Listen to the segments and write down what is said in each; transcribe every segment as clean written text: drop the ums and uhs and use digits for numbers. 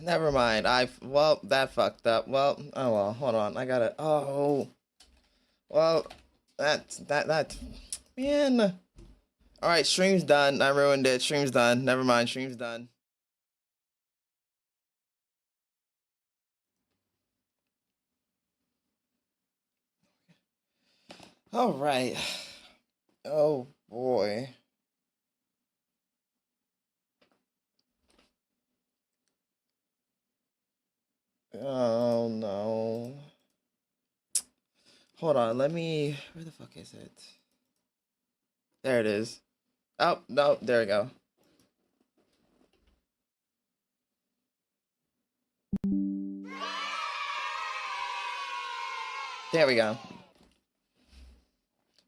Never mind. Well, that fucked up. Well, oh well, hold on. I gotta, oh. Well, that, man. Alright, stream's done. I ruined it. Stream's done. Never mind, stream's done. Alright. Oh, boy. Oh, no. Hold on, let me... Where the fuck is it? There it is. Oh, no, there we go. There we go.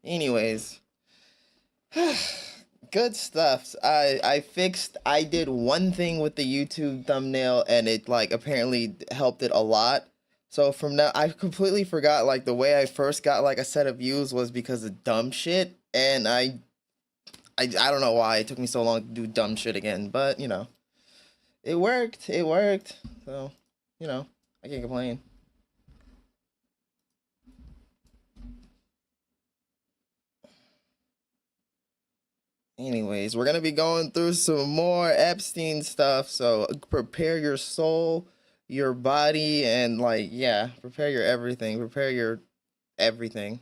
Anyways. Good stuff. I did one thing with the YouTube thumbnail and it like apparently helped it a lot. So from now, I completely forgot like the way I first got like a set of views was because of dumb shit. And I don't know why it took me so long to do dumb shit again, but you know, it worked. It worked. So, you know, I can't complain. Anyways, we're gonna be going through some more Epstein stuff, so prepare your soul, your body, and like, yeah, prepare your everything. Prepare your everything.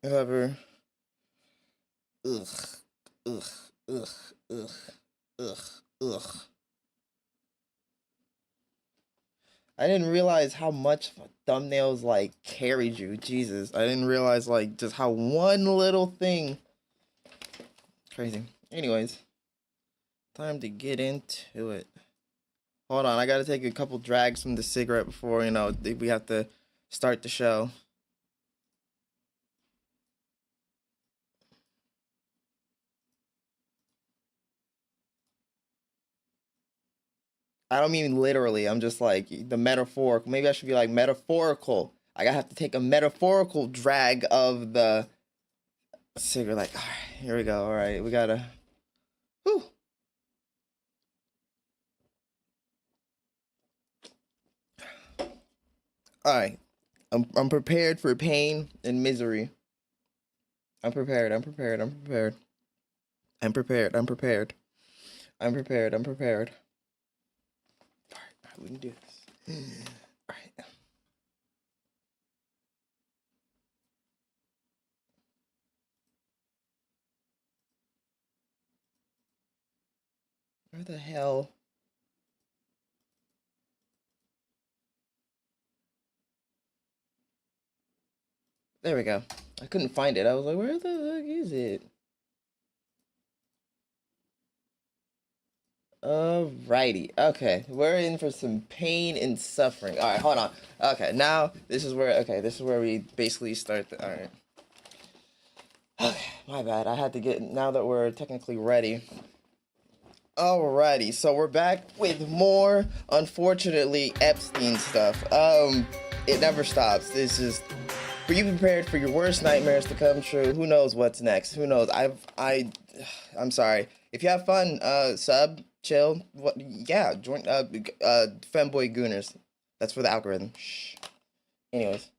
Whoever. Ugh. Ugh. Ugh. Ugh. Ugh. Ugh. I didn't realize how much thumbnails like carried you. Jesus, I didn't realize like just how one little thing. Crazy. Anyways, time to get into it. Hold on, I gotta take a couple drags from the cigarette before, you know, we have to start the show. I don't mean literally, I'm just like the metaphorical. Maybe I should be like metaphorical. I gotta have to take a metaphorical drag of the cigarette. Like, all right, here we go. All right, we gotta. Whew. All right, I'm prepared for pain and misery. I'm prepared. I'm prepared. I'm prepared. I'm prepared. I'm prepared. I'm prepared. I'm prepared. All right, we can do this. All right. Where the hell? There we go. I couldn't find it. I was like, where the heck is it? Alrighty. Okay, we're in for some pain and suffering. All right, hold on. Okay, now this is where. Okay, this is where we basically start. All right. Okay, my bad. I had to get. Now that we're technically ready. Alrighty, so we're back with more, unfortunately, Epstein stuff. It never stops. This is. Were you prepared for your worst nightmares to come true? Who knows what's next? Who knows? I'm sorry. If you have fun, sub, chill, what? Yeah, join. Femboy Gooners. That's for the algorithm. Shh. Anyways.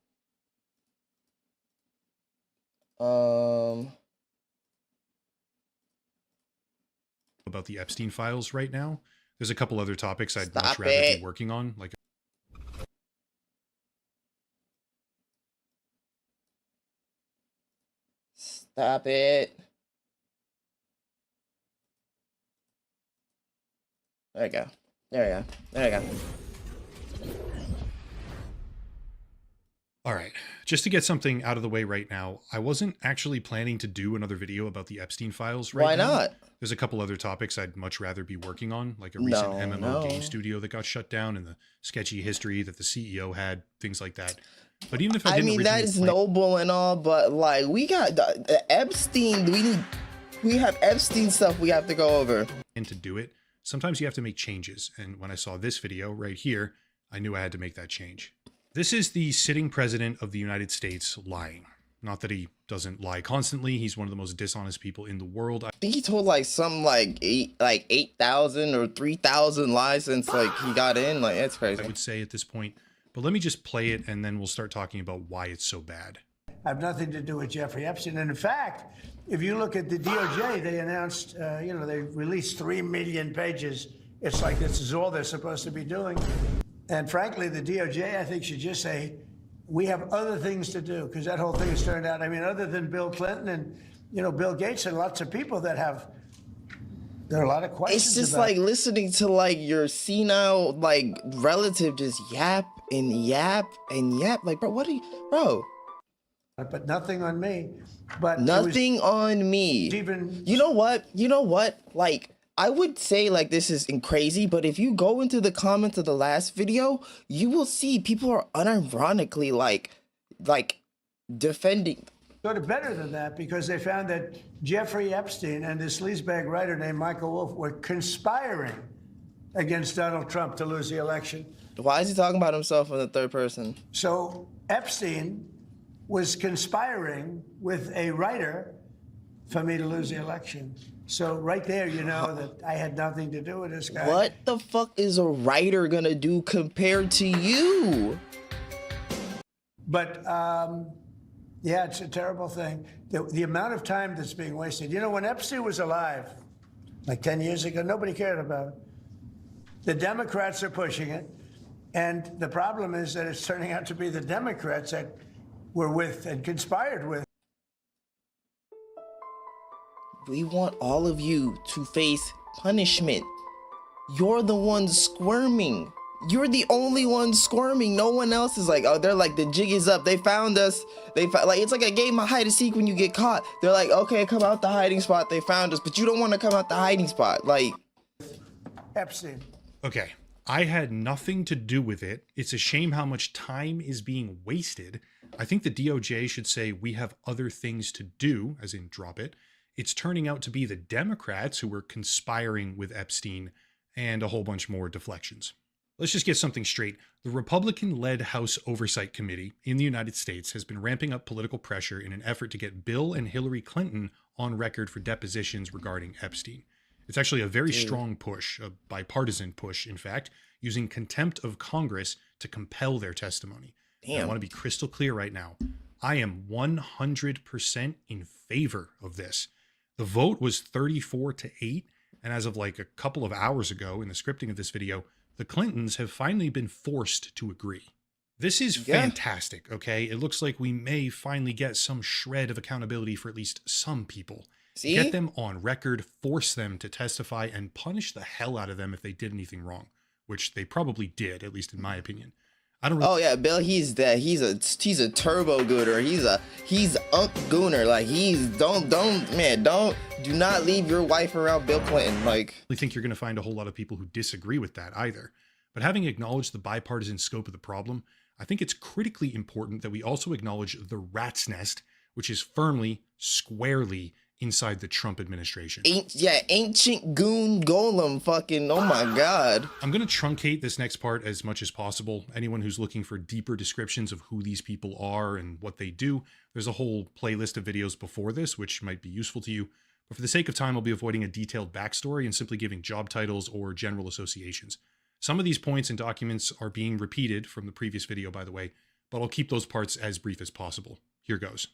About the Epstein files right now. There's a couple other topics I'd much rather be working on, like. Stop it. There we go. There we go. There we go. All right, just to get something out of the way right now, I wasn't actually planning to do another video about the Epstein files right now. Why not? There's a couple other topics I'd much rather be working on, like a recent MMO game studio that got shut down and the sketchy history that the CEO had, things like that. But even if I mean, that is noble and all, but like we got the Epstein, we have Epstein stuff we have to go over. And to do it, sometimes you have to make changes. And when I saw this video right here, I knew I had to make that change. This is the sitting president of the United States lying. Not that he doesn't lie constantly. He's one of the most dishonest people in the world. I think he told like something like 8,000 or 3,000 lies since like he got in. Like, it's crazy. I would say at this point, but let me just play it and then we'll start talking about why it's so bad. I have nothing to do with Jeffrey Epstein. And in fact, if you look at the DOJ, they announced, they released 3 million pages. It's like this is all they're supposed to be doing. And frankly, the DOJ, I think, should just say, we have other things to do, because that whole thing has turned out, I mean, other than Bill Clinton and, Bill Gates and lots of people that have, there are a lot of questions. It's just like listening to like your senile like relative just yap and yap and yap. Like, bro, what are you, bro? But nothing on me. But nothing on me. Even, you know what? Like, I would say like this is crazy, but if you go into the comments of the last video, you will see people are unironically like defending. Sort of better than that, because they found that Jeffrey Epstein and this sleazebag writer named Michael Wolff were conspiring against Donald Trump to lose the election. Why is he talking about himself in the third person? So Epstein was conspiring with a writer for me to lose the election. So right there, you know that I had nothing to do with this guy. What the fuck is a writer gonna do compared to you? But yeah, it's a terrible thing. The amount of time that's being wasted. You know, when Epstein was alive, like 10 years ago, nobody cared about it. The Democrats are pushing it. And the problem is that it's turning out to be the Democrats that were with and conspired with. We want all of you to face punishment. You're the ones squirming. You're the only one squirming. No one else is like, oh, they're like, the jig is up. They found us. Like, it's like a game of hide and seek when you get caught. They're like, okay, come out the hiding spot. They found us, but you don't want to come out the hiding spot. Like, Epstein. Okay, I had nothing to do with it. It's a shame how much time is being wasted. I think the DOJ should say we have other things to do, as in drop it. It's turning out to be the Democrats who were conspiring with Epstein and a whole bunch more deflections. Let's just get something straight. The Republican-led House Oversight Committee in the United States has been ramping up political pressure in an effort to get Bill and Hillary Clinton on record for depositions regarding Epstein. It's actually a very strong push, a bipartisan push, in fact, using contempt of Congress to compel their testimony. I want to be crystal clear right now. I am 100% in favor of this. The vote was 34-8, and as of like a couple of hours ago in the scripting of this video, the Clintons have finally been forced to agree. This is fantastic, okay? It looks like we may finally get some shred of accountability for at least some people. See? Get them on record, force them to testify, and punish the hell out of them if they did anything wrong, which they probably did, at least in my opinion. I don't really yeah, Bill, he's a turbo gooner. He's unk gooner. Like, do not leave your wife around Bill Clinton. Like, I think you're going to find a whole lot of people who disagree with that either. But having acknowledged the bipartisan scope of the problem, I think it's critically important that we also acknowledge the rat's nest, which is firmly, squarely inside the Trump administration. Ancient goon golem fucking, oh my God. I'm going to truncate this next part as much as possible. Anyone who's looking for deeper descriptions of who these people are and what they do, there's a whole playlist of videos before this, which might be useful to you. But for the sake of time, I'll be avoiding a detailed backstory and simply giving job titles or general associations. Some of these points and documents are being repeated from the previous video, by the way, but I'll keep those parts as brief as possible. Here goes.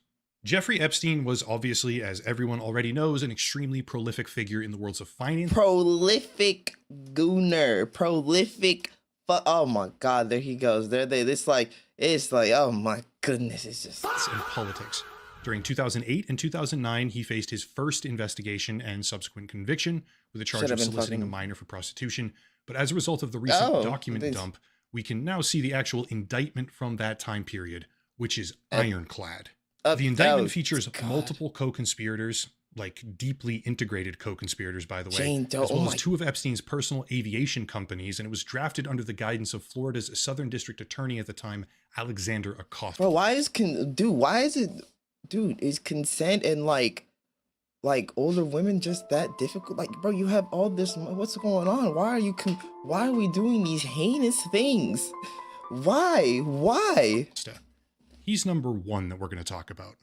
Jeffrey Epstein was obviously, as everyone already knows, an extremely prolific figure in the worlds of finance. Prolific gooner. Prolific. Oh my God, there he goes. It's like, oh my goodness, it's just. In politics. During 2008 and 2009, he faced his first investigation and subsequent conviction with a charge of soliciting a minor for prostitution. But as a result of the recent document dump, we can now see the actual indictment from that time period, which is ironclad. The indictment features multiple co-conspirators, like deeply integrated co-conspirators, by the way, as well as 2 of Epstein's personal aviation companies, and it was drafted under the guidance of Florida's Southern District Attorney at the time, Alexander Acosta. Bro, is consent and like older women just that difficult? Like, bro, you have all this, what's going on? Why are we doing these heinous things? Why? He's number 1 that we're going to talk about.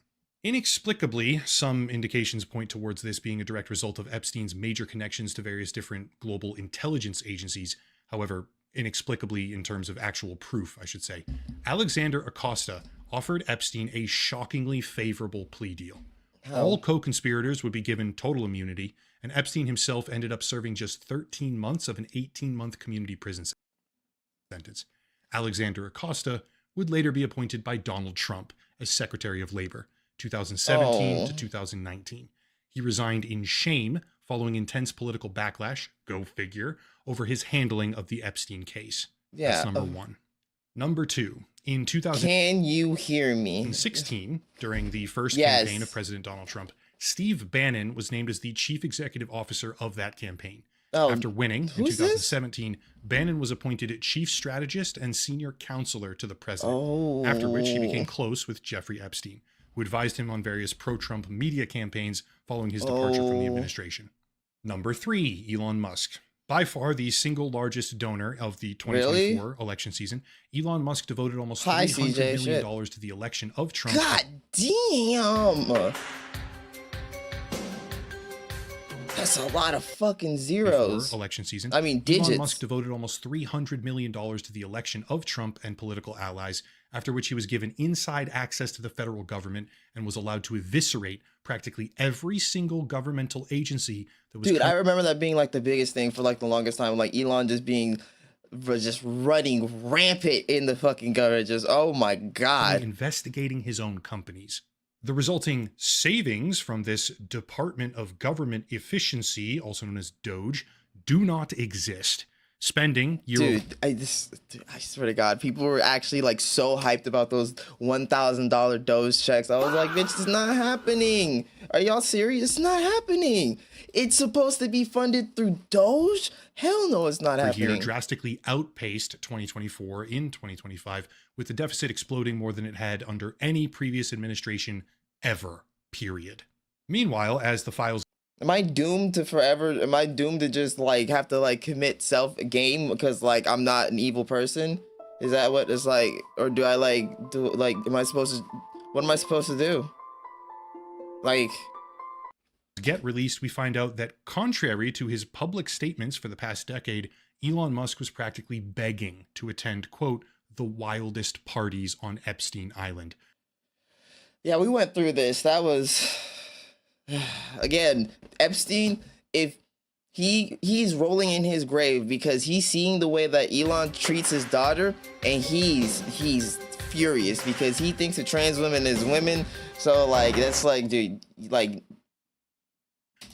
Inexplicably, some indications point towards this being a direct result of Epstein's major connections to various different global intelligence agencies. However, inexplicably, in terms of actual proof, I should say, Alexander Acosta offered Epstein a shockingly favorable plea deal. All co-conspirators would be given total immunity, and Epstein himself ended up serving just 13 months of an 18-month community prison sentence. Alexander Acosta would later be appointed by Donald Trump as Secretary of Labor, 2017 to 2019. He resigned in shame following intense political backlash, go figure, over his handling of the Epstein case. Yeah. That's number one. Number two, in 2016, can you hear me? during the first campaign of President Donald Trump, Steve Bannon was named as the chief executive officer of that campaign. After winning in 2017, Bannon was appointed chief strategist and senior counselor to the president, after which he became close with Jeffrey Epstein, who advised him on various pro-Trump media campaigns following his departure from the administration. Number three, Elon Musk. By far the single largest donor of the 2024 election season, Elon Musk devoted almost $300 million to the election of Trump. God damn! That's a lot of fucking zeros. Election season. I mean, digits. Elon Musk devoted almost $300 million to the election of Trump and political allies, after which he was given inside access to the federal government and was allowed to eviscerate practically every single governmental agency that was. Dude, I remember that being like the biggest thing for like the longest time. Like Elon just running rampant in the fucking government. Just, oh my God. Investigating his own companies. The resulting savings from this Department of Government Efficiency, also known as DOGE, do not exist. Spending I swear to God, people were actually like so hyped about those $1,000 Doge checks. I was like, bitch, it's not happening. Are y'all serious? It's not happening. It's supposed to be funded through Doge? Hell no, it's not happening. Year drastically outpaced 2024 in 2025, with the deficit exploding more than it had under any previous administration ever, period. Meanwhile, as the files. Am I doomed to forever? Am I doomed to just like have to like commit self-game because like I'm not an evil person? Is that what it's like? Or do I like do like what am I supposed to do? Like get released, we find out that contrary to his public statements for the past decade, Elon Musk was practically begging to attend, quote, the wildest parties on Epstein Island. Yeah, we went through this. That was again, Epstein, if he's rolling in his grave because he's seeing the way that Elon treats his daughter, and he's furious because he thinks that trans women is women. So like that's like, dude, like.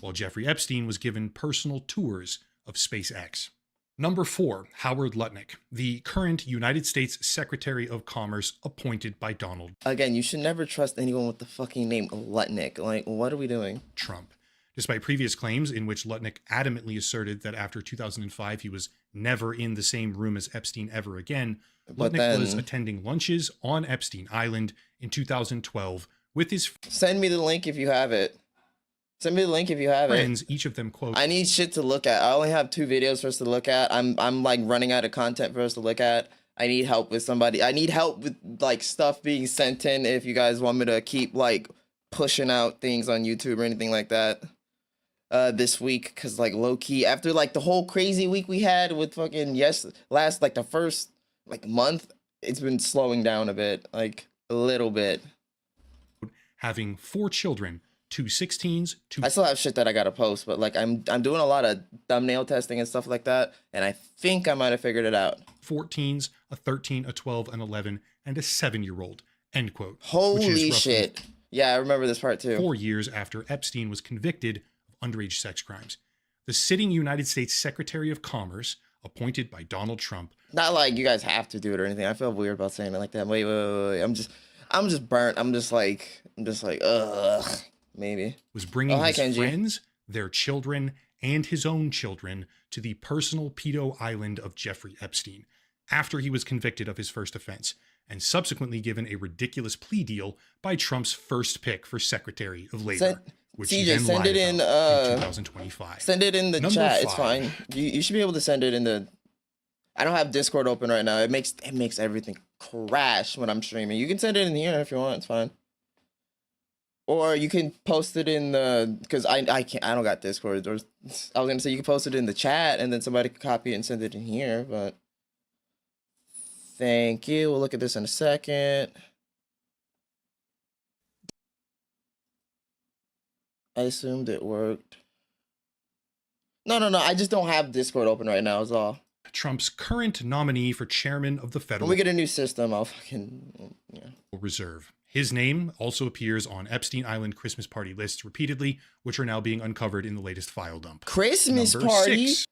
While Jeffrey Epstein was given personal tours of SpaceX. Number 4, Howard Lutnick, the current United States Secretary of Commerce appointed by Donald. Again, you should never trust anyone with the fucking name Lutnick. Like, what are we doing? Trump. Despite previous claims in which Lutnick adamantly asserted that after 2005 he was never in the same room as Epstein ever again, Lutnick was attending lunches on Epstein Island in 2012 with his. Send me the link if you have it. Send me the link if you have friends, it. Each of them quote. I need shit to look at. I only have 2 videos for us to look at. I'm like running out of content for us to look at. I need help with somebody. I need help with like stuff being sent in if you guys want me to keep like pushing out things on YouTube or anything like that. This week, cause like low key after like the whole crazy week we had with fucking last like the first like month, it's been slowing down a bit, like a little bit. Having 4 children. 2 16s, 2. I still have shit that I gotta post, but like I'm doing a lot of thumbnail testing and stuff like that, and I think I might have figured it out. 14s, a 13, a 12, an 11, and a 7-year-old. End quote. Holy shit! Yeah, I remember this part too. 4 years after Epstein was convicted of underage sex crimes, the sitting United States Secretary of Commerce, appointed by Donald Trump. Not like you guys have to do it or anything. I feel weird about saying it like that. Wait. I'm just burnt. I'm just like ugh. Maybe. Was bringing his friends, their children, and his own children to the personal pedo island of Jeffrey Epstein after he was convicted of his first offense and subsequently given a ridiculous plea deal by Trump's first pick for Secretary of Labor, which he then lied about in 2025. Send it in the chat. 5. It's fine. You should be able to send it in the. I don't have Discord open right now. It makes everything crash when I'm streaming. You can send it in here if you want. It's fine. Or you can post it in the, because I can't, I don't got Discord. I was gonna say you can post it in the chat and then somebody could copy it and send it in here, but thank you. We'll look at this in a second. I assumed it worked. No. I just don't have Discord open right now is all. Trump's current nominee for chairman of the Federal When we get a new system, I'll fucking, yeah. Reserve. His name also appears on Epstein Island Christmas party lists repeatedly, which are now being uncovered in the latest file dump. Christmas party? 6,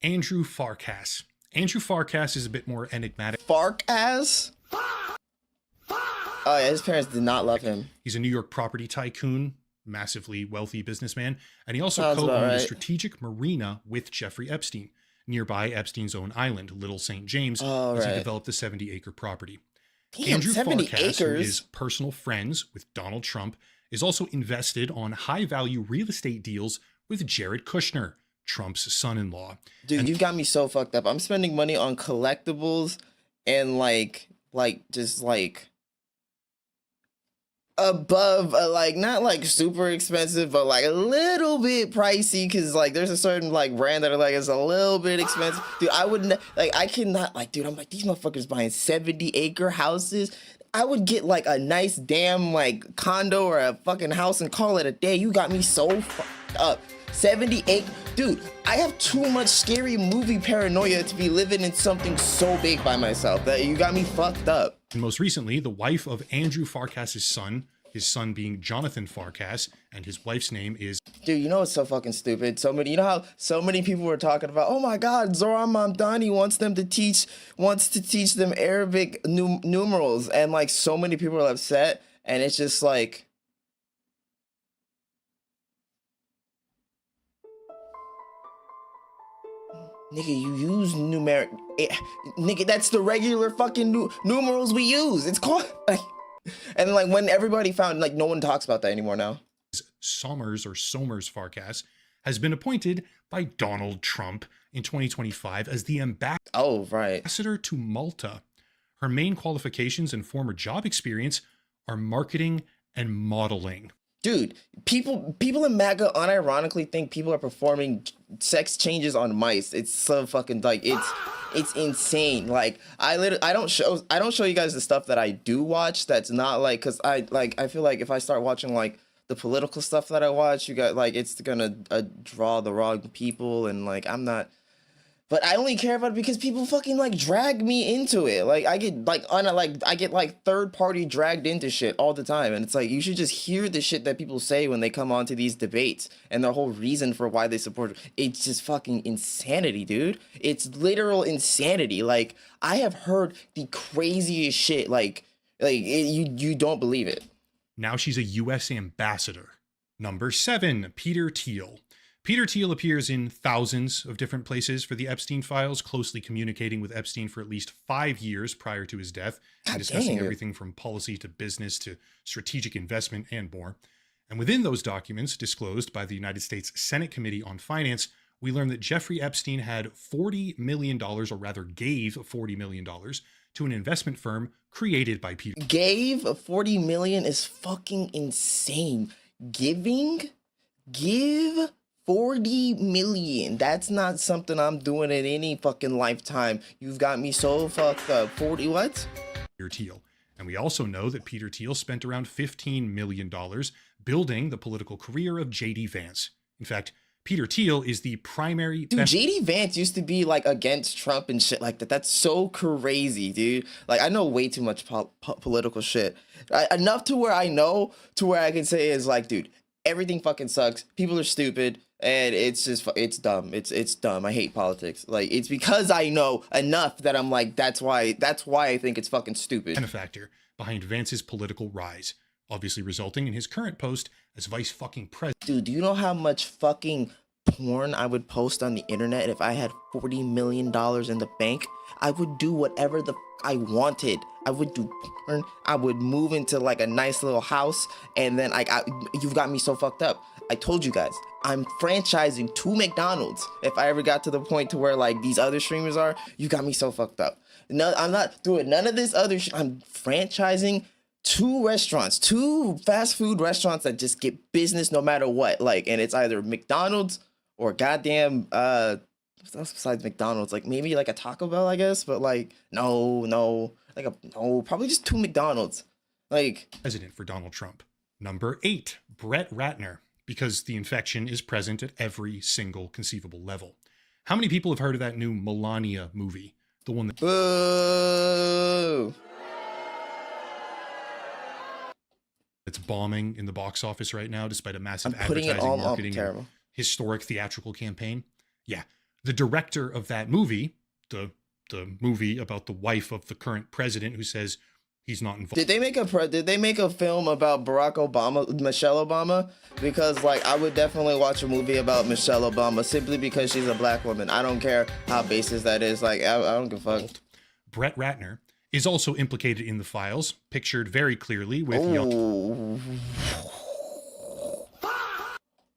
Andrew Farkas. Andrew Farkas is a bit more enigmatic. Farkas? Oh yeah, his parents did not love him. He's a New York property tycoon, massively wealthy businessman, and he also Sounds co-owned about right. a strategic marina with Jeffrey Epstein, nearby Epstein's own island, Little St. James, as he developed the 70-acre property. Damn, Andrew 70 Farkas, who acres? is personal friends with Donald Trump, is also invested on high-value real estate deals with Jared Kushner, Trump's son-in-law. Dude, you've got me so fucked up. I'm spending money on collectibles and just above, not like super expensive, but like a little bit pricey, because like there's a certain like brand that are like it's a little bit expensive. Dude, I wouldn't I cannot dude, I'm like, these motherfuckers buying 70-acre houses. I would get like a nice damn like condo or a fucking house and call it a day. You got me so fucked up. 78, dude, I have too much scary movie paranoia to be living in something so big by myself. That you got me fucked up. And most recently, the wife of Andrew Farkas's son, his son being Jonathan Farkas, and his wife's name is... Dude, you know what's so fucking stupid? You know how so many people were talking about, oh my God, Zoran Mamdani wants to teach them Arabic numerals, and like so many people are upset, and it's just like... Nigga, you use numeric... Nigga, that's the regular fucking numerals we use. It's called... And like when everybody found, like no one talks about that anymore now. Somers Farkas has been appointed by Donald Trump in 2025 as the ambassador to Malta. Her main qualifications and former job experience are marketing and modeling. Dude, people in MAGA unironically think people are performing sex changes on mice. It's so fucking it's insane. Like I don't show you guys the stuff that I do watch. That's not like, cause I feel like if I start watching like the political stuff that I watch, you got like it's gonna draw the wrong people, and like I'm not. But I only care about it because people fucking like drag me into it. Like I get third party dragged into shit all the time. And it's like, you should just hear the shit that people say when they come onto these debates and their whole reason for why they support it. It's just fucking insanity, dude. It's literal insanity. Like I have heard the craziest shit. You don't believe it. Now she's a U.S. ambassador. Number 7, Peter Thiel. Peter Thiel appears in thousands of different places for the Epstein files, closely communicating with Epstein for at least 5 years prior to his death, and discussing everything from policy to business to strategic investment and more. And within those documents disclosed by the United States Senate Committee on Finance, we learn that Jeffrey Epstein had $40 million, or rather gave $40 million, to an investment firm created by Peter. Gave $40 million is fucking insane. Give 40 million. That's not something I'm doing in any fucking lifetime. You've got me so fucked up. 40 what? Peter Thiel. And we also know that Peter Thiel spent around $15 million building the political career of J.D. Vance. In fact, Peter Thiel is the primary... Dude, J.D. Vance used to be like against Trump and shit like that. That's so crazy, dude. Like I know way too much political shit. Enough to where I can say is like, dude, everything fucking sucks. People are stupid. And it's just, it's dumb. It's dumb. I hate politics. Like, it's because I know enough that I'm like, that's why I think it's fucking stupid. Benefactor behind Vance's political rise, obviously resulting in his current post as vice fucking president. Dude, do you know how much fucking porn I would post on the internet if I had $40 million in the bank? I would do whatever the I wanted. I would do porn. I would move into like a nice little house, and then you've got me so fucked up. I told you guys, I'm franchising 2 McDonald's. If I ever got to the point to where like these other streamers are, you got me so fucked up. No, I'm not doing none of this other shit. I'm franchising two fast food restaurants that just get business no matter what. Like, and it's either McDonald's or goddamn what's else besides McDonald's? Like maybe like a Taco Bell, I guess, but like no, probably just two McDonald's. Like President for Donald Trump. Number 8, Brett Ratner, because the infection is present at every single conceivable level. How many people have heard of that new Melania movie? The one that... Boo! It's bombing in the box office right now, despite a massive advertising, marketing, and historic theatrical campaign. Yeah. The director of that movie, the movie about the wife of the current president who says he's not involved. Did they make a film about Barack Obama, Michelle Obama? Because like I would definitely watch a movie about Michelle Obama simply because she's a black woman. I don't care how basis that is. Like I don't give a fuck. Brett Ratner is also implicated in the files, pictured very clearly with young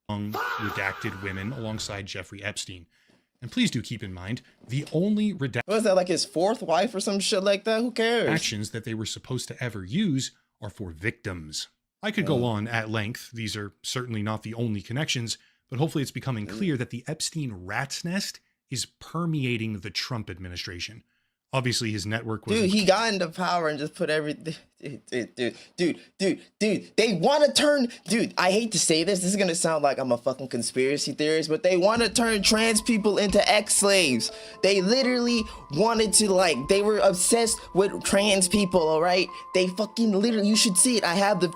redacted women alongside Jeffrey Epstein. And please do keep in mind, the only redacted... Was that like his fourth wife or some shit like that? Who cares? ...actions that they were supposed to ever use are for victims. I could go on at length. These are certainly not the only connections, but hopefully it's becoming clear that the Epstein rat's nest is permeating the Trump administration. Obviously, his network was... Dude, he got into power and just put everything... Dude, they want to turn... Dude, I hate to say this. This is going to sound like I'm a fucking conspiracy theorist, but they want to turn trans people into ex-slaves. They literally wanted to, like... They were obsessed with trans people, all right? They fucking literally... You should see it. I have the...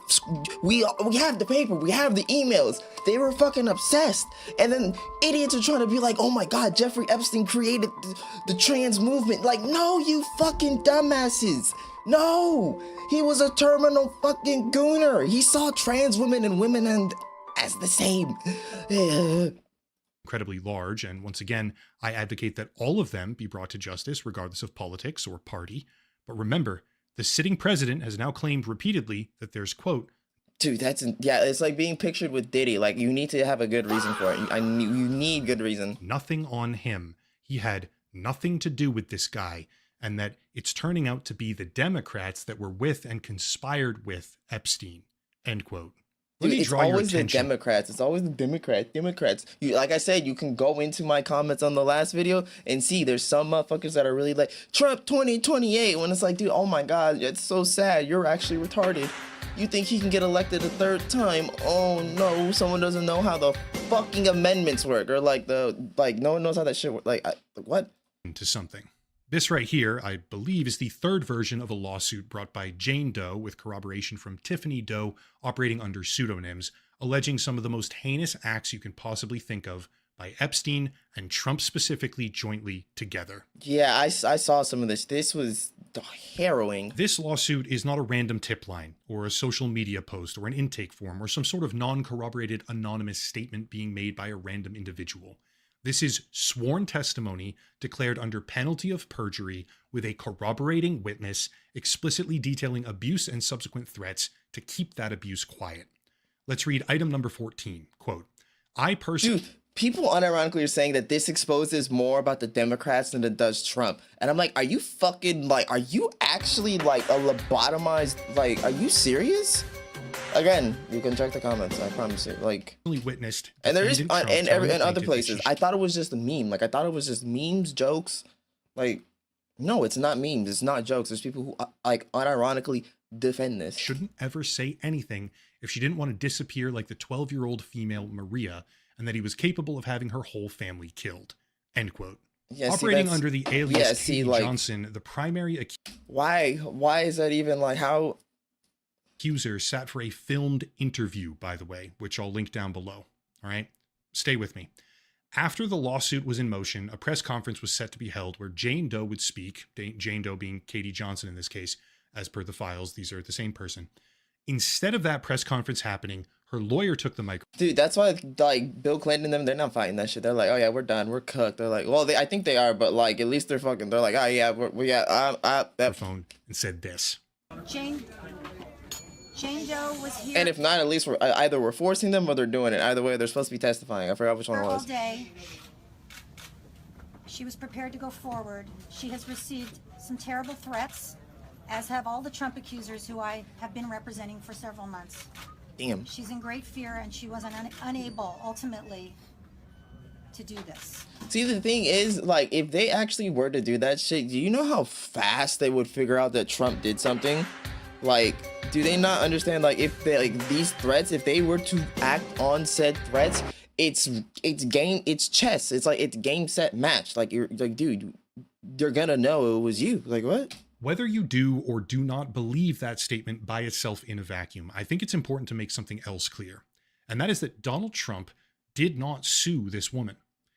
We have the paper. We have the emails. They were fucking obsessed. And then idiots are trying to be like, oh my God, Jeffrey Epstein created the trans movement. Like, no, you fucking dumbasses. No, he was a terminal fucking gooner. He saw trans women and women as the same. Incredibly large. And once again, I advocate that all of them be brought to justice, regardless of politics or party. But remember, the sitting president has now claimed repeatedly that there's, quote, dude, it's like being pictured with Diddy. Like, you need to have a good reason for it. You need good reason. Nothing on him. He had nothing to do with this guy, and that it's turning out to be the Democrats that were with and conspired with Epstein, end quote. Dude, it's always the Democrats. It's always the Democrats. You, like I said, you can go into my comments on the last video and see there's some motherfuckers that are really like, Trump 2028, when it's like, dude, oh my God, it's so sad. You're actually retarded. You think he can get elected a third time? Oh no, someone doesn't know how the fucking amendments work, or like no one knows how that shit works. Like, what? To something. This right here, I believe, is the third version of a lawsuit brought by Jane Doe with corroboration from Tiffany Doe operating under pseudonyms, alleging some of the most heinous acts you can possibly think of by Epstein and Trump specifically jointly together. Yeah, I saw some of this. This was harrowing. This lawsuit is not a random tip line or a social media post or an intake form or some sort of non-corroborated anonymous statement being made by a random individual. This is sworn testimony declared under penalty of perjury with a corroborating witness explicitly detailing abuse and subsequent threats to keep that abuse quiet. Let's read item number 14. Quote, I personally... Dude, people unironically are saying that this exposes more about the Democrats than it does Trump. And I'm like, are you actually like a lobotomized, like, are you serious? Again, you can check the comments. I promise you. Like, witnessed, and there is and other places. I thought it was just a meme. Like, I thought it was just memes, jokes. Like, no, it's not memes. It's not jokes. There's people who like unironically defend this. Shouldn't ever say anything if she didn't want to disappear like the 12-year-old female Maria, and that he was capable of having her whole family killed. End quote. Yeah, operating under the alias Katie Johnson, the primary Why is that even like how? Accuser sat for a filmed interview, by the way, which I'll link down below. All right, stay with me. After the lawsuit was in motion, a press conference was set to be held where Jane Doe would speak, Jane Doe being Katie Johnson in this case, as per the files. These are the same person. Instead of that press conference happening, her lawyer took the microphone. Dude, that's why like Bill Clinton and them, they're not fighting that shit. They're like, oh yeah, we're done, we're cooked. They're like, well, I think they are, but like at least they're fucking. They're like, oh yeah, that phone and said this. Jane Doe was here. And if not, at least either we're forcing them or they're doing it. Either way, they're supposed to be testifying. I forgot which one it was. All day. She was prepared to go forward. She has received some terrible threats. as have all the Trump accusers who I have been representing for several months. Damn. She's in great fear, and she was unable, ultimately, to do this. See, the thing is, like, if they actually were to do that shit, do you know how fast they would figure out that Trump did something? Like, do they not understand, like, if they, like, these threats, if they were to act on said threats, it's chess. It's like, it's game, set, match. Like, you're like, dude, they're gonna know it was you. Like, what? Whether you do or do not believe that statement by itself in a vacuum, I think it's important to make something else clear. And that is that Donald Trump did not sue this woman.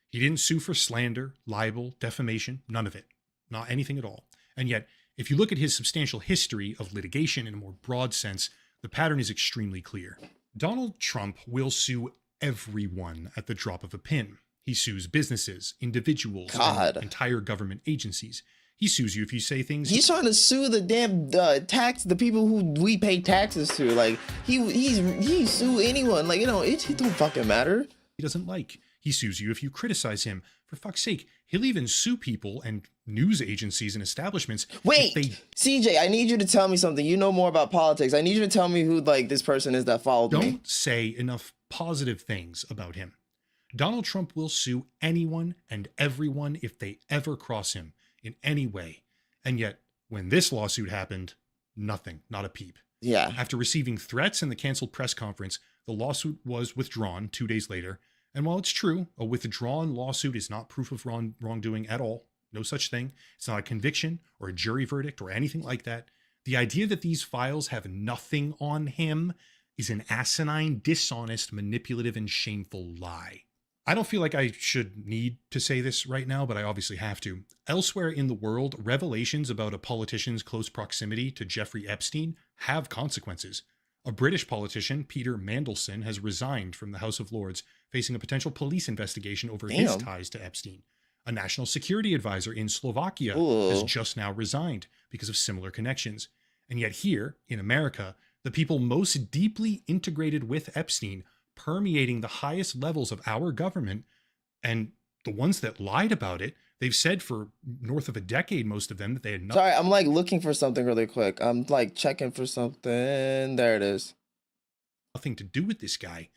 He didn't sue for slander, libel, defamation, none of it. Not anything at all. And yet, if you look at his substantial history of litigation in a more broad sense, the pattern is extremely clear. Donald Trump will sue everyone at the drop of a pin. He sues businesses, individuals, and entire government agencies. He sues you if you say things. He's trying to sue the damn the people who we pay taxes to. Like, he sue anyone. Like, you know, it don't fucking matter. He doesn't like. He sues you if you criticize him. For fuck's sake, he'll even sue people and news agencies and establishments. Wait, CJ, I need you to tell me something. You know more about politics. I need you to tell me who, like, this person is that followed me. Don't say enough positive things about him. Donald Trump will sue anyone and everyone if they ever cross him in any way. And yet, when this lawsuit happened, nothing, not a peep. Yeah. After receiving threats and the canceled press conference, the lawsuit was withdrawn 2 days later. And while it's true, a withdrawn lawsuit is not proof of wrongdoing at all, no such thing. It's not a conviction or a jury verdict or anything like that. The idea that these files have nothing on him is an asinine, dishonest, manipulative, and shameful lie. I don't feel like I should need to say this right now, but I obviously have to. Elsewhere in the world, revelations about a politician's close proximity to Jeffrey Epstein have consequences. A British politician, Peter Mandelson, has resigned from the House of Lords, facing a potential police investigation over his ties to Epstein. A national security advisor in Slovakia has just now resigned because of similar connections. And yet here, in America, the people most deeply integrated with Epstein, permeating the highest levels of our government, and the ones that lied about it, they've said for north of a decade, most of them, that they had nothing. Sorry, I'm like looking for something really quick. I'm like checking for something. There it is. Nothing to do with this guy.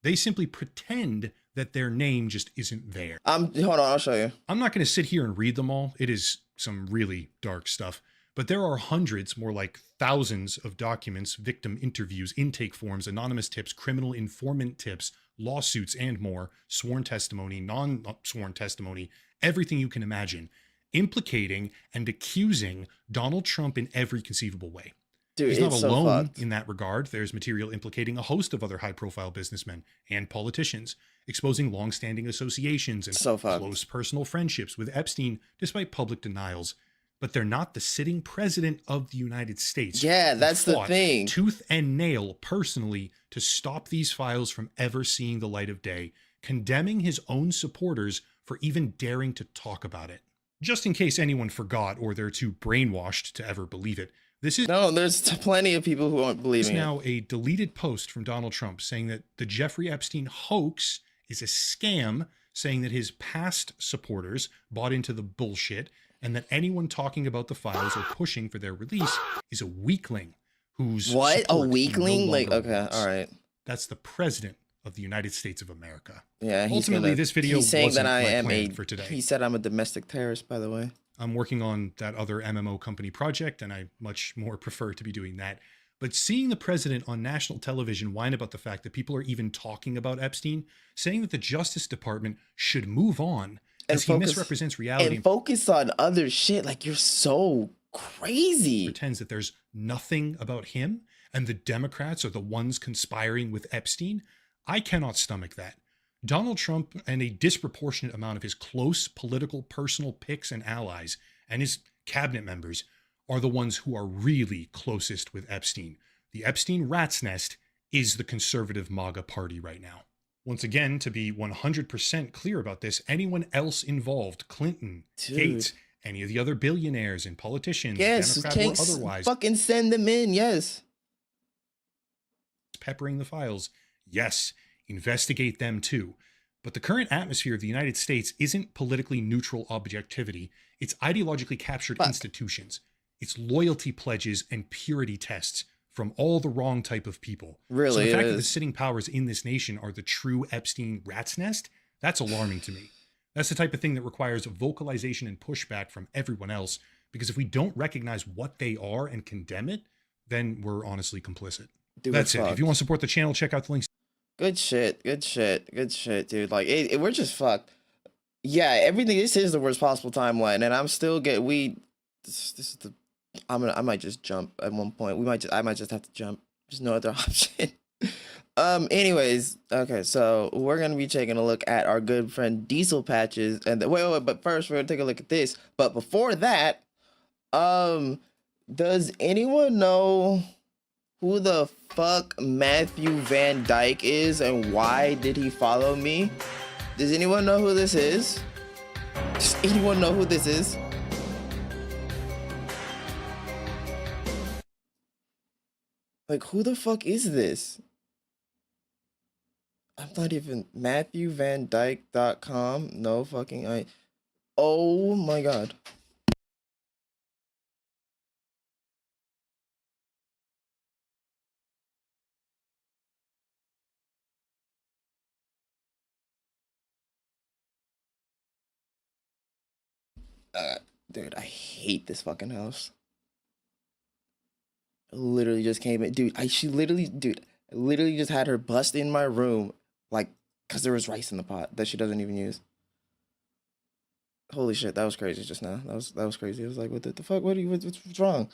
They simply pretend that their name just isn't there. Hold on, I'll show you. I'm not going to sit here and read them all. It is some really dark stuff. But there are hundreds, more like thousands of documents, victim interviews, intake forms, anonymous tips, criminal informant tips, lawsuits, and more, sworn testimony, non-sworn testimony, everything you can imagine, implicating and accusing Donald Trump in every conceivable way. Dude, he's not alone so in that regard. There's material implicating a host of other high-profile businessmen and politicians, exposing long-standing associations and close personal friendships with Epstein, despite public denials. But they're not the sitting president of the United States. Yeah, that's the thing. Tooth and nail personally to stop these files from ever seeing the light of day, condemning his own supporters for even daring to talk about it. Just in case anyone forgot or they're too brainwashed to ever believe it, this is there's plenty of people who aren't believing it. Now a deleted post from Donald Trump saying that the Jeffrey Epstein hoax is a scam, saying that his past supporters bought into the bullshit, and that anyone talking about the files or pushing for their release is a weakling who's a weakling? Like, okay, all right. That's the president of the United States of America. Yeah, ultimately, this video he's saying wasn't that I am for today. He said I'm a domestic terrorist, by the way. I'm working on that other MMO company project, and I much more prefer to be doing that. But seeing the president on national television whine about the fact that people are even talking about Epstein, saying that the Justice Department should move on as he misrepresents reality and focus on other shit, like, you're so crazy. Pretends that there's nothing about him and the Democrats are the ones conspiring with Epstein. I cannot stomach that. Donald Trump and a disproportionate amount of his close political personal picks and allies and his cabinet members are the ones who are really closest with Epstein. The Epstein rat's nest is the conservative MAGA party right now. Once again, to be 100% clear about this, anyone else involved, Clinton, Gates, any of the other billionaires and politicians, Democrat or otherwise, fucking send them in, yes. Peppering the files, yes, investigate them too. But the current atmosphere of the United States isn't politically neutral objectivity. It's ideologically captured institutions. It's loyalty pledges and purity tests from all the wrong type of people. Really, so the fact that the sitting powers in this nation are the true Epstein rat's nest, that's alarming to me. That's the type of thing that requires vocalization and pushback from everyone else, because if we don't recognize what they are and condemn it, then we're honestly complicit. Dude, that's it. If you want to support the channel, check out the links. Good shit, dude. Like, we're just fucked. Yeah, everything. This is the worst possible timeline, and I'm still this is the. I might just jump at one point. I might just have to jump. There's no other option. Anyways, okay, so we're gonna be taking a look at our good friend Diesel Patches, and wait, but first we're gonna take a look at this. But before that, does anyone know who the fuck Matthew Van Dyke is and why did he follow me? Does anyone know who this is? Does anyone know who this is? Like, who the fuck is this? I'm not even MatthewVanDyke.com. No fucking oh my god. Dude, I hate this fucking house. Literally just came in, dude. I literally just had her bust in my room, like, cause there was rice in the pot that she doesn't even use. Holy shit, that was crazy just now. That was crazy. I was like, what the fuck? What's wrong?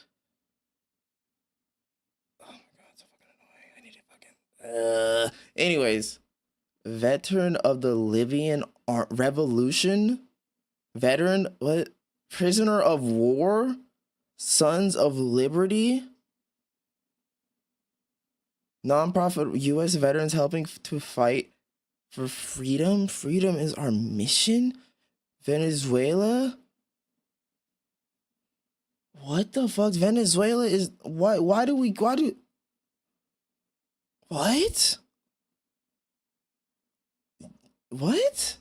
Oh my god, so fucking annoying. I need to fucking. Anyways, veteran of the Libyan Revolution, veteran what? Prisoner of war, Sons of Liberty. Nonprofit U.S. veterans helping to fight for freedom. Freedom is our mission. Venezuela. What the fuck? Venezuela is why do what? What?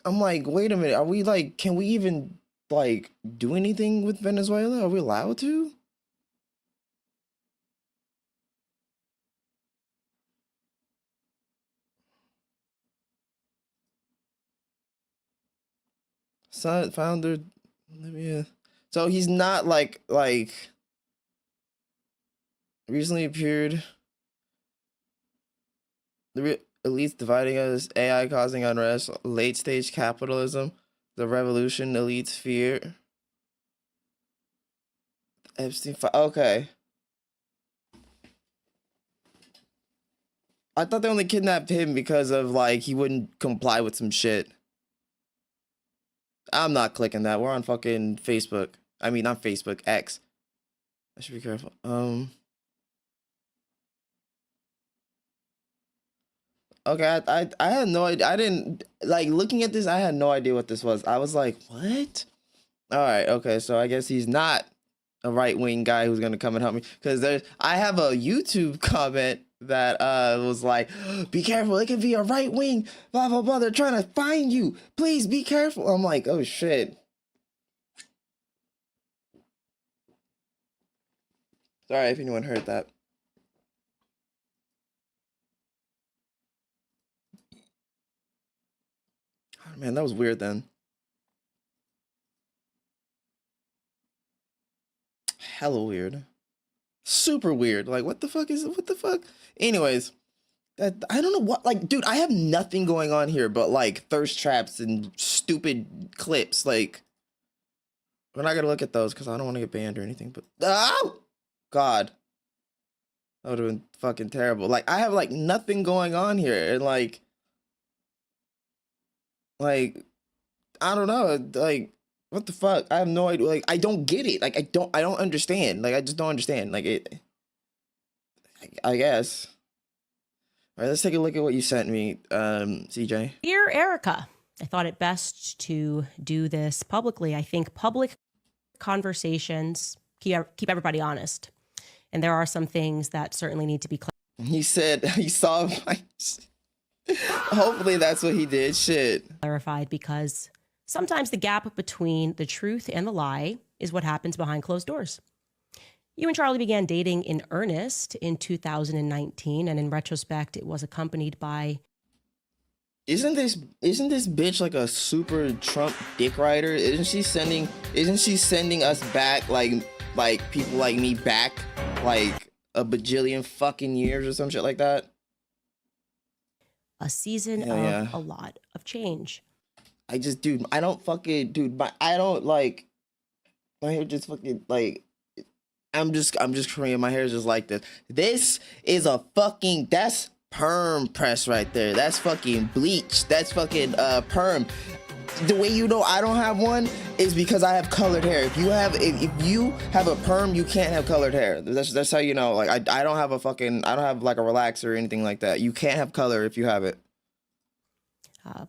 I'm like, wait a minute. Are we like? Can we even like do anything with Venezuela? Are we allowed to? Son, founder, Libya. So he's not like recently appeared. The elites dividing us, AI causing unrest, late stage capitalism, the revolution, elites fear. Epstein, okay. I thought they only kidnapped him because of like he wouldn't comply with some shit. I'm not clicking that. We're on fucking Facebook. I mean, not Facebook, X. I should be careful. Okay, I had no idea. I didn't like looking at this. I had no idea what this was. I was like, what? All right, okay. So I guess he's not a right-wing guy who's gonna come and help me, because I have a YouTube comment that was like, be careful, it could be a right-wing, blah blah blah, they're trying to find you, please be careful. I'm like, oh shit. Sorry if anyone heard that. Oh, man, that was weird then. Hella weird. Super weird. Like, what the fuck is it? What the fuck? Anyways, I don't know what, like, dude, I have nothing going on here but like thirst traps and stupid clips. Like, we're not gonna look at those because I don't want to get banned or anything, but oh god, that would have been fucking terrible. Like, I have like nothing going on here, and like I don't know, like, what the fuck? I have no idea. Like, I don't get it. Like, I don't understand. Like, I just don't understand. Like, it, I guess. All right, let's take a look at what you sent me, CJ. Dear Erica, I thought it best to do this publicly. I think public conversations keep everybody honest. And there are some things that certainly need to be clear. He said he saw my... Hopefully that's what he did. Shit. Clarified, because sometimes the gap between the truth and the lie is what happens behind closed doors. You and Charlie began dating in earnest in 2019, and in retrospect, it was accompanied by... Isn't this bitch like a super Trump dick rider? Isn't she sending us back like people like me back like a bajillion fucking years or some shit like that? A season of a lot of change. I just, dude, I don't fucking, dude, I don't like, my hair just fucking like, I'm just Korean. My hair is just like this. This is a fucking, that's perm press right there. That's fucking bleach. That's fucking perm. The way you know I don't have one is because I have colored hair. If you have a perm, you can't have colored hair. That's how you know. Like I don't have like a relaxer or anything like that. You can't have color if you have it.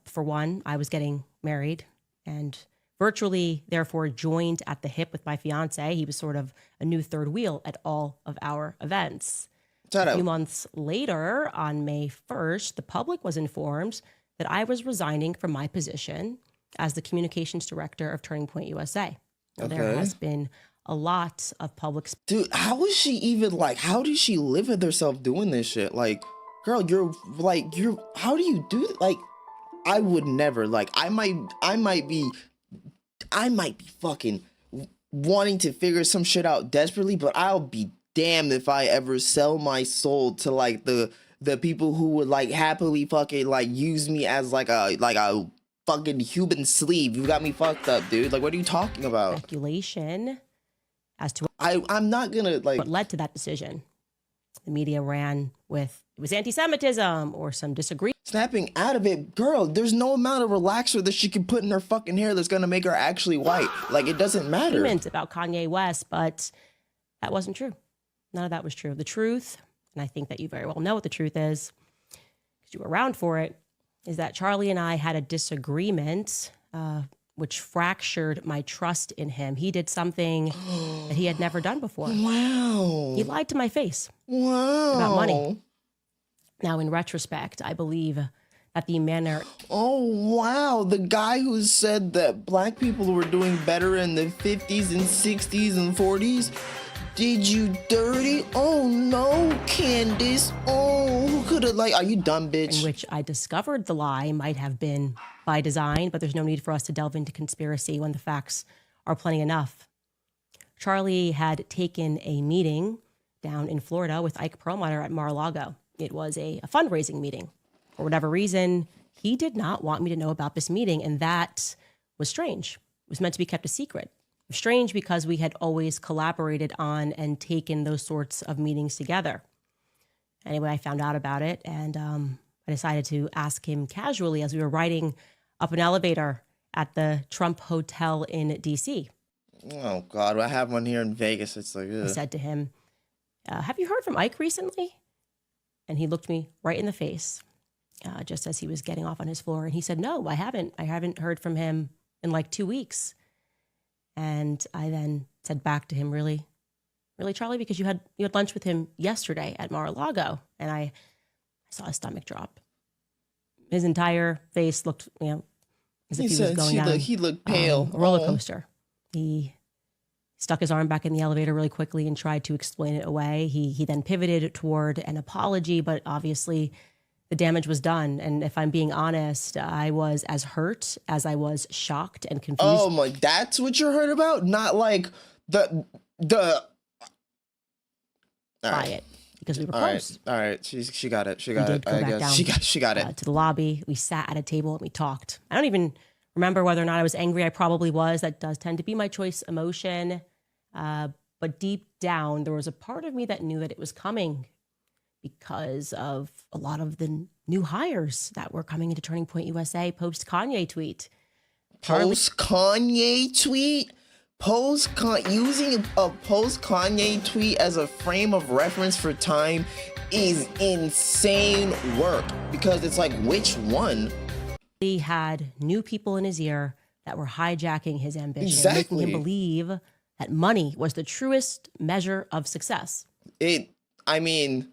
For one, I was getting married and virtually, therefore, joined at the hip with my fiance. He was sort of a new third wheel at all of our events. A few months later, on May 1st, the public was informed that I was resigning from my position as the communications director of Turning Point USA. Okay. There has been a lot of public... Dude, how is she even like, how does she live with herself doing this shit? Like, girl, how do you do it? Like, I would never, like, I might be fucking wanting to figure some shit out desperately, but I'll be damned if I ever sell my soul to like the people who would like happily fucking like use me as like a fucking human sleeve. You got me fucked up, dude. Like, what are you talking about? Speculation as to I'm not gonna like what led to that decision. The media ran with it was anti-Semitism or some disagreement. Snapping out of it, girl, there's no amount of relaxer that she can put in her fucking hair that's gonna make her actually white. Like, it doesn't matter. About Kanye West, but that wasn't true. None of that was true. The truth, and I think that you very well know what the truth is, because you were around for it, is that Charlie and I had a disagreement, which fractured my trust in him. He did something that he had never done before. Wow. He lied to my face. Wow. About money. Now, in retrospect, I believe that the manner... Oh, wow. The guy who said that black people were doing better in the 50s and 60s and 40s did you dirty? Oh, no, Candace. Oh, who could have, like, are you dumb, bitch? In which I discovered the lie might have been by design, but there's no need for us to delve into conspiracy when the facts are plenty enough. Charlie had taken a meeting down in Florida with Ike Perlmutter at Mar-a-Lago. It was a fundraising meeting. For whatever reason, he did not want me to know about this meeting, and that was strange. It was meant to be kept a secret. Strange because we had always collaborated on and taken those sorts of meetings together. Anyway, I found out about it, and I decided to ask him casually as we were riding up an elevator at the Trump Hotel in D.C. Oh, God, I have one here in Vegas. It's like, ugh. I said to him, have you heard from Ike recently? And he looked me right in the face, just as he was getting off on his floor. And he said, no, I haven't. I haven't heard from him in like 2 weeks. And I then said back to him, really, Charlie, because you had lunch with him yesterday at Mar-a-Lago. And I saw his stomach drop. His entire face looked, as if he was going down. He looked pale. A roller coaster. He stuck his arm back in the elevator really quickly and tried to explain it away. He then pivoted toward an apology, but obviously the damage was done. And if I'm being honest, I was as hurt as I was shocked and confused. Oh my, that's what you're hurt about? Not like the by it, because we were close. All right. She got it. She got it. I guess she got it. To the lobby, we sat at a table and we talked. I don't even remember whether or not I was angry. I probably was. That does tend to be my choice emotion. But deep down, there was a part of me that knew that it was coming because of a lot of the new hires that were coming into Turning Point USA post-Kanye tweet. Post-Kanye tweet? Using a post-Kanye tweet as a frame of reference for time is insane work, because it's like, which one? He had new people in his ear that were hijacking his ambition, making him believe that money was the truest measure of success. I mean,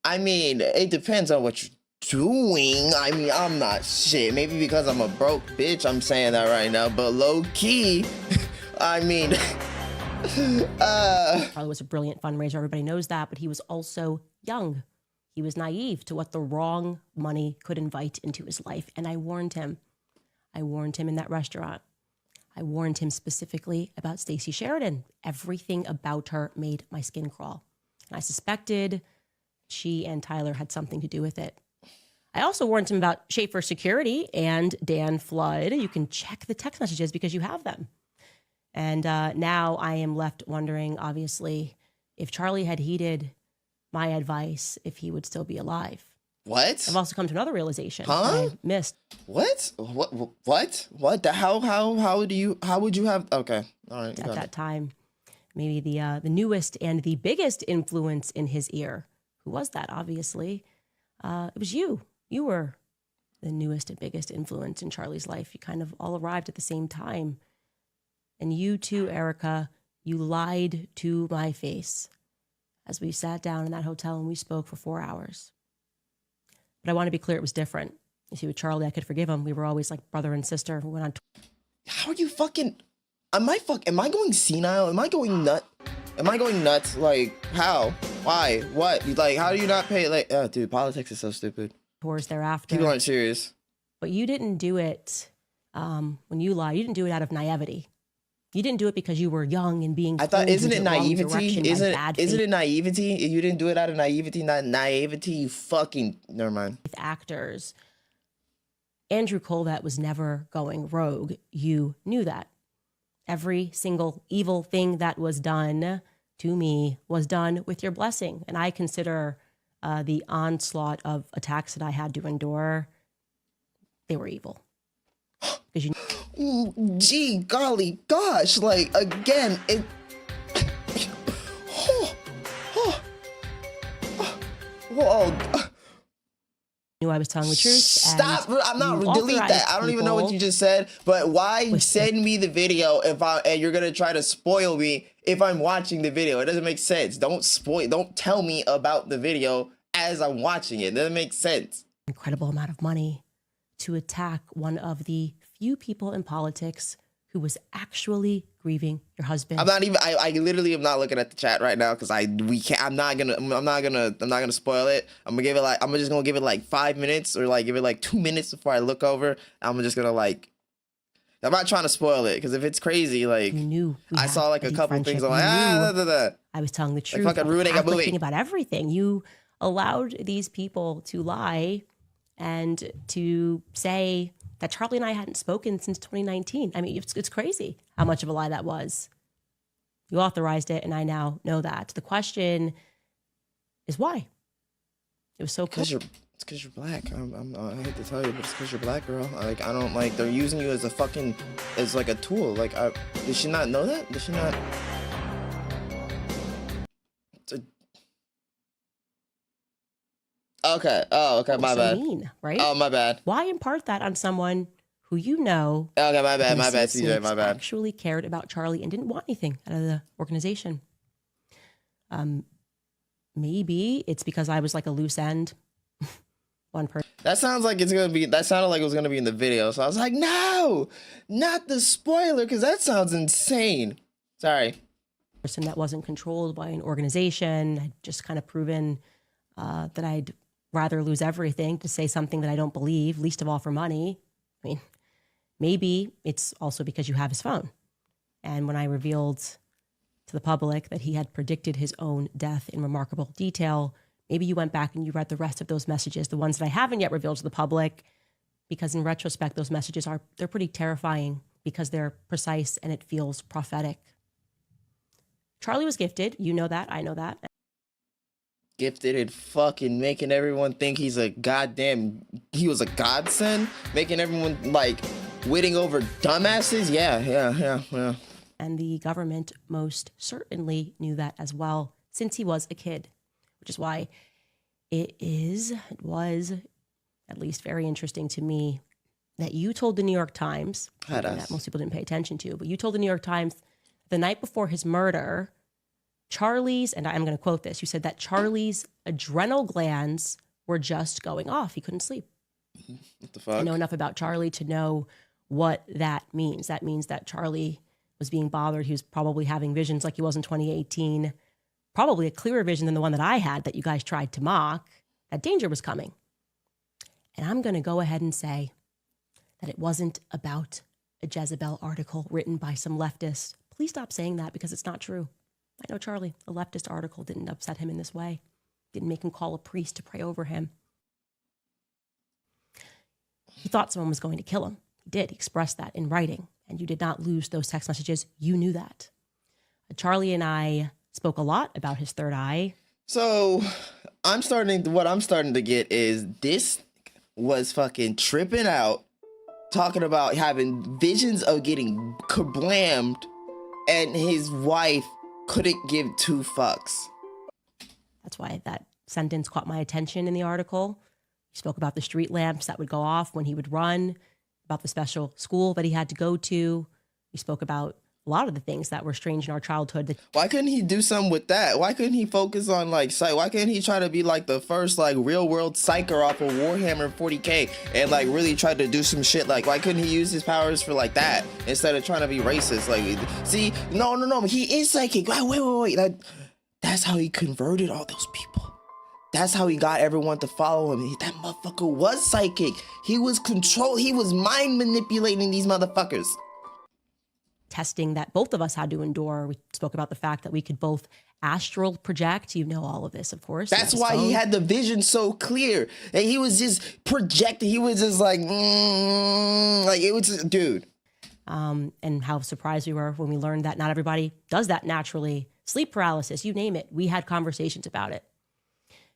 it depends on what doing. I mean, I'm not shit. Maybe because I'm a broke bitch, I'm saying that right now. But low key, I mean, Charlie was a brilliant fundraiser. Everybody knows that, but he was also young. He was naive to what the wrong money could invite into his life. And I warned him. I warned him in that restaurant. I warned him specifically about Stacey Sheridan. Everything about her made my skin crawl. And I suspected she and Tyler had something to do with it. I also warned him about Schaefer Security and Dan Flood. You can check the text messages because you have them. And now I am left wondering, obviously, if Charlie had heeded my advice, if he would still be alive. What? I've also come to another realization. Huh? I missed. What? What? How would you have? Okay. All right. At that time, maybe the newest and the biggest influence in his ear. Who was that? Obviously, it was you. You were the newest and biggest influence in Charlie's life. You kind of all arrived at the same time. And you too, Erica, you lied to my face as we sat down in that hotel and we spoke for 4 hours. But I want to be clear, it was different. You see, with Charlie, I could forgive him. We were always like brother and sister. We went on. How are you fucking? Am I going senile? Am I going nuts? Like, how? Why? What? Like, how do you not pay? Like, oh, dude, politics is so stupid. Tours thereafter. People aren't serious. But you didn't do it when you lied. You didn't do it out of naivety. You didn't do it because you were young and being. I thought, isn't it naivety? Isn't it naivety? You didn't do it out of naivety, not naivety. You fucking. Never mind. With actors, Andrew Colvett was never going rogue. You knew that. Every single evil thing that was done to me was done with your blessing, and I consider the onslaught of attacks that I had to endure, they were evil. Because you. Gee, golly, gosh, like, again, it... Knew I was telling the truth. Stop! I'm not, delete that. I don't even know what you just said, but why send me the video and you're gonna try to spoil me if I'm watching the video? It doesn't make sense. Don't tell me about the video as I'm watching it. It doesn't make sense. Incredible amount of money to attack one of the few people in politics who was actually grieving your husband. I literally am not looking at the chat right now because I'm not gonna spoil it. I'm just gonna give it like 5 minutes or like give it like 2 minutes before I look over. I'm just gonna I'm not trying to spoil it because if it's crazy, like, you knew I saw like a couple things. I'm like, I was telling the truth. Like fucking ruining a movie. About everything. You allowed these people to lie and to say that Charlie and I hadn't spoken since 2019. I mean, it's crazy how much of a lie that was. You authorized it, and I now know that. The question is why? It was so cool. It's because you're black. I hate to tell you, but it's because you're black, girl. Like, I don't like, they're using you as as like a tool. Like, did she not know that? Did she not? Okay. Oh, okay. My bad. Mean, right? Oh, my bad. Why impart that on someone who you know? Okay, my bad. My bad, CJ. My bad. Actually cared about Charlie and didn't want anything out of the organization. Maybe it's because I was like a loose end. One person. That sounds like it's gonna be. That sounded like it was gonna be in the video. So I was like, no, not the spoiler, because that sounds insane. Sorry. Person that wasn't controlled by an organization. I'd just kind of proven that I'd rather lose everything to say something that I don't believe, least of all for money. I mean, maybe it's also because you have his phone. And when I revealed to the public that he had predicted his own death in remarkable detail, maybe you went back and you read the rest of those messages, the ones that I haven't yet revealed to the public, because in retrospect, those messages they're pretty terrifying because they're precise and it feels prophetic. Charlie was gifted. You know that. I know that. Gifted at fucking making everyone think he was a godsend, making everyone like winning over dumbasses. Yeah. And the government most certainly knew that as well since he was a kid, which is why it was at least very interesting to me that you told the New York Times, that most people didn't pay attention to, but you told the New York Times the night before his murder, Charlie's, and I'm going to quote this, you said that Charlie's adrenal glands were just going off. He couldn't sleep. What the fuck? I know enough about Charlie to know what that means. That means that Charlie was being bothered. He was probably having visions like he was in 2018, probably a clearer vision than the one that I had that you guys tried to mock, that danger was coming. And I'm going to go ahead and say that it wasn't about a Jezebel article written by some leftist. Please stop saying that because it's not true. I know Charlie, a leftist article didn't upset him in this way, didn't make him call a priest to pray over him. He thought someone was going to kill him. He did. He expressed that in writing. And you did not lose those text messages. You knew that. Charlie and I spoke a lot about his third eye. So what I'm starting to get is this was fucking tripping out, talking about having visions of getting kablammed, and his wife couldn't give two fucks. That's why that sentence caught my attention in the article. He spoke about the street lamps that would go off when he would run, about the special school that he had to go to. He spoke about a lot of the things that were strange in our childhood. Why couldn't he do something with that? Why couldn't he focus on like psych? Why couldn't he try to be like the first like real world psycher off of Warhammer 40K and like really try to do some shit? Like why couldn't he use his powers for like that instead of trying to be racist? Like, see, no, he is psychic. Wait. That's how he converted all those people. That's how he got everyone to follow him. That motherfucker was psychic. He was mind manipulating these motherfuckers. Testing that both of us had to endure. We spoke about the fact that we could both astral project. You know all of this, of course. That's why he had the vision so clear. And he was just projecting. He was just like it was just, dude. And how surprised we were when we learned that not everybody does that naturally. Sleep paralysis, you name it. We had conversations about it.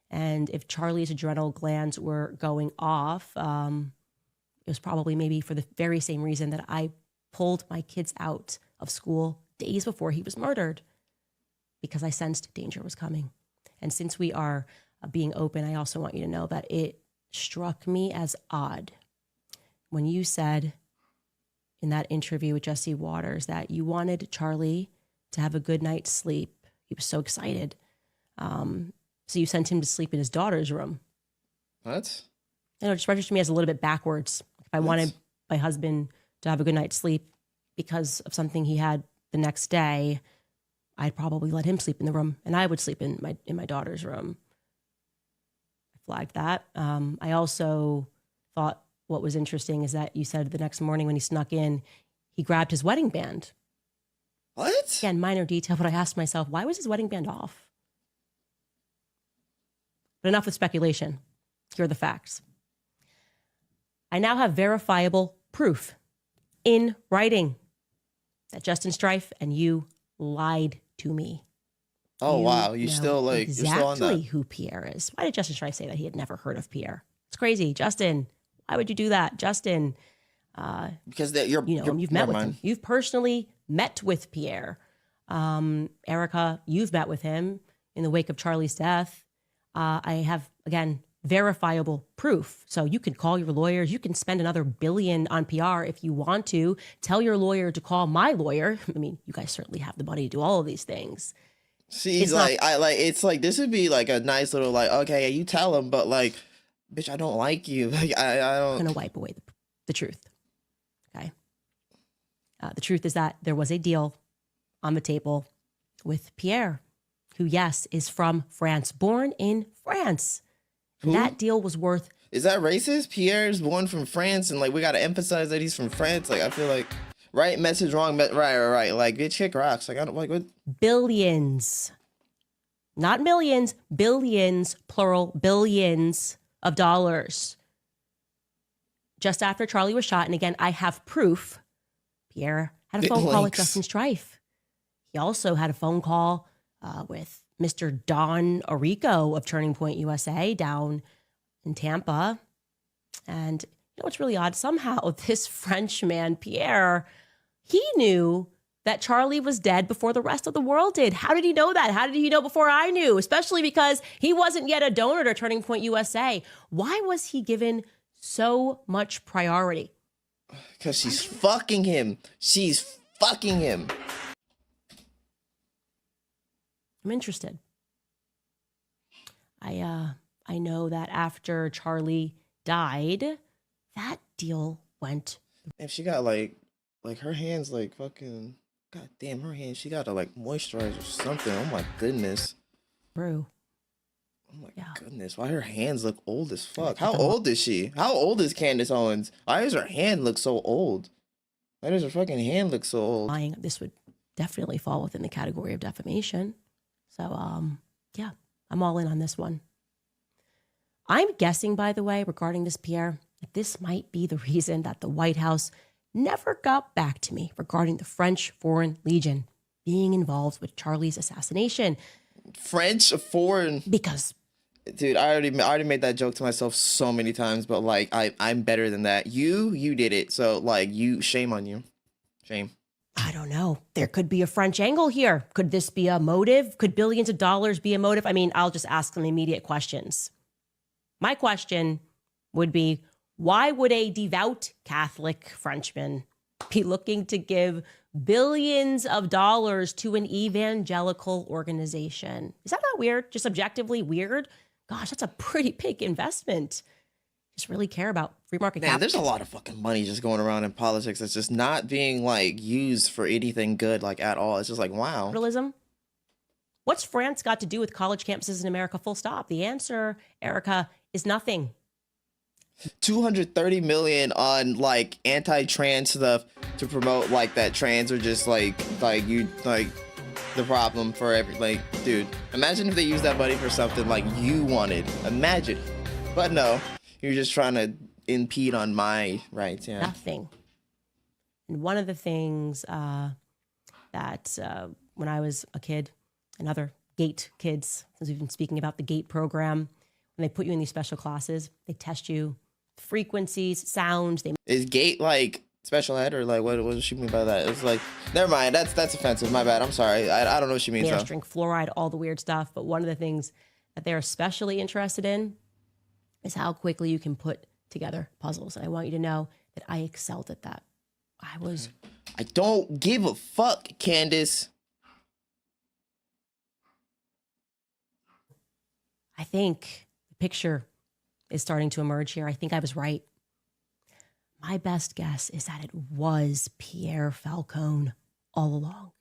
And if Charlie's adrenal glands were going off, it was probably maybe for the very same reason that I pulled my kids out of school days before he was murdered, because I sensed danger was coming. And since we are being open, I also want you to know that it struck me as odd when you said in that interview with Jesse Waters that you wanted Charlie to have a good night's sleep. He was so excited. So you sent him to sleep in his daughter's room. What? You know, it just registered me as a little bit backwards. If I wanted my husband to have a good night's sleep because of something he had the next day, I'd probably let him sleep in the room, and I would sleep in my daughter's room. I flagged that. I also thought what was interesting is that you said the next morning when he snuck in, he grabbed his wedding band. What? Again, minor detail, but I asked myself, why was his wedding band off? But enough with speculation. Here are the facts. I now have verifiable proof in writing that Justin Strife and you lied to me. Oh, wow. You're still on that. Exactly who Pierre is. Why did Justin Strife say that he had never heard of Pierre? It's crazy. Justin, why would you do that? Justin, because you've met with him. You've personally met with Pierre. Erica, you've met with him in the wake of Charlie's death. I have, again, verifiable proof. So you can call your lawyers. You can spend another $1 billion on PR if you want to. Tell your lawyer to call my lawyer. I mean, you guys certainly have the money to do all of these things. She's it's like this would be like a nice little like, okay, you tell him, but like, bitch, I don't like you. Like I don't. I'm gonna wipe away the truth. Okay. The truth is that there was a deal on the table with Pierre, who, yes, is from France, born in France. Who? That deal was worth... Is that racist? Pierre's born from France, and like we got to emphasize that he's from France. Like I feel like, right message, wrong, right. Like bitch, kick rocks. Like I don't like what. Billions, not millions, billions, plural, billions of dollars. Just after Charlie was shot, and again, I have proof, Pierre had a phone call with Justin Strife. He also had a phone call with Mr. Don Orico of Turning Point USA down in Tampa. And you know what's really odd? Somehow this Frenchman, Pierre, he knew that Charlie was dead before the rest of the world did. How did he know that? How did he know before I knew? Especially because he wasn't yet a donor to Turning Point USA. Why was he given so much priority? Because she's fucking him. She's fucking him. I'm interested. I know that after Charlie died, that deal went. If she got like her hands like fucking, god damn, her hands, she got to like moisturize or something. Oh my goodness. Through. Oh my goodness, why her hands look old as fuck? How old is she? How old is Candace Owens? Why does her hand look so old? Why does her fucking hand look so old? This would definitely fall within the category of defamation. So, yeah, I'm all in on this one. I'm guessing, by the way, regarding this, Pierre, that this might be the reason that the White House never got back to me regarding the French Foreign Legion being involved with Charlie's assassination. French Foreign? Because... Dude, I already made that joke to myself so many times, but like I'm better than that. You did it, so like shame on you, shame. I don't know. There could be a French angle here. Could this be a motive? Could billions of dollars be a motive? I mean, I'll just ask some immediate questions. My question would be, why would a devout Catholic Frenchman be looking to give billions of dollars to an evangelical organization? Is that not weird? Just objectively weird? Gosh, that's a pretty big investment. Just really care about free market Man, capital. there's a lot of fucking money just going around in politics that's just not being like used for anything good, like at all. It's just like, wow. Capitalism? What's France got to do with college campuses in America? Full stop. The answer, Erica, is nothing. 230 million on like anti-trans stuff to promote like that trans are just like the problem for every, like, dude, imagine if they used that money for something like you wanted. Imagine. But no, you're just trying to impede on my rights. Yeah. Nothing. And one of the things that when I was a kid, and other GATE kids, since we've been speaking about the GATE program, when they put you in these special classes, they test you frequencies, sounds. Is GATE like special ed, or like what does she mean by that? It's like, never mind, that's offensive, my bad, I'm sorry, I don't know what she means. Drink fluoride, all the weird stuff. But one of the things that they're especially interested in is how quickly you can put together puzzles. And I want you to know that I excelled at that. I don't give a fuck, Candace. I think the picture is starting to emerge here. I think I was right. My best guess is that it was Pierre Falcone all along.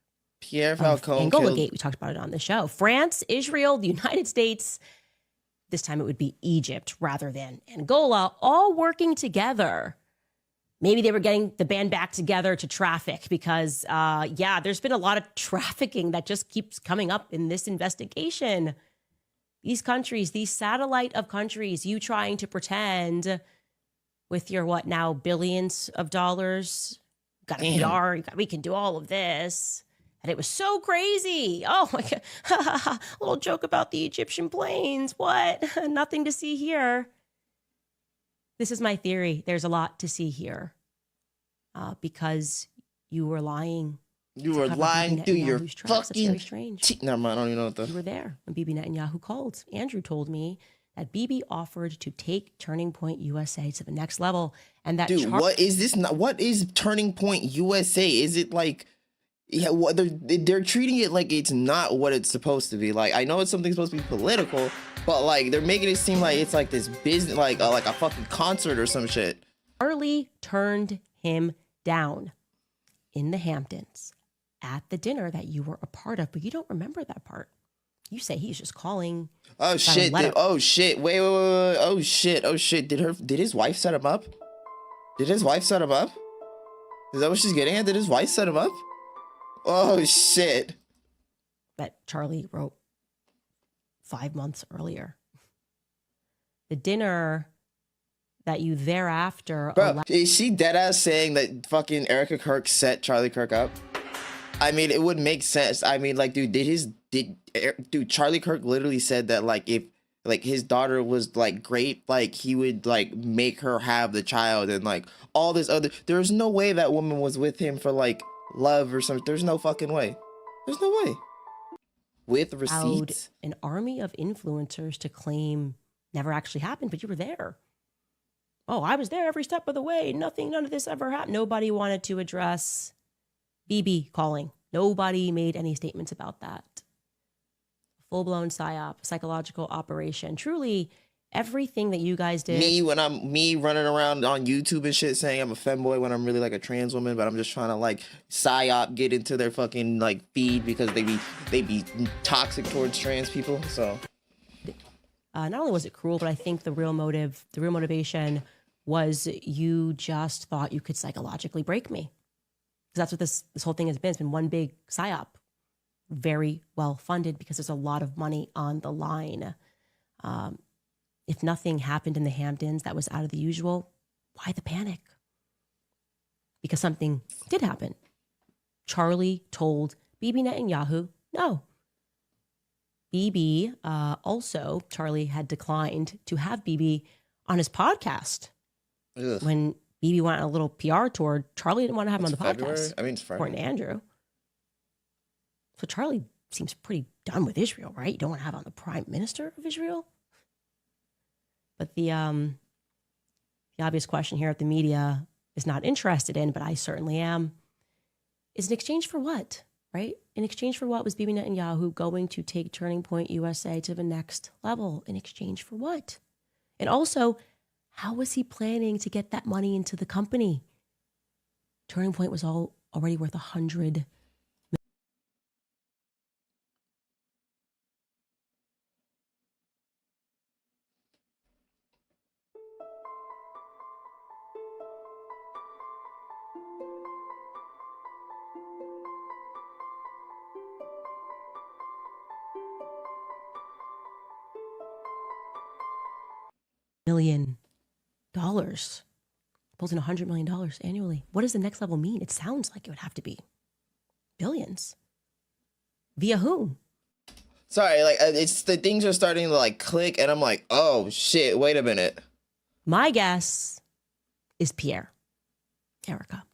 Pierre Falcone. Angola Gate, we talked about it on the show. France, Israel, the United States. This time it would be Egypt rather than Angola, all working together. Maybe they were getting the band back together to traffic because, there's been a lot of trafficking that just keeps coming up in this investigation. These countries, these satellite of countries, you trying to pretend with your what now billions of dollars, got a PR, we can do all of this. And it was so crazy. Oh my God. A little joke about the Egyptian planes. What? Nothing to see here. This is my theory. There's a lot to see here because you were lying. You were lying through your fucking... That's very strange. Never mind, I don't even know what the... You were there when Bibi Netanyahu called. Andrew told me that Bibi offered to take Turning Point USA to the next level. And that... Dude, what is this? What is Turning Point USA? Is it like... Yeah, what they're treating it like it's not what it's supposed to be. Like, I know it's something supposed to be political, but like they're making it seem like it's like this business, like a fucking concert or some shit. Charlie turned him down in the Hamptons at the dinner that you were a part of, but you don't remember that part. You say he's just calling. Oh shit! Oh shit! Wait! Oh shit! Oh shit! Did his wife set him up? Did his wife set him up? Is that what she's getting at? Did his wife set him up? Oh shit! That Charlie wrote 5 months earlier. The dinner that you thereafter... Bro, is she deadass saying that fucking Erica Kirk set Charlie Kirk up? I mean, it would make sense. I mean, like, dude, Charlie Kirk literally said that, like, if, like, his daughter was, like, great, like, he would, like, make her have the child and, like, all this other... There's no way that woman was with him for, like, love or something. There's no fucking way. There's no way. With receipts. An army of influencers to claim never actually happened, but you were there. Oh, I was there every step of the way. None of this ever happened. Nobody wanted to address BB calling. Nobody made any statements about that. Full-blown PSYOP, psychological operation. Truly everything that you guys did. Me when I'm running around on YouTube and shit saying I'm a femboy when I'm really like a trans woman, but I'm just trying to like psyop get into their fucking like feed because they be toxic towards trans people. So not only was it cruel, but I think the real motivation was you just thought you could psychologically break me. Because that's what this whole thing has been. It's been one big psyop. Very well funded because there's a lot of money on the line. If nothing happened in the Hamptons that was out of the usual, why the panic? Because something did happen. Charlie told Bibi Netanyahu no. Bibi, also, Charlie had declined to have Bibi on his podcast. ugh. When Bibi went on a little PR tour, Charlie didn't want to have him on the February? podcast. I mean, it's Friday. Important to Andrew. So Charlie seems pretty done with Israel, right? You don't want to have on the prime minister of Israel? But the obvious question here at the media is not interested in, but I certainly am, is in exchange for what, right? In exchange for what was Bibi Netanyahu going to take Turning Point USA to the next level? In exchange for what? And also, how was he planning to get that money into the company? Turning Point was already worth $100 million, supposing $100 million annually. What does the next level mean? It sounds like it would have to be billions. Via whom? Sorry, like it's the things are starting to like click, and I'm like, oh shit, wait a minute. My guess is Pierre. Erica.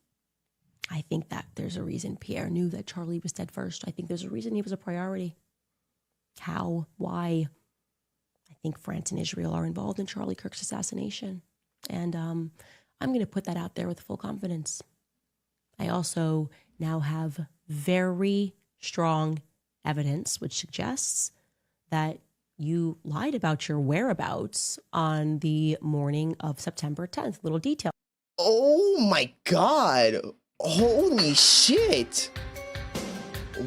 I think that there's a reason Pierre knew that Charlie was dead first. I think there's a reason he was a priority. How? Why? I think France and Israel are involved in Charlie Kirk's assassination. And I'm going to put that out there with full confidence. I also now have very strong evidence which suggests that you lied about your whereabouts on the morning of September 10th. Little detail. Oh my god. Holy shit.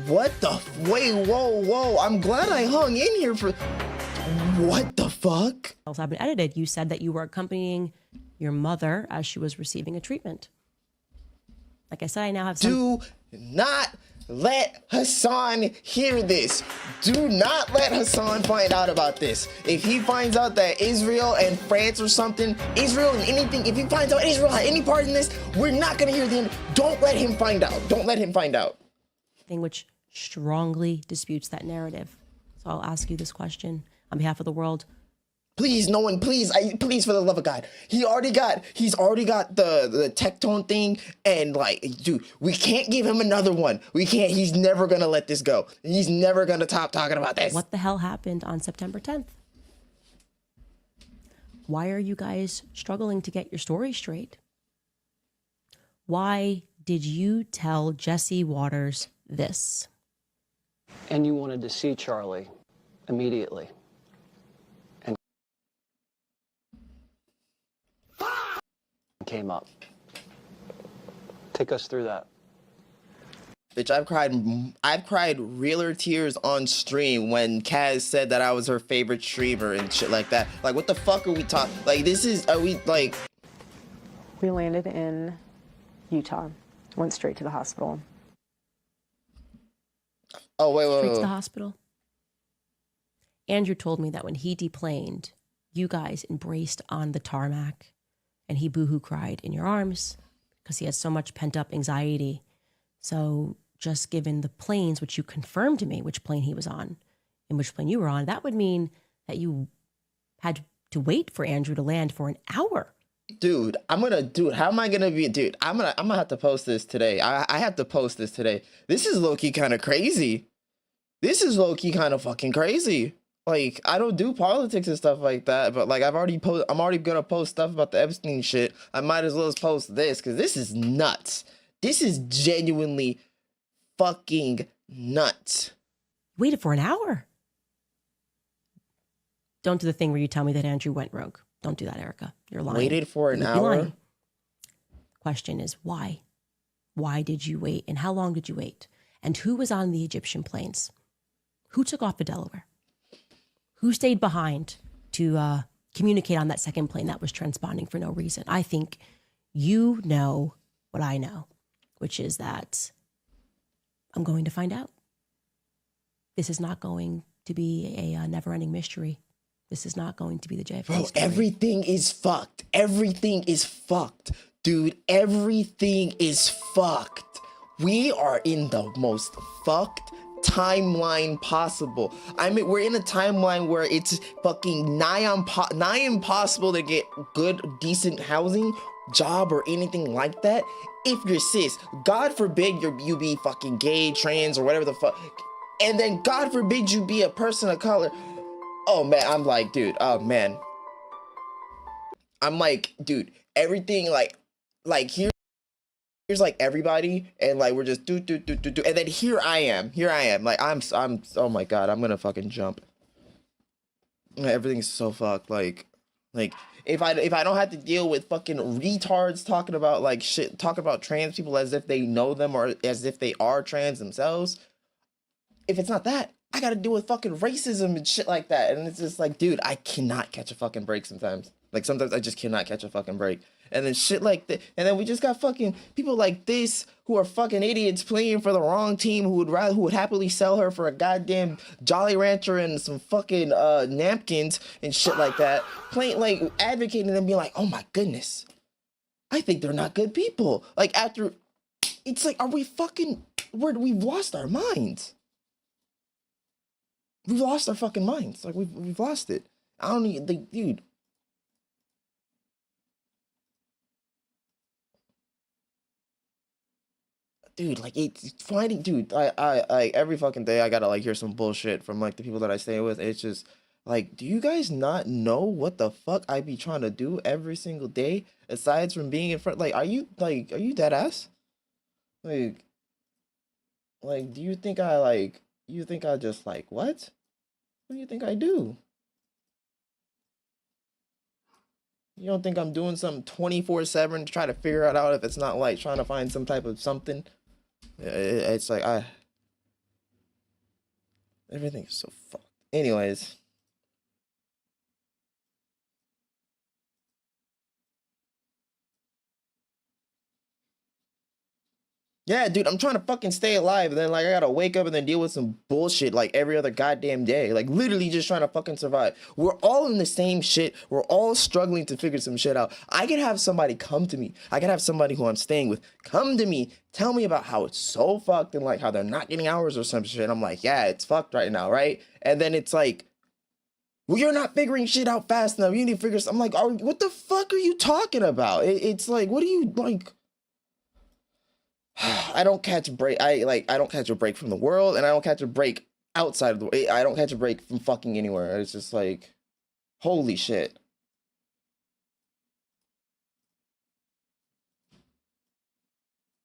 What the wait, whoa. I'm glad I hung in here for what the fuck? Have been edited. You said that you were accompanying your mother as she was receiving a treatment. Like I said, I now have some. Do not let Hassan hear this. Do not let Hassan find out about this. If he finds out that Israel and France or something, Israel and anything, if he finds out Israel had any part in this, we're not gonna hear the end. Don't let him find out. Don't let him find out. Thing which strongly disputes that narrative. So I'll ask you this question on behalf of the world. Please, no one, please, please, for the love of God. He's already got the Tectone thing, and like, dude, we can't give him another one. We can't. He's never gonna let this go. He's never gonna stop talking about this. What the hell happened on September 10th? Why are you guys struggling to get your story straight? Why did you tell Jesse Waters this? And you wanted to see Charlie immediately. Came up. Take us through that. Bitch, I've cried realer tears on stream when Kaz said that I was her favorite streamer and shit like that. Like, what the fuck are we talking? Like, are we like? We landed in Utah, went straight to the hospital. Oh, wait. Straight to the hospital. Andrew told me that when he deplaned, you guys embraced on the tarmac. And he boohoo cried in your arms because he had so much pent up anxiety. So just given the planes, which you confirmed to me, which plane he was on and which plane you were on, that would mean that you had to wait for Andrew to land for an hour. Dude, how am I gonna be, dude, I'm gonna have to post this today. I have to post this today. This is low-key kind of crazy. This is low-key kind of fucking crazy. Like, I don't do politics and stuff like that, but like I'm already gonna post stuff about the Epstein shit. I might as well just post this because this is nuts. This is genuinely fucking nuts. Waited for an hour. Don't do the thing where you tell me that Andrew went rogue. Don't do that, Erica. You're lying. Waited for an You'd be hour. lying. Question is why? Why did you wait? And how long did you wait? And who was on the Egyptian planes? Who took off to Delaware? Who stayed behind to communicate on that second plane that was transponding for no reason? I think you know what I know, which is that I'm going to find out. This is not going to be a never-ending mystery. This is not going to be the JFK Bro, story. everything is fucked. Everything is fucked. Dude, everything is fucked. We are in the most fucked timeline possible. I mean, we're in a timeline where it's fucking nigh impossible to get good, decent housing, job, or anything like that if you're cis. God forbid you be fucking gay, trans, or whatever the fuck. And then God forbid you be a person of color. Oh man, I'm like, dude, oh man. I'm like, dude, everything like here's like everybody, and like we're just do, and then here I am, like I'm oh my god, I'm gonna fucking jump. Everything's so fucked. Like if I don't have to deal with fucking retards talking about like shit, talking about trans people as if they know them or as if they are trans themselves. If it's not that, I gotta deal with fucking racism and shit like that. And it's just like, dude, I cannot catch a fucking break sometimes. Like sometimes I just cannot catch a fucking break. And then shit like that. And then we just got fucking people like this who are fucking idiots playing for the wrong team who would happily sell her for a goddamn Jolly Rancher and some fucking napkins and shit like that. Playing like advocating and being like, oh my goodness, I think they're not good people. Like after, it's like, are we fucking? We've lost our minds. We've lost our fucking minds. Like we've lost it. I don't need like, dude. Dude, like it's finding, dude. I like every fucking day I gotta like hear some bullshit from like the people that I stay with. It's just like, do you guys not know what the fuck I be trying to do every single day? Aside from being in front, like, are you dead ass? Like, do you think you think I just like what? What do you think I do? You don't think I'm doing something 24/7 to try to figure it out if it's not like trying to find some type of something? It's like everything's so fucked. Anyways. Yeah, dude, I'm trying to fucking stay alive, and then like I gotta wake up and then deal with some bullshit like every other goddamn day. Like literally just trying to fucking survive. We're all in the same shit. We're all struggling to figure some shit out. I could have somebody come to me. I could have somebody who I'm staying with come to me, tell me about how it's so fucked and like how they're not getting hours or some shit. I'm like, yeah, it's fucked right now, right? And then it's like, well, you're not figuring shit out fast enough. You need to figure. I'm like, what the fuck are you talking about? It's like, what do you like? I don't catch a break. I don't catch a break from the world, and I don't catch a break outside of the world. I don't catch a break from fucking anywhere. It's just like, holy shit.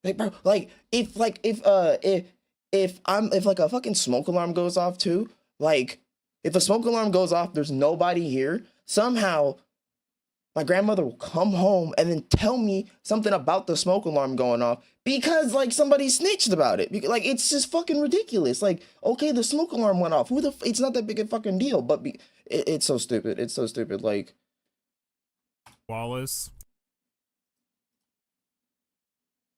Like, bro, like if like if a fucking smoke alarm goes off too, like if a smoke alarm goes off, there's nobody here. Somehow my grandmother will come home and then tell me something about the smoke alarm going off because like somebody snitched about it. Like it's just fucking ridiculous. Like, okay, the smoke alarm went off. It's not that big a fucking deal, but it's so stupid. It's so stupid. Like Wallace.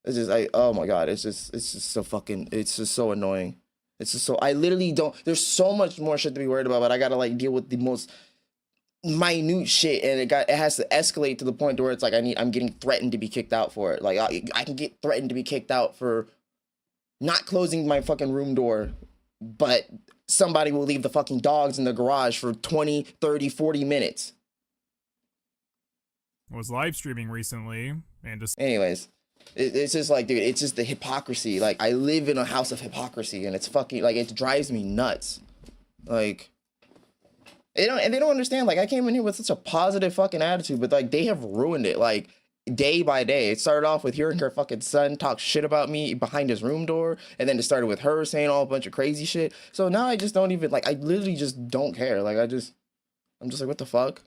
It's just oh my god, it's just so fucking, it's just so annoying. It's just so, I literally don't, there's so much more shit to be worried about, but I gotta like deal with the most minute shit, and it has to escalate to the point where it's like I'm getting threatened to be kicked out for it. Like I can get threatened to be kicked out for not closing my fucking room door, but somebody will leave the fucking dogs in the garage for 20, 30, 40 minutes. I was live streaming recently and just anyways, it's just like, dude, it's just the hypocrisy. Like I live in a house of hypocrisy, and it's fucking like, it drives me nuts. Like they don't understand. Like I came in here with such a positive fucking attitude, but like they have ruined it. Like day by day, it started off with hearing her fucking son talk shit about me behind his room door, and then it started with her saying all a bunch of crazy shit. So now I just don't even like. I literally just don't care. Like I just I'm just like, what the fuck?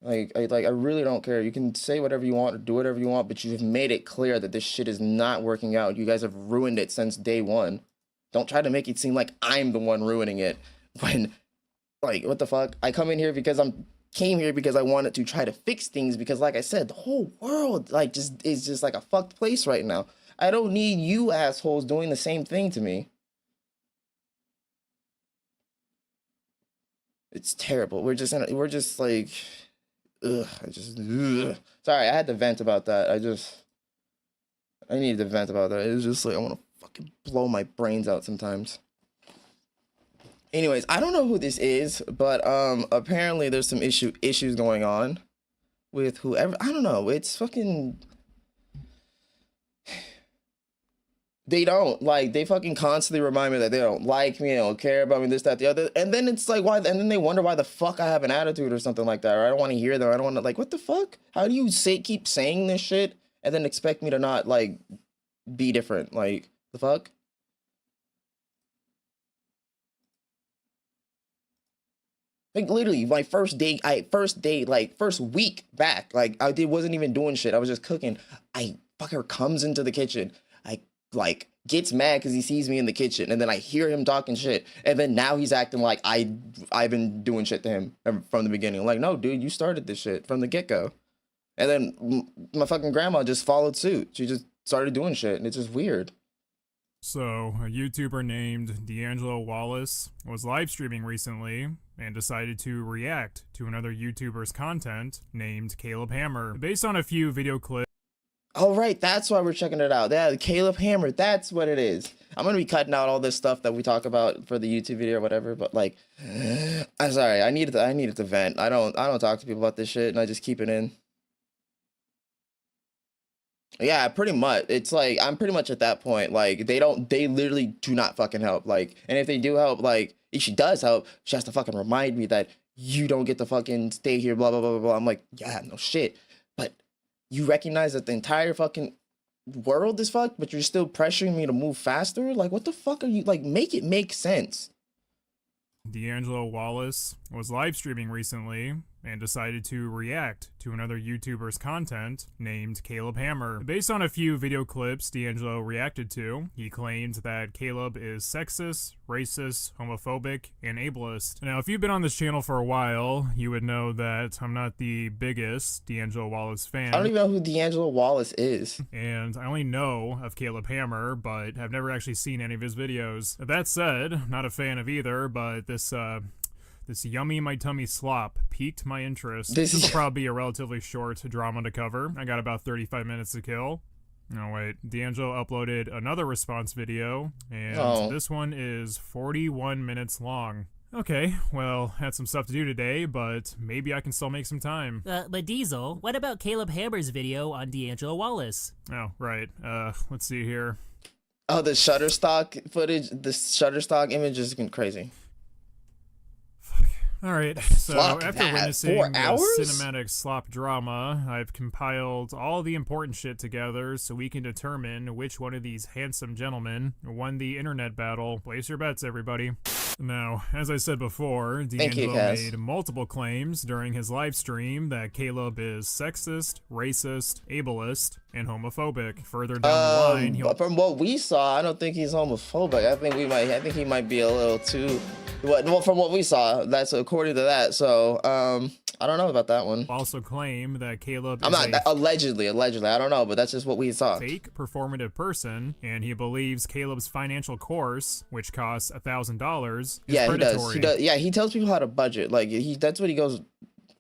Like, I really don't care. You can say whatever you want or do whatever you want, but you've made it clear that this shit is not working out. You guys have ruined it since day one. Don't try to make it seem like I'm the one ruining it when, like, what the fuck? I came here because I wanted to try to fix things because, like I said, the whole world, like, is just like a fucked place right now. I don't need you assholes doing the same thing to me. It's terrible. We're just like, ugh. Sorry, I had to vent about that. I needed to vent about that. It was just like, I want to fucking blow my brains out sometimes. Anyways, I don't know who this is, but apparently there's some issues going on with whoever. I don't know. It's fucking. They don't like. They fucking constantly remind me that they don't like me, they don't care about me, this, that, the other. And then it's like, why? And then they wonder why the fuck I have an attitude or something like that. Or I don't want to hear them. I don't want to, like, what the fuck? How do you keep saying this shit and then expect me to not, like, be different? Like, the fuck? Like, literally, my first week back, like, wasn't even doing shit. I was just cooking. Fucker comes into the kitchen. Like, gets mad because he sees me in the kitchen, and then I hear him talking shit, and then now he's acting like I've been doing shit to him from the beginning. I'm like, no, dude, you started this shit from the get-go. And then my fucking grandma just followed suit. She just started doing shit, and it's just weird. So, a YouTuber named D'Angelo Wallace was live streaming recently and decided to react to another YouTuber's content named Caleb Hammer. Based on a few video clips. Oh, right, that's why we're checking it out. Yeah, Caleb Hammer, that's what it is. I'm gonna be cutting out all this stuff that we talk about for the YouTube video or whatever, but like, I'm sorry, I needed to vent. I don't talk to people about this shit, and I just keep it in. Yeah, pretty much. It's like, I'm pretty much at that point. Like, they literally do not fucking help. Like, and if they do help, like, if she does help, she has to fucking remind me that you don't get to fucking stay here, blah, blah, blah, blah, blah. I'm like, yeah, no shit. But you recognize that the entire fucking world is fucked, but you're still pressuring me to move faster? Like, what the fuck are you, like, make it make sense. D'Angelo Wallace was live streaming recently and decided to react to another YouTuber's content named Caleb Hammer. Based on a few video clips D'Angelo reacted to, he claimed that Caleb is sexist, racist, homophobic, and ableist. Now, if you've been on this channel for a while, you would know that I'm not the biggest D'Angelo Wallace fan. I don't even know who D'Angelo Wallace is. And I only know of Caleb Hammer, but have never actually seen any of his videos. That said, not a fan of either, but this yummy my tummy slop piqued my interest. This will probably be a relatively short drama to cover. I got about 35 minutes to kill. Oh wait, D'Angelo uploaded another response video, and this one is 41 minutes long. Okay, well, had some stuff to do today, but maybe I can still make some time. But Diesel, what about Caleb Hammer's video on D'Angelo Wallace? Oh, right. Let's see here. Oh, the Shutterstock footage, the Shutterstock image is crazy. Alright, so after witnessing the cinematic slop drama, I've compiled all the important shit together so we can determine which one of these handsome gentlemen won the internet battle. Place your bets, everybody. Now, as I said before, D'Angelo made multiple claims during his live stream that Caleb is sexist, racist, ableist, and homophobic. Further down the line, he'll... From what we saw, I don't think he's homophobic. I think he might be a little too... Well, from what we saw, that's according to that. So, I don't know about that one. Also claim that Caleb allegedly, I don't know, but that's just what we saw. Fake performative person, and he believes Caleb's financial course, which costs $1,000, is predatory. He does. Yeah, he tells people how to budget. Like, that's what he goes...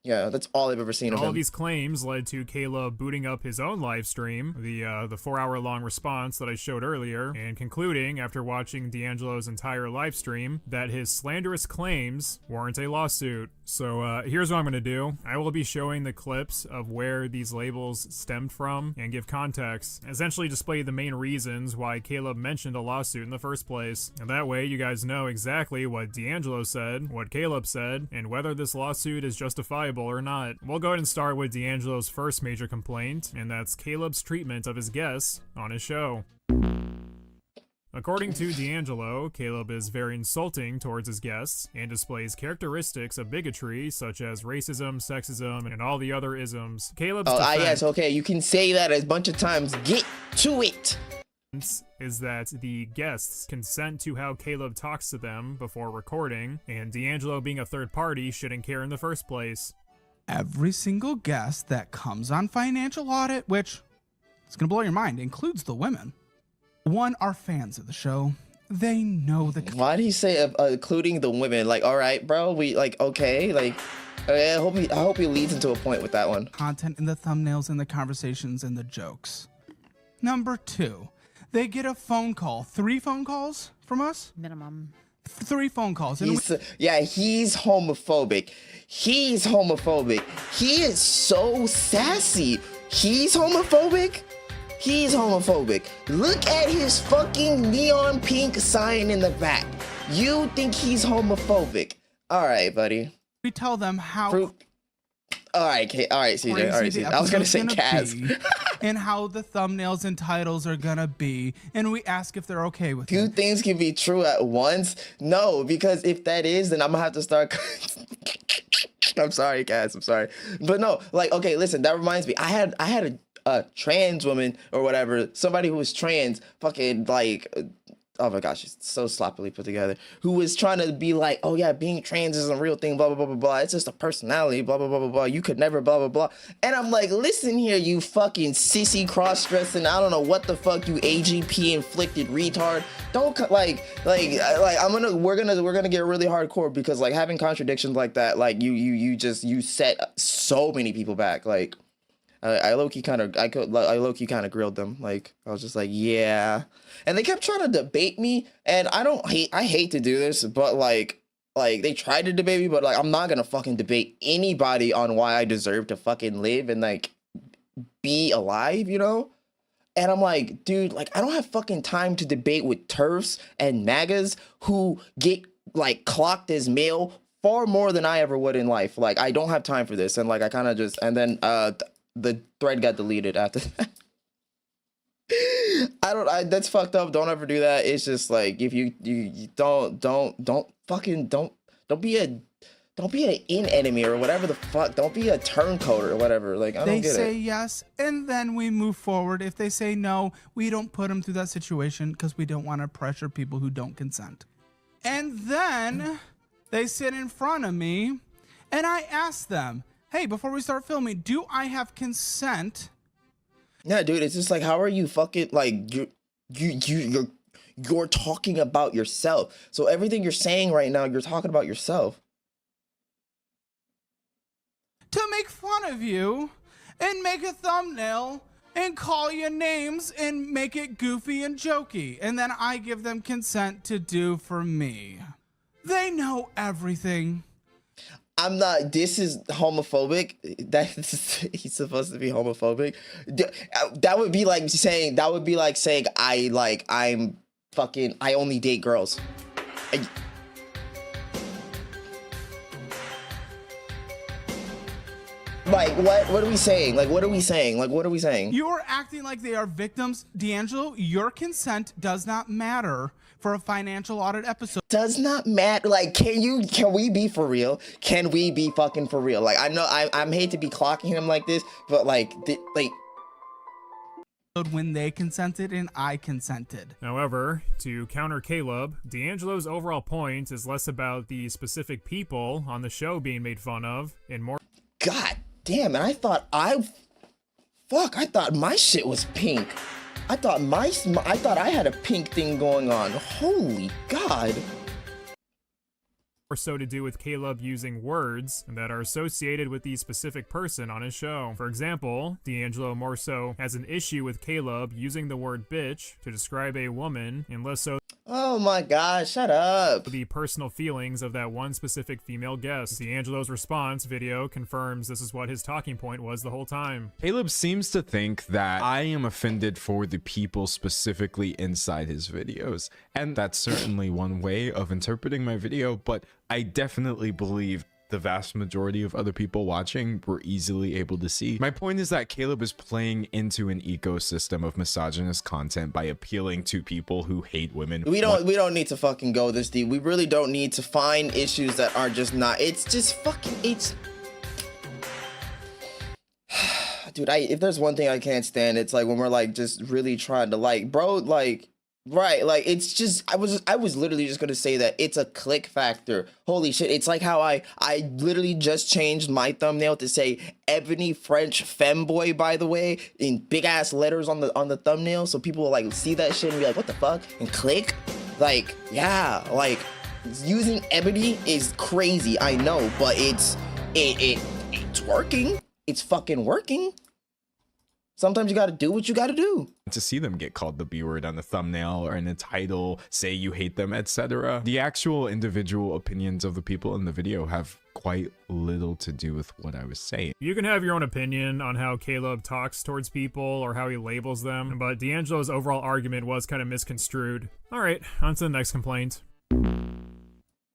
Yeah, that's all I've ever seen of him. All these claims led to Caleb booting up his own live stream, the 4-hour-long response that I showed earlier, and concluding, after watching D'Angelo's entire live stream, that his slanderous claims warrant a lawsuit. So here's what I'm going to do. I will be showing the clips of where these labels stemmed from and give context, essentially display the main reasons why Caleb mentioned a lawsuit in the first place. And that way you guys know exactly what D'Angelo said, what Caleb said, and whether this lawsuit is justifiable or not. We'll go ahead and start with D'Angelo's first major complaint, and that's Caleb's treatment of his guests on his show. According to D'Angelo, Caleb is very insulting towards his guests and displays characteristics of bigotry such as racism, sexism, and all the other isms. Caleb's defense yes, okay, you can say that a bunch of times. Get to it. Is that the guests consent to how Caleb talks to them before recording, and D'Angelo being a third party shouldn't care in the first place. Every single guest that comes on Financial Audit, which it's gonna blow your mind, includes the women. One, are fans of the show. They know the. Why did he say including the women? Like, all right, bro, we like, okay, like, I hope he leads into a point with that one. Content in the thumbnails and the conversations and the jokes. Number 2, they get a phone call, 3 phone calls from us minimum. 3 phone calls. And He's homophobic. He's homophobic. He is so sassy. He's homophobic. He's homophobic. Look at his fucking neon pink sign in the back. You think he's homophobic? All right, buddy. We tell them how. All right, CJ. All right, CJ. I was gonna say Kaz. And how the thumbnails and titles are gonna be, and we ask if they're okay with it. 2 things can be true at once. No, because if that is, then I'm gonna have to start. I'm sorry, Kaz. I'm sorry, but no. Like, okay, listen. That reminds me. I had a trans woman or whatever, somebody who was trans, fucking like, oh my gosh, it's so sloppily put together, who was trying to be like, oh yeah, being trans is a real thing, blah, blah, blah, blah, blah. It's just a personality, blah, blah, blah, blah, blah. You could never, blah, blah, blah. And I'm like, listen here, you fucking sissy cross-dressing, I don't know what the fuck, you AGP inflicted retard. Don't we're gonna get really hardcore, because like having contradictions like that, like you set so many people back. Like, I low-key kind of grilled them. Like, I was just like, yeah. And they kept trying to debate me, and I hate to do this, but like they tried to debate me, but like I'm not gonna fucking debate anybody on why I deserve to fucking live and like be alive, you know? And I'm like, dude, like I don't have fucking time to debate with TERFs and MAGAs who get like clocked as male far more than I ever would in life. Like, I don't have time for this. And like I kind of just, and then the thread got deleted after that. That's fucked up. Don't ever do that. It's just like, if you don't be an in enemy or whatever the fuck. Don't be a turncoat or whatever. Like, I don't get it. They say yes, and then we move forward. If they say no, we don't put them through that situation because we don't want to pressure people who don't consent. And then they sit in front of me, and I ask them, hey, before we start filming, do I have consent? Yeah, dude, it's just like, how are you fucking, like, you're talking about yourself. So everything you're saying right now, you're talking about yourself. To make fun of you and make a thumbnail and call you names and make it goofy and jokey. And then I give them consent to do for me. They know everything. I'm not, this is homophobic. He's supposed to be homophobic. That would be like saying, I only date girls. Like, what are we saying? Like, what are we saying? Like, what are we saying? You are acting like they are victims. D'Angelo, your consent does not matter for a financial audit episode. Does not matter. Like, can we be for real? Can we be fucking for real? Like, I know I'm hate to be clocking him like this, but like when they consented and I consented. However, to counter Caleb, D'Angelo's overall point is less about the specific people on the show being made fun of and more. God damn, and I thought my shit was pink. I thought I had a pink thing going on. Holy God. Or so to do with Caleb using words that are associated with the specific person on his show. For example, D'Angelo more so has an issue with Caleb using the word bitch to describe a woman, and less so oh my gosh, shut up. The personal feelings of that one specific female guest. D'Angelo's response video confirms this is what his talking point was the whole time. Caleb seems to think that I am offended for the people specifically inside his videos. And that's certainly one way of interpreting my video, but I definitely believe the vast majority of other people watching were easily able to see. My point is that Caleb is playing into an ecosystem of misogynist content by appealing to people who hate women. We don't need to fucking go this deep. We really don't need to find issues that are just not. It's just fucking. It's. Dude, if there's one thing I can't stand, it's like when we're like just really trying to like, bro, like. Right, like it's just I was literally just gonna say that it's a click factor. Holy shit, it's like how I literally just changed my thumbnail to say Ebony French Femboy, by the way, in big ass letters on the thumbnail, so people will like see that shit and be like, what the fuck, and click. Like, yeah, like using Ebony is crazy, I know, but it's working. It's fucking working. Sometimes you gotta do what you gotta do. To see them get called the B word on the thumbnail or in the title, say you hate them, etc. The actual individual opinions of the people in the video have quite little to do with what I was saying. You can have your own opinion on how Caleb talks towards people or how he labels them, but D'Angelo's overall argument was kind of misconstrued. All right, on to the next complaint.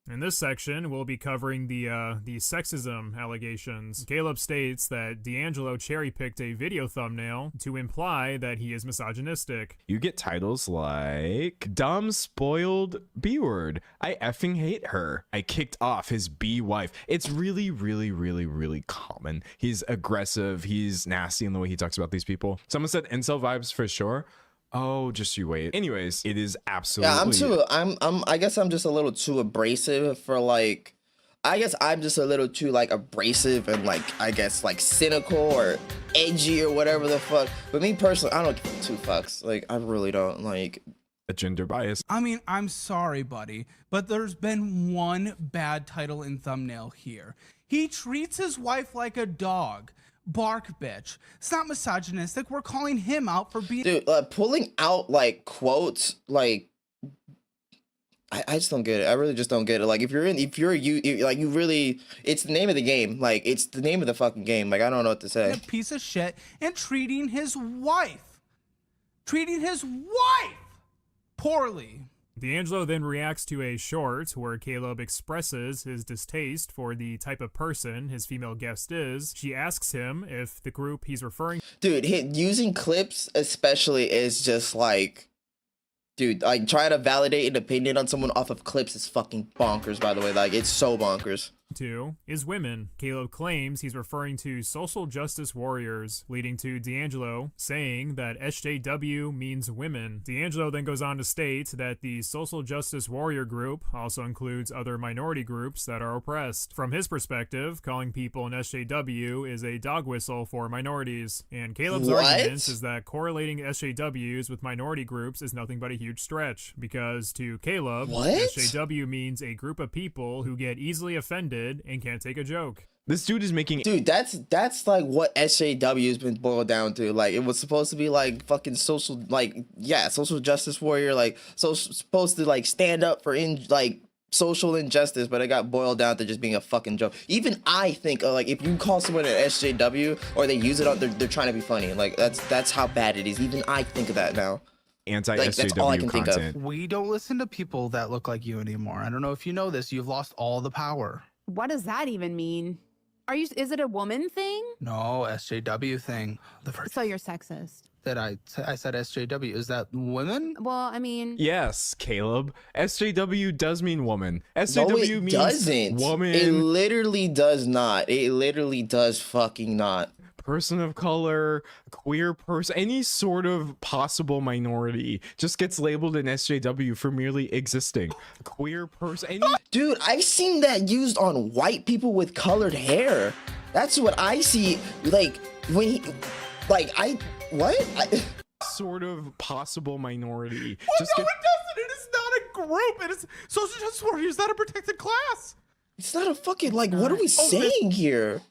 In this section, we'll be covering the sexism allegations. Caleb states that D'Angelo cherry-picked a video thumbnail to imply that he is misogynistic. You get titles like, dumb, spoiled B-word. I effing hate her. I kicked off his B-wife. It's really, really, really, really common. He's aggressive. He's nasty in the way he talks about these people. Someone said incel vibes for sure. Oh, just you wait. Anyways, it is absolutely. Yeah, I guess I'm just a little too abrasive for like. I guess I'm just a little too like abrasive and like I guess like cynical or edgy or whatever the fuck. But me personally, I don't give two fucks. Like I really don't like. A gender bias. I mean, I'm sorry, buddy, but there's been one bad title and thumbnail here. He treats his wife like a dog. Bark bitch. It's not misogynistic. We're calling him out for being. Dude, pulling out like quotes, like I just don't get it. I really just don't get it. Like if you're like you really, it's the name of the game. Like it's the name of the fucking game. Like I don't know what to say. A piece of shit and treating his wife poorly. D'Angelo then reacts to a short where Caleb expresses his distaste for the type of person his female guest is. She asks him if the group he's referring to. Dude, using clips especially is just like, dude, like trying to validate an opinion on someone off of clips is fucking bonkers, by the way. Like it's so bonkers. Is women. Caleb claims he's referring to social justice warriors, leading to D'Angelo saying that SJW means women. D'Angelo then goes on to state that the social justice warrior group also includes other minority groups that are oppressed. From his perspective, calling people an SJW is a dog whistle for minorities. And Caleb's argument is that correlating SJWs with minority groups is nothing but a huge stretch, because to Caleb, SJW means a group of people who get easily offended and can't take a joke. This dude is making. Dude, that's like what SJW has been boiled down to. Like it was supposed to be like fucking social, like yeah, social justice warrior, like so supposed to like stand up for like social injustice, but it got boiled down to just being a fucking joke. Even I think like if you call someone an SJW or they use it on, they're trying to be funny. Like that's how bad it is. Even I think of that now. Anti-SJW content. We don't listen to people that look like you anymore. I don't know if you know this. You've lost all the power. What does that even mean? Is it a woman thing? No, SJW thing. So you're sexist. That I said SJW. Is that women? Well, I mean. Yes, Caleb. SJW does mean woman. SJW means doesn't. Woman. It literally does not. It literally does fucking not. Person of color, queer person, any sort of possible minority just gets labeled an SJW for merely existing. Queer person. Dude, I've seen that used on white people with colored hair. That's what I see. Like when he, like sort of possible minority. Well, no, it doesn't. It is not a group. It is social justice warriors. It's not a protected class. It's not a fucking like. What are we saying here?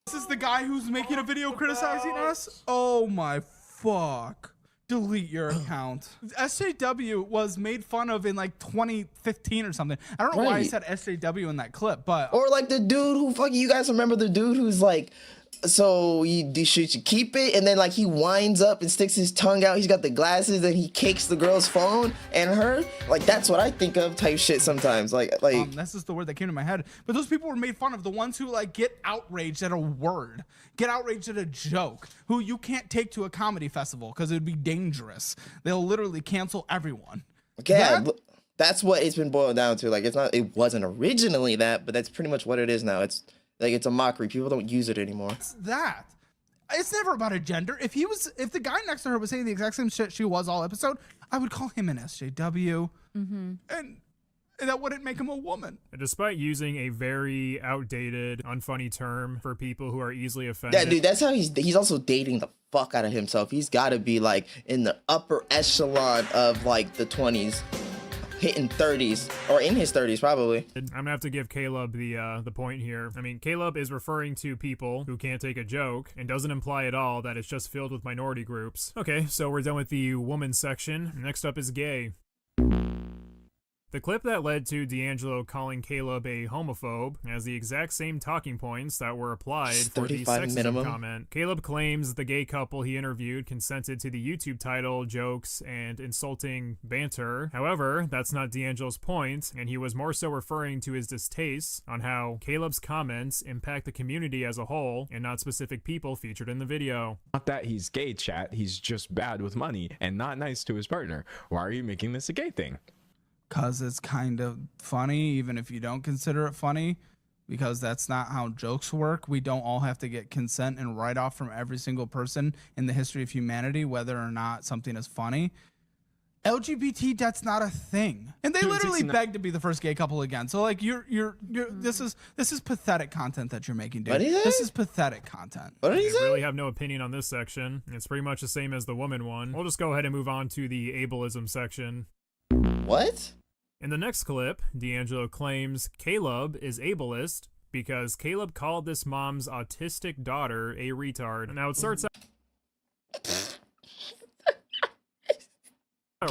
This is the guy who's making a video criticizing us? Oh my fuck. Delete your account. SJW was made fun of in like 2015 or something. I don't know why I said SJW in that clip, but. Or like the dude who fucking, you guys remember the dude who's like, So should you keep it? And then like he winds up and sticks his tongue out. He's got the glasses and he cakes the girl's phone and her. Like that's what I think of type shit sometimes. Like this is the word that came to my head. But those people were made fun of. The ones who like get outraged at a word, get outraged at a joke, who you can't take to a comedy festival because it would be dangerous. They'll literally cancel everyone. Yeah, that's what it's been boiled down to. Like it wasn't originally that, but that's pretty much what it is now. It's like it's a mockery. People don't use it anymore. It's that. It's never about a gender. If the guy next to her was saying the exact same shit she was all episode, I would call him an SJW, and that wouldn't make him a woman. Despite using a very outdated, unfunny term for people who are easily offended. Yeah, dude, that's how he's also dating the fuck out of himself. He's got to be like in the upper echelon of like the 20s. Hitting 30s or in his 30s probably. I'm gonna have to give Caleb the point here. I mean, Caleb is referring to people who can't take a joke and doesn't imply at all that it's just filled with minority groups. Okay, so we're done with the woman section. Next up is gay. The clip that led to D'Angelo calling Caleb a homophobe has the exact same talking points that were applied for the sexism minimum comment. Caleb claims the gay couple he interviewed consented to the YouTube title, jokes, and insulting banter. However, that's not D'Angelo's point, and he was more so referring to his distaste on how Caleb's comments impact the community as a whole and not specific people featured in the video. Not that he's gay, chat. He's just bad with money and not nice to his partner. Why are you making this a gay thing? Because it's kind of funny, even if you don't consider it funny, because that's not how jokes work. We don't all have to get consent and write off from every single person in the history of humanity, whether or not something is funny. LGBT, that's not a thing. And they literally begged to be the first gay couple again. So like this is pathetic content that you're making, dude. This is pathetic content. What did he say? I really have no opinion on this section. It's pretty much the same as the woman one. We'll just go ahead and move on to the ableism section. What? In the next clip, D'Angelo claims Caleb is ableist because Caleb called this mom's autistic daughter a retard. Now it starts out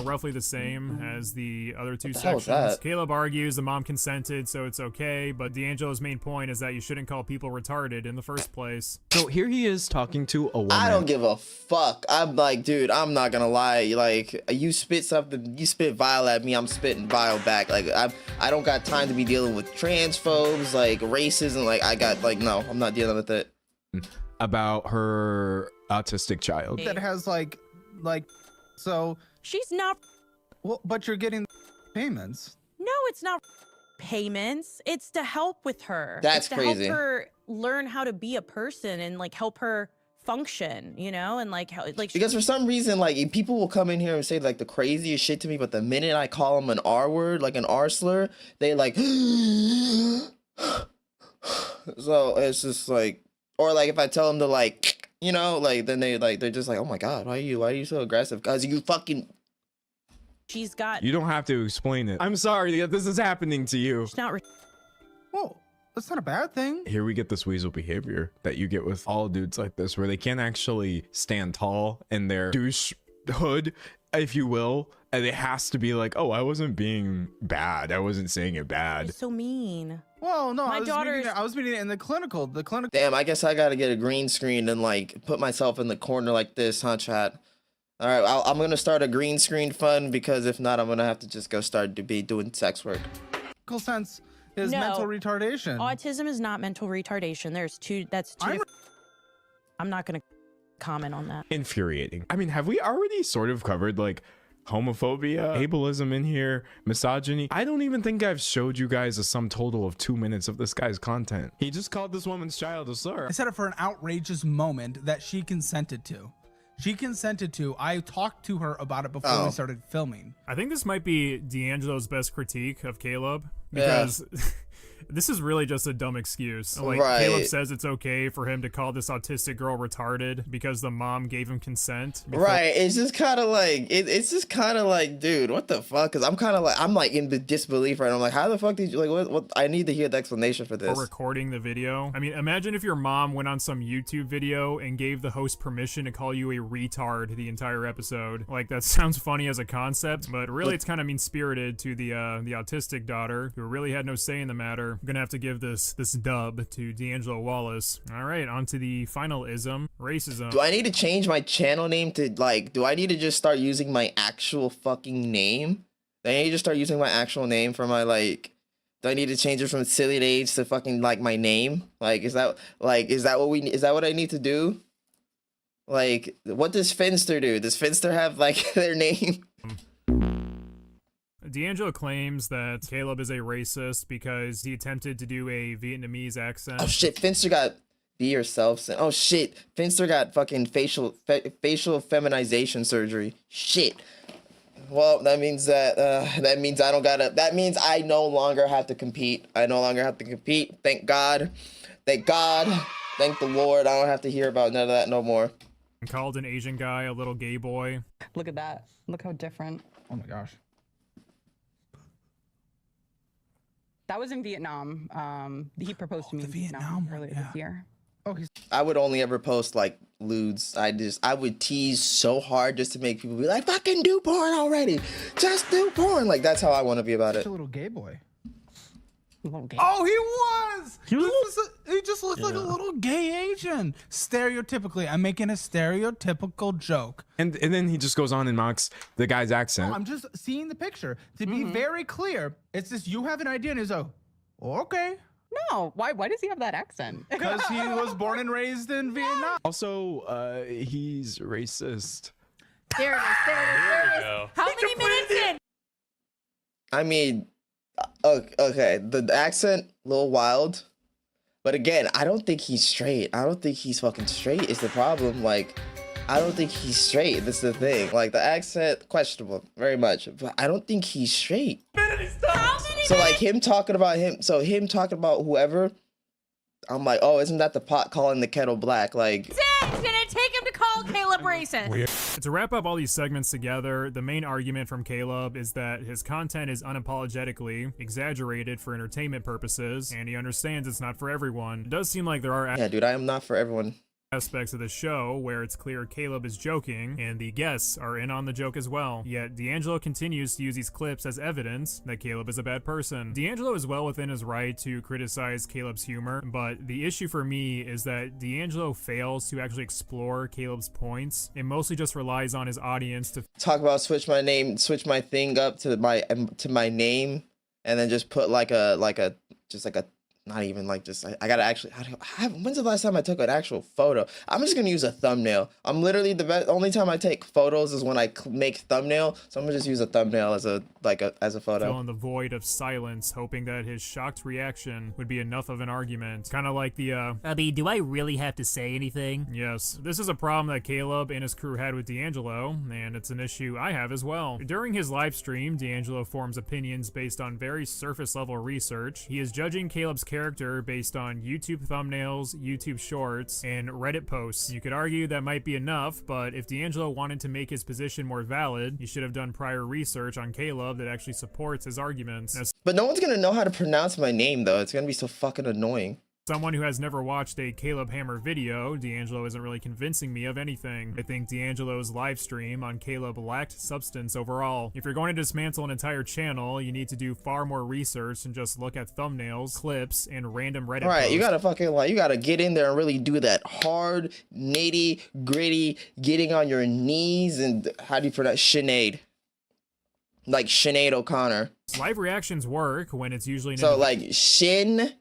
roughly the same as the other two sections. Caleb argues the mom consented, so it's okay, but D'Angelo's main point is that you shouldn't call people retarded in the first place. So here he is talking to a woman. I don't give a fuck. I'm like, dude, I'm not gonna lie. Like, you spit something, you spit vile at me, I'm spitting vile back. Like, I don't got time to be dealing with transphobes, like racism. Like, no, I'm not dealing with it. About her autistic child that has so. She's not. Well, but you're getting payments. No, it's not payments. It's to help with her. That's to crazy. Help her learn how to be a person and like help her function, you know, and like how like. Because for some reason, like people will come in here and say like the craziest shit to me, but the minute I call them an R word, like an R slur, they like. So it's just like, or like if I tell them to like. You know, like then they're just like, oh my god, why are you so aggressive? Cause you fucking. She's got. You don't have to explain it. I'm sorry that this is happening to you. She's not. Well, that's not a bad thing. Here we get this weasel behavior that you get with all dudes like this, where they can't actually stand tall in their douche hood, if you will, and it has to be like, oh, I wasn't being bad. I wasn't saying it bad. You're so mean. Well, no, I was meeting it in the clinical. Damn, I guess I gotta get a green screen and like put myself in the corner like this, huh, chat? All right, I'm gonna start a green screen fund because if not, I'm gonna have to just go start to be doing sex work. Sense is mental retardation. Autism is not mental retardation. There's two. That's two. I'm not gonna comment on that. Infuriating. I mean, have we already sort of covered like homophobia, ableism in here, misogyny? I don't even think I've showed you guys a sum total of 2 minutes of this guy's content. He just called this woman's child a slur. I said it for an outrageous moment that she consented to. I talked to her about it before we started filming. I think this might be D'Angelo's best critique of Caleb because this is really just a dumb excuse. Like Caleb says it's okay for him to call this autistic girl retarded because the mom gave him consent. Right. It's just kind of like it's just kind of like, dude, what the fuck? Because I'm like in the disbelief right now. I'm like, how the fuck did you like what? I need to hear the explanation for this. For recording the video. I mean, imagine if your mom went on some YouTube video and gave the host permission to call you a retard the entire episode. Like that sounds funny as a concept, but really it's kind of mean spirited to the autistic daughter who really had no say in the matter. I'm gonna have to give this dub to D'Angelo Wallace. All right, on to the final ism, racism. Do I need to change my channel name to like? Do I need to just start using my actual fucking name? Do I need to just start using my actual name for my like? Do I need to change it from Sillynades to fucking like my name? Like, is that what I need to do? Like, what does Finster do? Does Finster have like their name? D'Angelo claims that Caleb is a racist because he attempted to do a Vietnamese accent. Oh shit, Finster got be yourself. Oh shit, Finster got fucking facial feminization surgery. Shit. Well, that means that means I don't gotta. That means I no longer have to compete. I no longer have to compete. Thank God. Thank God. Thank the Lord. I don't have to hear about none of that no more. Called an Asian guy a little gay boy. Look at that. Look how different. Oh my gosh. That was in Vietnam. He proposed to me in Vietnam earlier this year. Oh, I would only ever post like lewds. I would tease so hard just to make people be like, fucking do porn already. Just do porn. Like, that's how I want to be about it. A little gay boy. Oh, he was! He just looked like a little gay Asian. Stereotypically, I'm making a stereotypical joke. And then he just goes on and mocks the guy's accent. No, I'm just seeing the picture. To be very clear, it's just you have an idea and he's like, okay. No, why does he have that accent? Because he was born and raised in Vietnam. Also, he's racist. There it is. There it is. How many minutes in? I mean, okay, the accent, a little wild. But again, I don't think he's straight. I don't think he's fucking straight is the problem. Like, I don't think he's straight. That's the thing. Like, the accent, questionable, very much. But I don't think he's straight. So, like, him talking about whoever, I'm like, oh, isn't that the pot calling the kettle black? Like, It's gonna take him to call Caleb racist. To wrap up all these segments together, the main argument from Caleb is that his content is unapologetically exaggerated for entertainment purposes, and he understands it's not for everyone. It does seem like there are yeah, dude, I am not for everyone. Aspects of the show where it's clear Caleb is joking and the guests are in on the joke as well. Yet D'Angelo continues to use these clips as evidence that Caleb is a bad person. D'Angelo is well within his right to criticize Caleb's humor, but the issue for me is that D'Angelo fails to actually explore Caleb's points and mostly just relies on his audience to talk about switch my thing up to my name, and then just put not even like just I gotta actually when's the last time I took an actual photo? I'm just gonna use a thumbnail. I'm literally only time I take photos is when I make thumbnail, so I'm gonna just use a thumbnail as a photo. Fill in the void of silence, hoping that his shocked reaction would be enough of an argument. Kind of like the I mean, do I really have to say anything? Yes, this is a problem that Caleb and his crew had with D'Angelo, and it's an issue I have as well. During his live stream, D'Angelo forms opinions based on very surface level research. He is judging Caleb's character based on YouTube thumbnails, YouTube shorts, and Reddit posts. You could argue that might be enough, but if D'Angelo wanted to make his position more valid, he should have done prior research on Caleb that actually supports his arguments. But no one's gonna know how to pronounce my name though. It's gonna be so fucking annoying. Someone who has never watched a Caleb Hammer video, D'Angelo isn't really convincing me of anything. I think D'Angelo's live stream on Caleb lacked substance overall. If you're going to dismantle an entire channel, you need to do far more research than just look at thumbnails, clips, and random Reddit posts. You gotta fucking you gotta get in there and really do that hard, nitty gritty, getting on your knees and how do you pronounce Sinead? Like Sinead O'Connor. Live reactions work when it's usually so like shin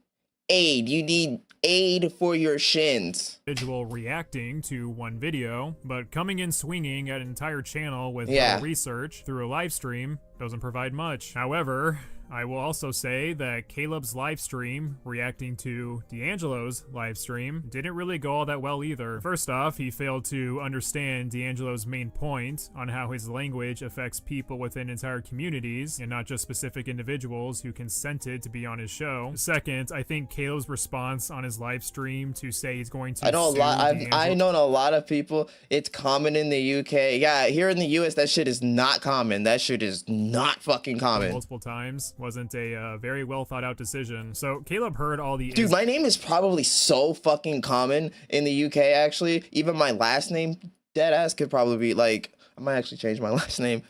aid. You need aid for your shins. Individual reacting to one video, but coming in swinging at an entire channel with no research through a live stream doesn't provide much. However, I will also say that Caleb's live stream reacting to D'Angelo's live stream didn't really go all that well either. First off, he failed to understand D'Angelo's main point on how his language affects people within entire communities and not just specific individuals who consented to be on his show. Second, I think Caleb's response on his live stream to say he's going to I know a lot of people, it's common in the UK. Yeah, here in the US that shit is not common. That shit is not fucking common. Multiple times wasn't a very well thought out decision. So Caleb heard all the dude, my name is probably so fucking common in the UK actually. Even my last name, deadass, could probably be like, I might actually change my last name.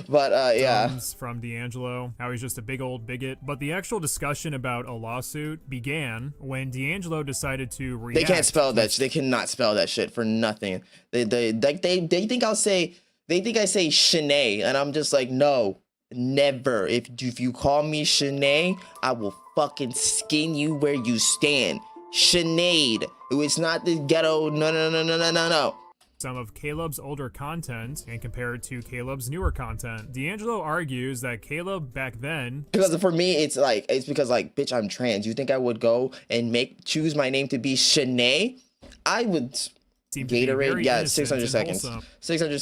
But yeah, from D'Angelo, how he's just a big old bigot. But the actual discussion about a lawsuit began when D'Angelo decided to react. They can't spell that. They cannot spell that shit for nothing. They think I say Shanae, and I'm just like, no, never. If you call me Shanae, I will fucking skin you where you stand. Sinead. It's not the ghetto. No. Some of Caleb's older content and compare it to Caleb's newer content. D'Angelo argues that Caleb back then, because for me it's because bitch, I'm trans. You think I would go and choose my name to be Shanae? I would Gatorade, yeah, 600 seconds. 600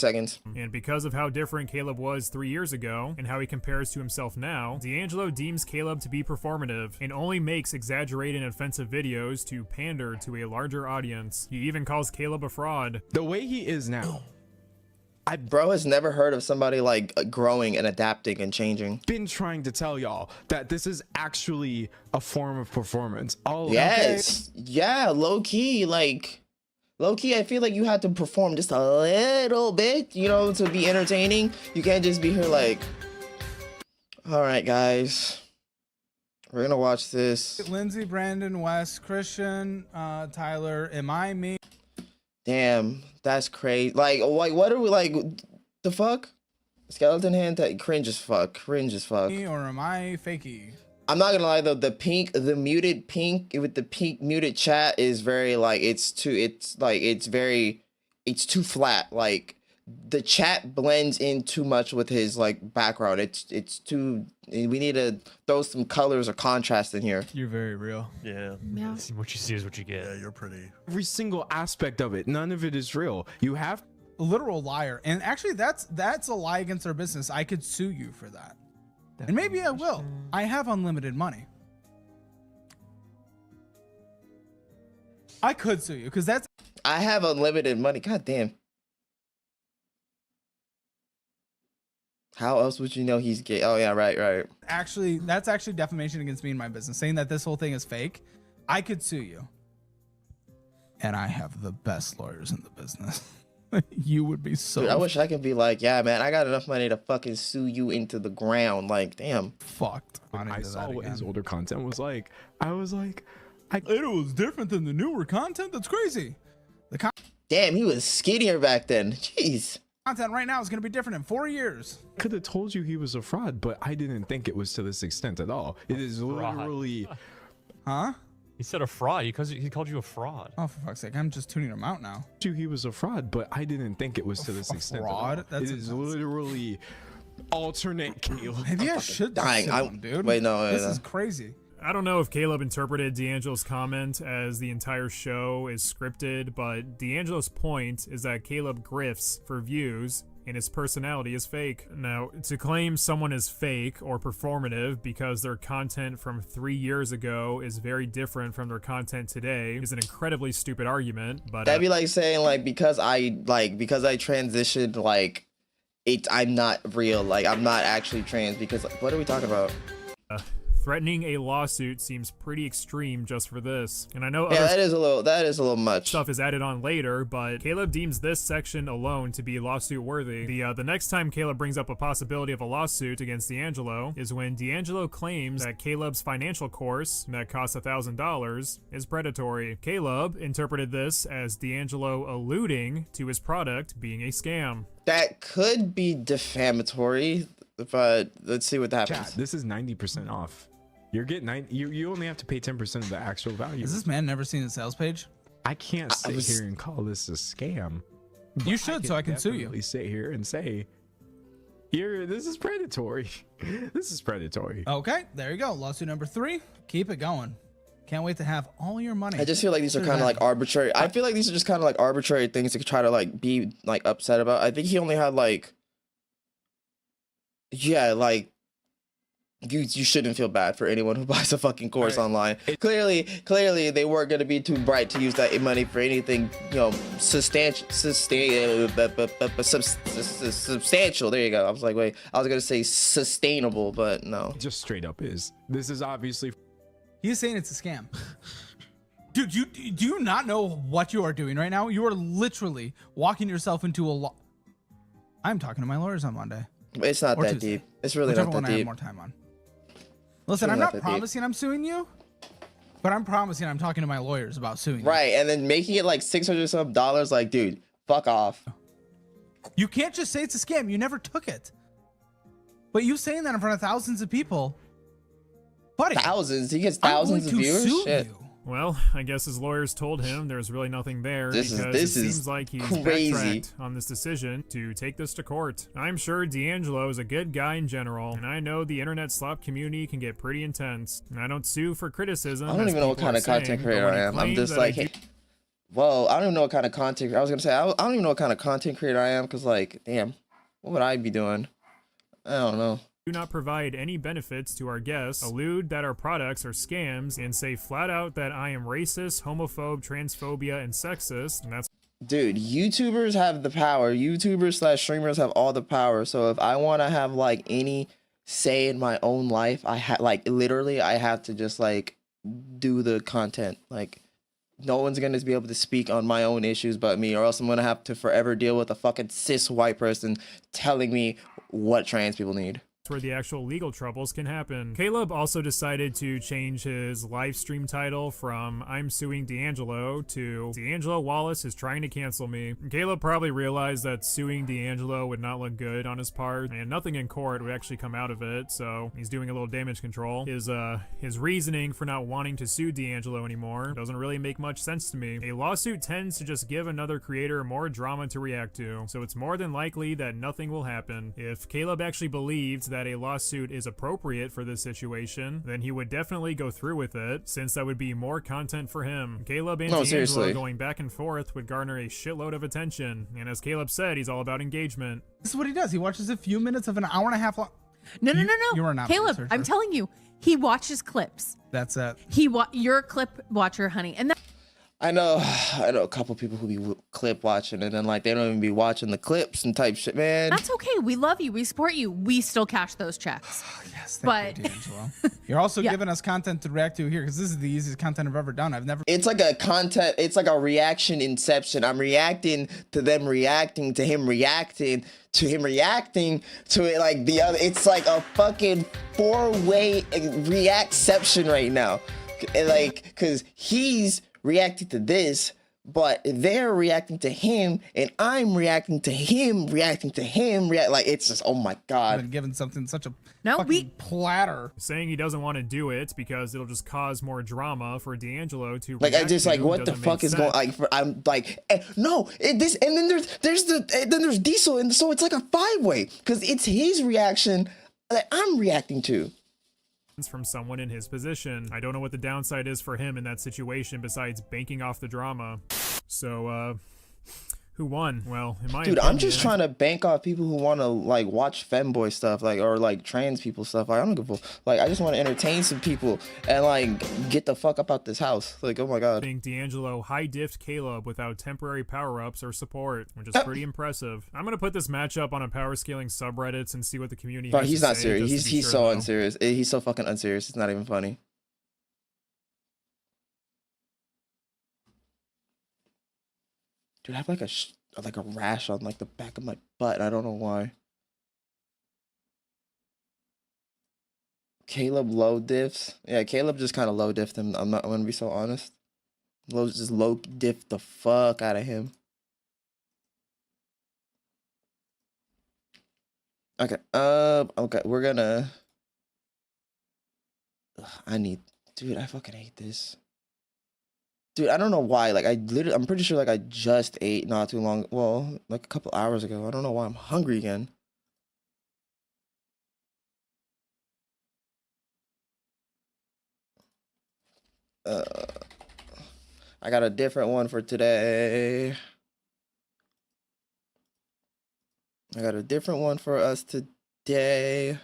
seconds. And because of how different Caleb was 3 years ago and how he compares to himself now, D'Angelo deems Caleb to be performative and only makes exaggerated and offensive videos to pander to a larger audience. He even calls Caleb a fraud. The way he is now. Bro has never heard of somebody like growing and adapting and changing. Been trying to tell y'all that this is actually a form of performance. Yes. Yeah, low key, I feel like you had to perform just a little bit, to be entertaining. You can't just be here like, all right, guys, we're gonna watch this. Lindsay, Brandon, Wes, Christian, Tyler, am I me? Damn, that's crazy. Like, what are we like? The fuck? Skeleton hand, cringe as fuck. Or am I fakey? I'm not gonna lie though, the muted pink with the pink muted chat is very it's too flat. Like the chat blends in too much with his background. It's too. We need to throw some colors or contrast in here. You're very real. Yeah. What you see is what you get. Yeah, you're pretty. Every single aspect of it, none of it is real. You have a literal liar, and actually that's a lie against our business. I could sue you for that. And maybe I will. I have unlimited money. I could sue you because I have unlimited money. God damn. How else would you know he's gay? Oh yeah, right. Actually, that's actually defamation against me and my business, saying that this whole thing is fake. I could sue you. And I have the best lawyers in the business. You would be so. Dude, I wish I could be like, yeah, man, I got enough money to fucking sue you into the ground. Like, damn. Fucked. I saw what his older content was like. I was like, it was different than the newer content. That's crazy. Damn, he was skinnier back then. Jeez. Content right now is going to be different in 4 years. Could have told you he was a fraud, but I didn't think it was to this extent at all. It is literally. Huh? He said a fraud. He called you a fraud. Oh, for fuck's sake. I'm just tuning him out now. He was a fraud, but I didn't think it was to this extent. Fraud? It is literally alternate Caleb. Maybe I should dying. Dude. Wait, no. This is crazy. I don't know if Caleb interpreted D'Angelo's comment as the entire show is scripted, but D'Angelo's point is that Caleb grifts for views and his personality is fake. Now, to claim someone is fake or performative because their content from 3 years ago is very different from their content today is an incredibly stupid argument. But that'd be like saying because I transitioned, I'm not real. I'm not actually trans because what are we talking about? Threatening a lawsuit seems pretty extreme just for this. And I know that is a little much. Stuff is added on later, but Caleb deems this section alone to be lawsuit worthy. The next time Caleb brings up a possibility of a lawsuit against D'Angelo is when D'Angelo claims that Caleb's financial course that costs $1,000 is predatory. Caleb interpreted this as D'Angelo alluding to his product being a scam. That could be defamatory, but let's see what happens. Chat, this is 90% off. You're getting you only have to pay 10% of the actual value. Has this man never seen the sales page? I can't sit here and call this a scam. You should, so I can sue you. Sit here and say, this is predatory. This is predatory. Okay, there you go. Lawsuit number 3. Keep it going. Can't wait to have all your money. I just feel like these are kind of arbitrary. I feel like these are just kind of arbitrary things to try to be upset about. I think he only had you shouldn't feel bad for anyone who buys a fucking course online. Clearly they weren't going to be too bright to use that money for anything, substantial. There you go. I was like, wait, I was going to say sustainable, but no. Just straight up is. This is obviously. He's saying it's a scam. Dude, do you not know what you are doing right now? You are literally walking yourself into a I'm talking to my lawyers on Monday. It's not Or that Tuesday. deep. It's really Whichever not one that I have deep. more time on. Listen, Really I'm not not that deep. promising I'm suing you, but I'm promising I'm talking to my lawyers about suing you. Right, and then making it like $600 some dollars, like, dude, fuck off. You can't just say it's a scam. You never took it. But you saying that in front of thousands of people, buddy. Thousands? He gets thousands of viewers? Shit. Well, I guess his lawyers told him there's really nothing there This because is it seems like he's crazy. backtracked on this decision to take this to court. I'm sure D'Angelo is a good guy in general, and I know the internet slop community can get pretty intense. And I don't sue for criticism. I don't even know what kind of content creator I am. I'm just like, hey, well, I don't even know what kind of content. I was gonna say I don't even know what kind of content creator I am, because like, damn, what would I be doing? I don't know. Do not provide any benefits to our guests, allude that our products are scams, and say flat out that I am racist, homophobe, transphobia, and sexist. And that's Dude, YouTubers have the power. YouTubers/streamers have all the power. So if I want to have like any say in my own life, I literally I have to just like do the content. Like, no one's gonna be able to speak on my own issues but me, or else I'm gonna have to forever deal with a fucking cis white person telling me what trans people need. where the actual legal troubles can happen. Caleb also decided to change his live stream title from I'm suing D'Angelo to D'Angelo Wallace is trying to cancel me. Caleb probably realized that suing D'Angelo would not look good on his part, and nothing in court would actually come out of it, so he's doing a little damage control. His reasoning for not wanting to sue D'Angelo anymore doesn't really make much sense to me. A lawsuit tends to just give another creator more drama to react to, so it's more than likely that nothing will happen. If Caleb actually believed that a lawsuit is appropriate for this situation, then he would definitely go through with it, since that would be more content for him. Caleb and D'Angelo going back and forth would garner a shitload of attention, and as Caleb said, he's all about engagement. This is what he does. He watches a few minutes of an hour and a half long. No. You are not Caleb, I'm telling you, he watches clips. That's it. You're a clip watcher, honey, and I know a couple people who be clip watching, and then like they don't even be watching the clips and type shit, man. that's okay. We love you. We support you. We still cash those checks. Yes, thank you, D'Angelo. You're also giving us content to react to here, because this is the easiest content I've ever done. It's like a content. It's like a reaction inception. I'm reacting to them reacting to him reacting to him reacting to it, like the other. It's like a fucking 4-way reactception right now, like because he's reacting to this, but they're reacting to him, and I'm reacting to him, like it's just, oh my god. Been given something such a platter, saying he doesn't want to do it because it'll just cause more drama for D'Angelo to like. I just like what the fuck is going like. I'm like no, this, and then there's Diesel, and so it's like a 5-way because it's his reaction that I'm reacting to. From someone in his position. I don't know what the downside is for him in that situation besides banking off the drama. So, who won? Well, in my opinion, I'm just trying to bank off people who want to like watch femboy stuff, like, or like trans people stuff. Like, I don't give a like. I just want to entertain some people and like get the fuck up out this house. Like, oh my god. I think D'Angelo high-diffed Caleb without temporary power-ups or support, which is pretty impressive. I'm gonna put this matchup on a power scaling subreddits and see what the community. Bro, has he's to not say, serious. just to be He's sure, so though. unserious. He's so fucking unserious. It's not even funny. Dude, I have like a rash on like the back of my butt. I don't know why. Caleb low diffs. Yeah, Caleb just kind of low diffed him. I'm gonna be so honest. Just low diff the fuck out of him. Okay. Okay. We're gonna. Dude, I fucking hate this. Dude, I don't know why. Like, I'm pretty sure like I just ate not too long. Well, like a couple hours ago. I don't know why I'm hungry again. I got a different one for today. I got a different one for us today.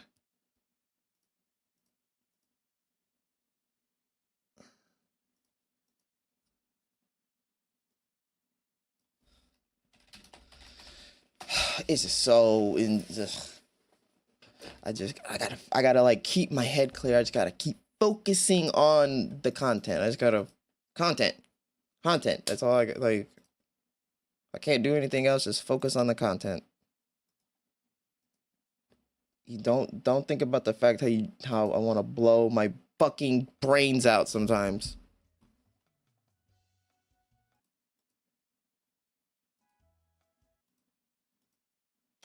It's just so I gotta like keep my head clear. I just gotta keep focusing on the content. I just gotta content. That's all I like. I can't do anything else. Just focus on the content. You don't think about the fact how I want to blow my fucking brains out sometimes.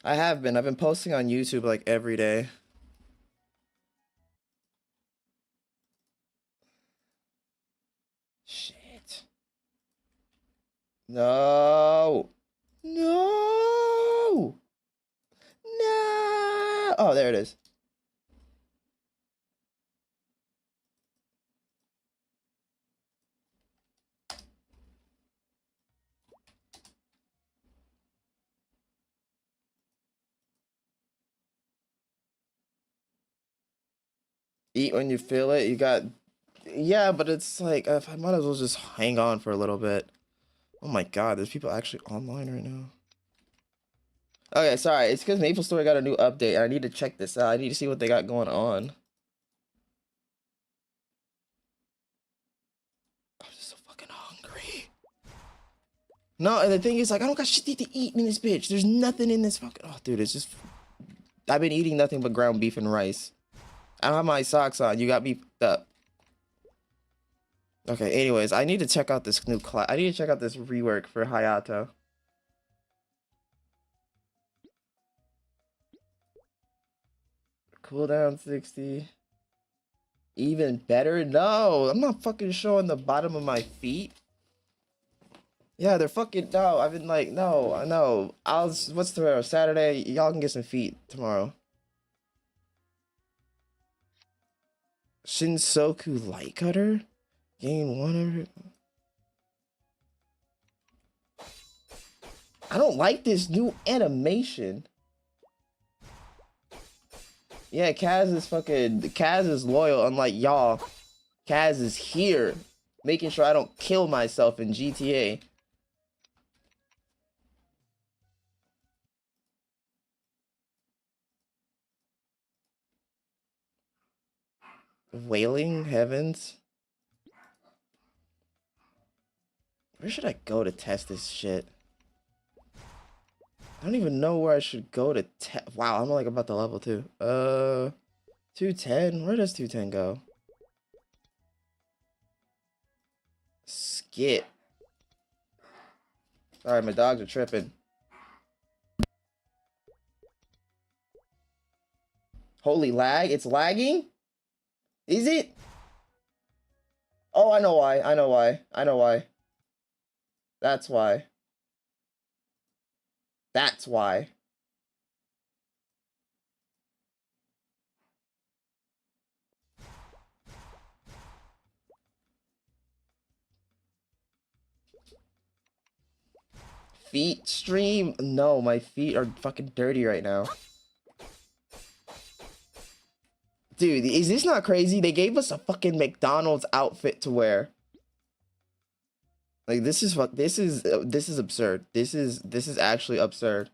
I've been posting on YouTube like every day. Shit. No. No. No. Oh, there it is. Eat when you feel it. You got, yeah, but it's like I might as well just hang on for a little bit. Oh my god, there's people actually online right now. Okay, sorry. It's because MapleStory got a new update, and I need to check this out. I need to see what they got going on. I'm just so fucking hungry. No, and the thing is, like, I don't got shit to eat in this bitch. There's nothing in this fucking. Oh, dude, it's just. I've been eating nothing but ground beef and rice. I don't have my socks on. You got me fucked up. Okay, anyways, I need to check out this new class. I need to check out this rework for Hayato. Cooldown 60. Even better? No, I'm not fucking showing the bottom of my feet. Yeah, they're fucking, no, I've been like, no, I know. What's tomorrow? Saturday? Y'all can get some feet tomorrow. Shinsoku Light Cutter? Gain 1 I don't like this new animation. Yeah, Kaz is loyal, unlike y'all. Kaz is here, making sure I don't kill myself in GTA. Wailing Heavens? Where should I go to test this shit? I don't even know where I should go to test. Wow, I'm like about to level 2. 210? Where does 210 go? Skip. Sorry, my dogs are tripping. Holy lag? It's lagging? Is it? Oh, I know why. I know why. I know why. That's why. That's why. Feet stream? No, my feet are fucking dirty right now. Dude, is this not crazy? They gave us a fucking McDonald's outfit to wear. Like, this is absurd. This is actually absurd.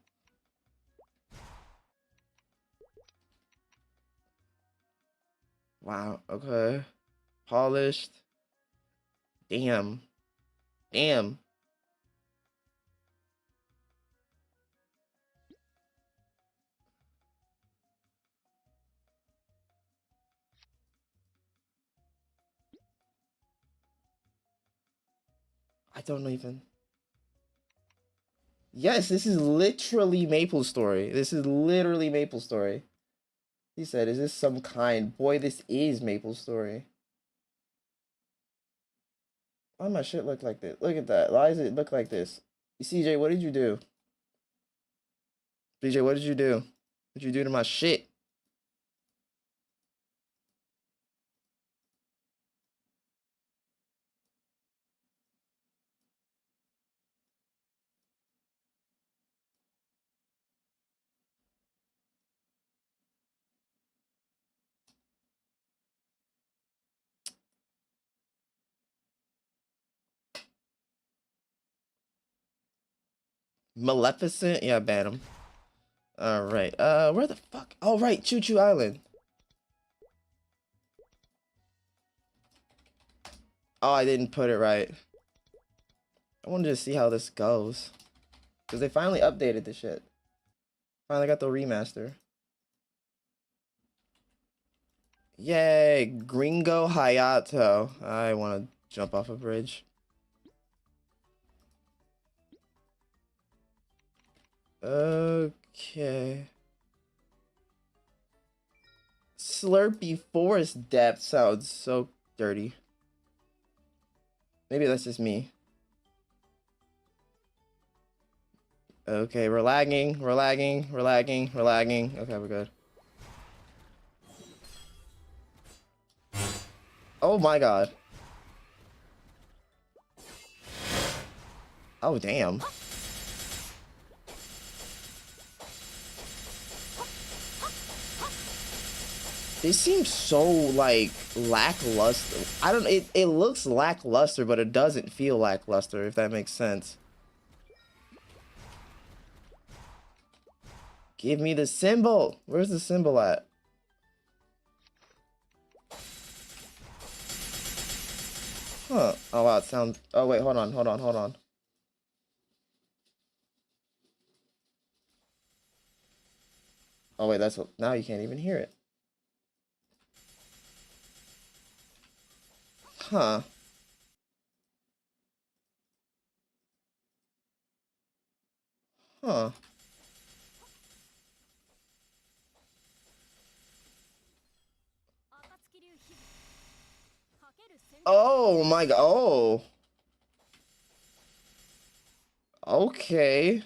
Wow, okay. Polished. Damn. Damn. I don't even. Yes, this is literally MapleStory. This is literally MapleStory. He said, is this some kind? Boy, this is MapleStory. Why my shit look like this? Look at that. Why does it look like this? CJ, what did you do? CJ, what did you do? What did you do to my shit? Maleficent? Yeah, ban him. Alright. Where the fuck? Oh, right. Choo Choo Island. Oh, I didn't put it right. I wanted to see how this goes. Because they finally updated the shit. Finally got the remaster. Yay, Gringo Hayato. I want to jump off a bridge. Okay. Slurpy Forest Depth sounds so dirty. Maybe that's just me. Okay, we're lagging, we're lagging, we're lagging, we're lagging. Okay, we're good. Oh my god. Oh, damn. This seems so, like, lackluster. I don't, it looks lackluster, but it doesn't feel lackluster, if that makes sense. Give me the symbol. Where's the symbol at? Huh. Oh, wow, it sounds... Oh, wait, hold on, hold on, hold on. Oh, wait, that's... Now you can't even hear it. Huh. Huh. Oh my god. Oh. Okay.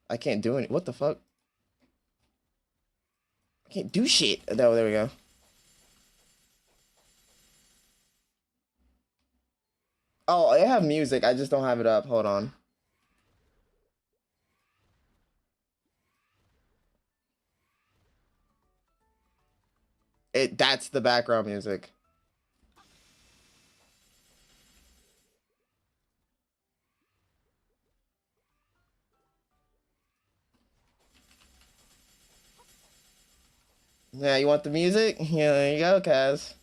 I can't do any. What the fuck? I can't do shit. Oh, there we go. Oh, I have music. I just don't have it up. Hold on. That's the background music. Yeah, you want the music? Yeah, there you go, Kaz.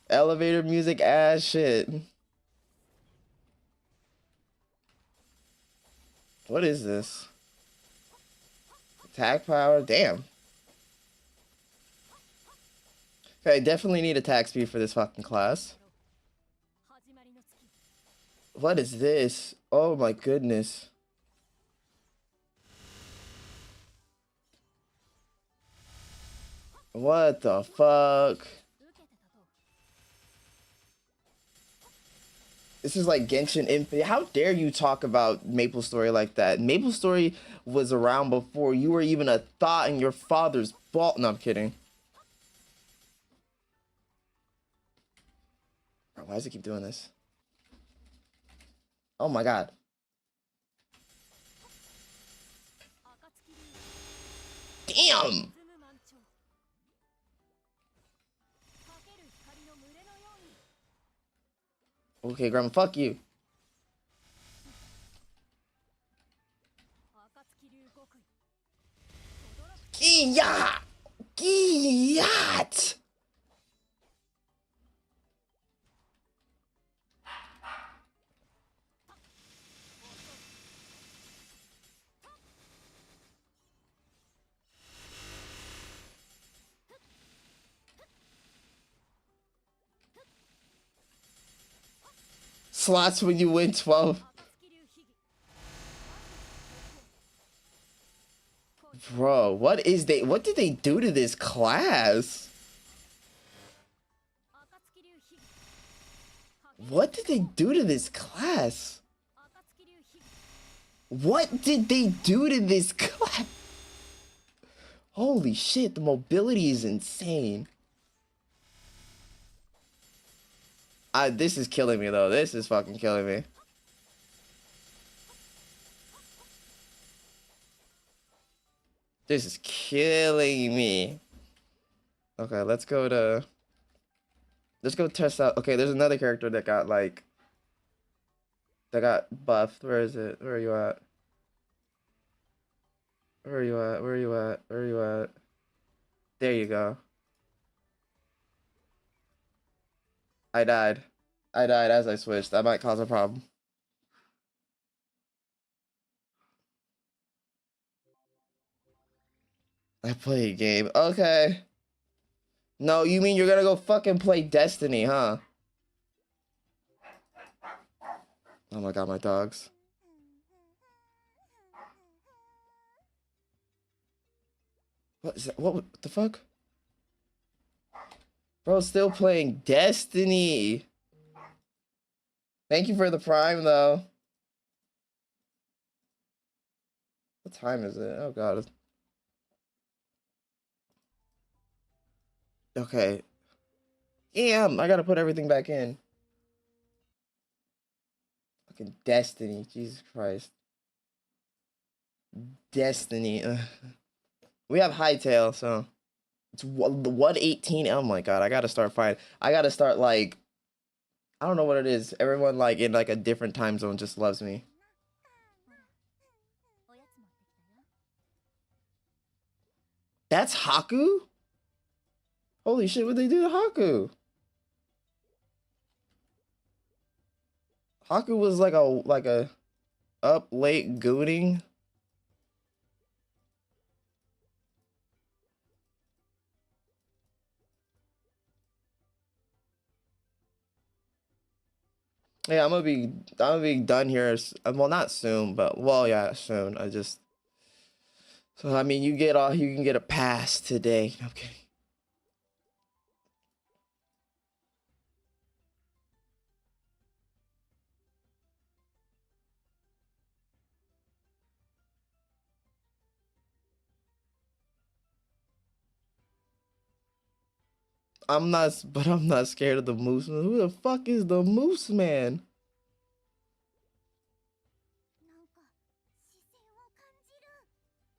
Elevator music ass shit. What is this? Attack power? Damn. Okay, I definitely need attack speed for this fucking class. What is this? Oh my goodness. What the fuck? This is like Genshin Impact. How dare you talk about MapleStory like that? MapleStory was around before you were even a thought in your father's ball. No, I'm kidding. Bro, why does it keep doing this? Oh my god. Damn! Okay, Grandma, fuck you. Giya! Giyat! Slots when you win 12. Bro, what did they do to this class? What did they do to this class? What did they do to this class? Holy shit, the mobility is insane. This is killing me though. This is fucking killing me. This is killing me. Okay, let's go test out. Okay, there's another character that got like that got buffed. Where is it? Where are you at? Where are you at? Where are you at? Where are you at? There you go. I died. I died as I switched. That might cause a problem. I play a game. Okay. No, you mean you're gonna go fucking play Destiny, huh? Oh my god, my dogs. What is that? What the fuck? Bro, still playing Destiny. Thank you for the Prime, though. What time is it? Oh god. Okay. Damn, I gotta put everything back in. Fucking Destiny. Jesus Christ. Destiny. Ugh. We have Hightail, so it's 118. Oh my god, I gotta start fighting. I gotta start like, I don't know what it is. Everyone like in like a different time zone just loves me. That's Haku? Holy shit, what'd they do to Haku? Haku was like a up late gooning. Yeah, I'm gonna be done here. Well, not soon, but well, yeah, soon. So I mean, you can get a pass today. No, I'm kidding. But I'm not scared of the moose man. Who the fuck is the moose man?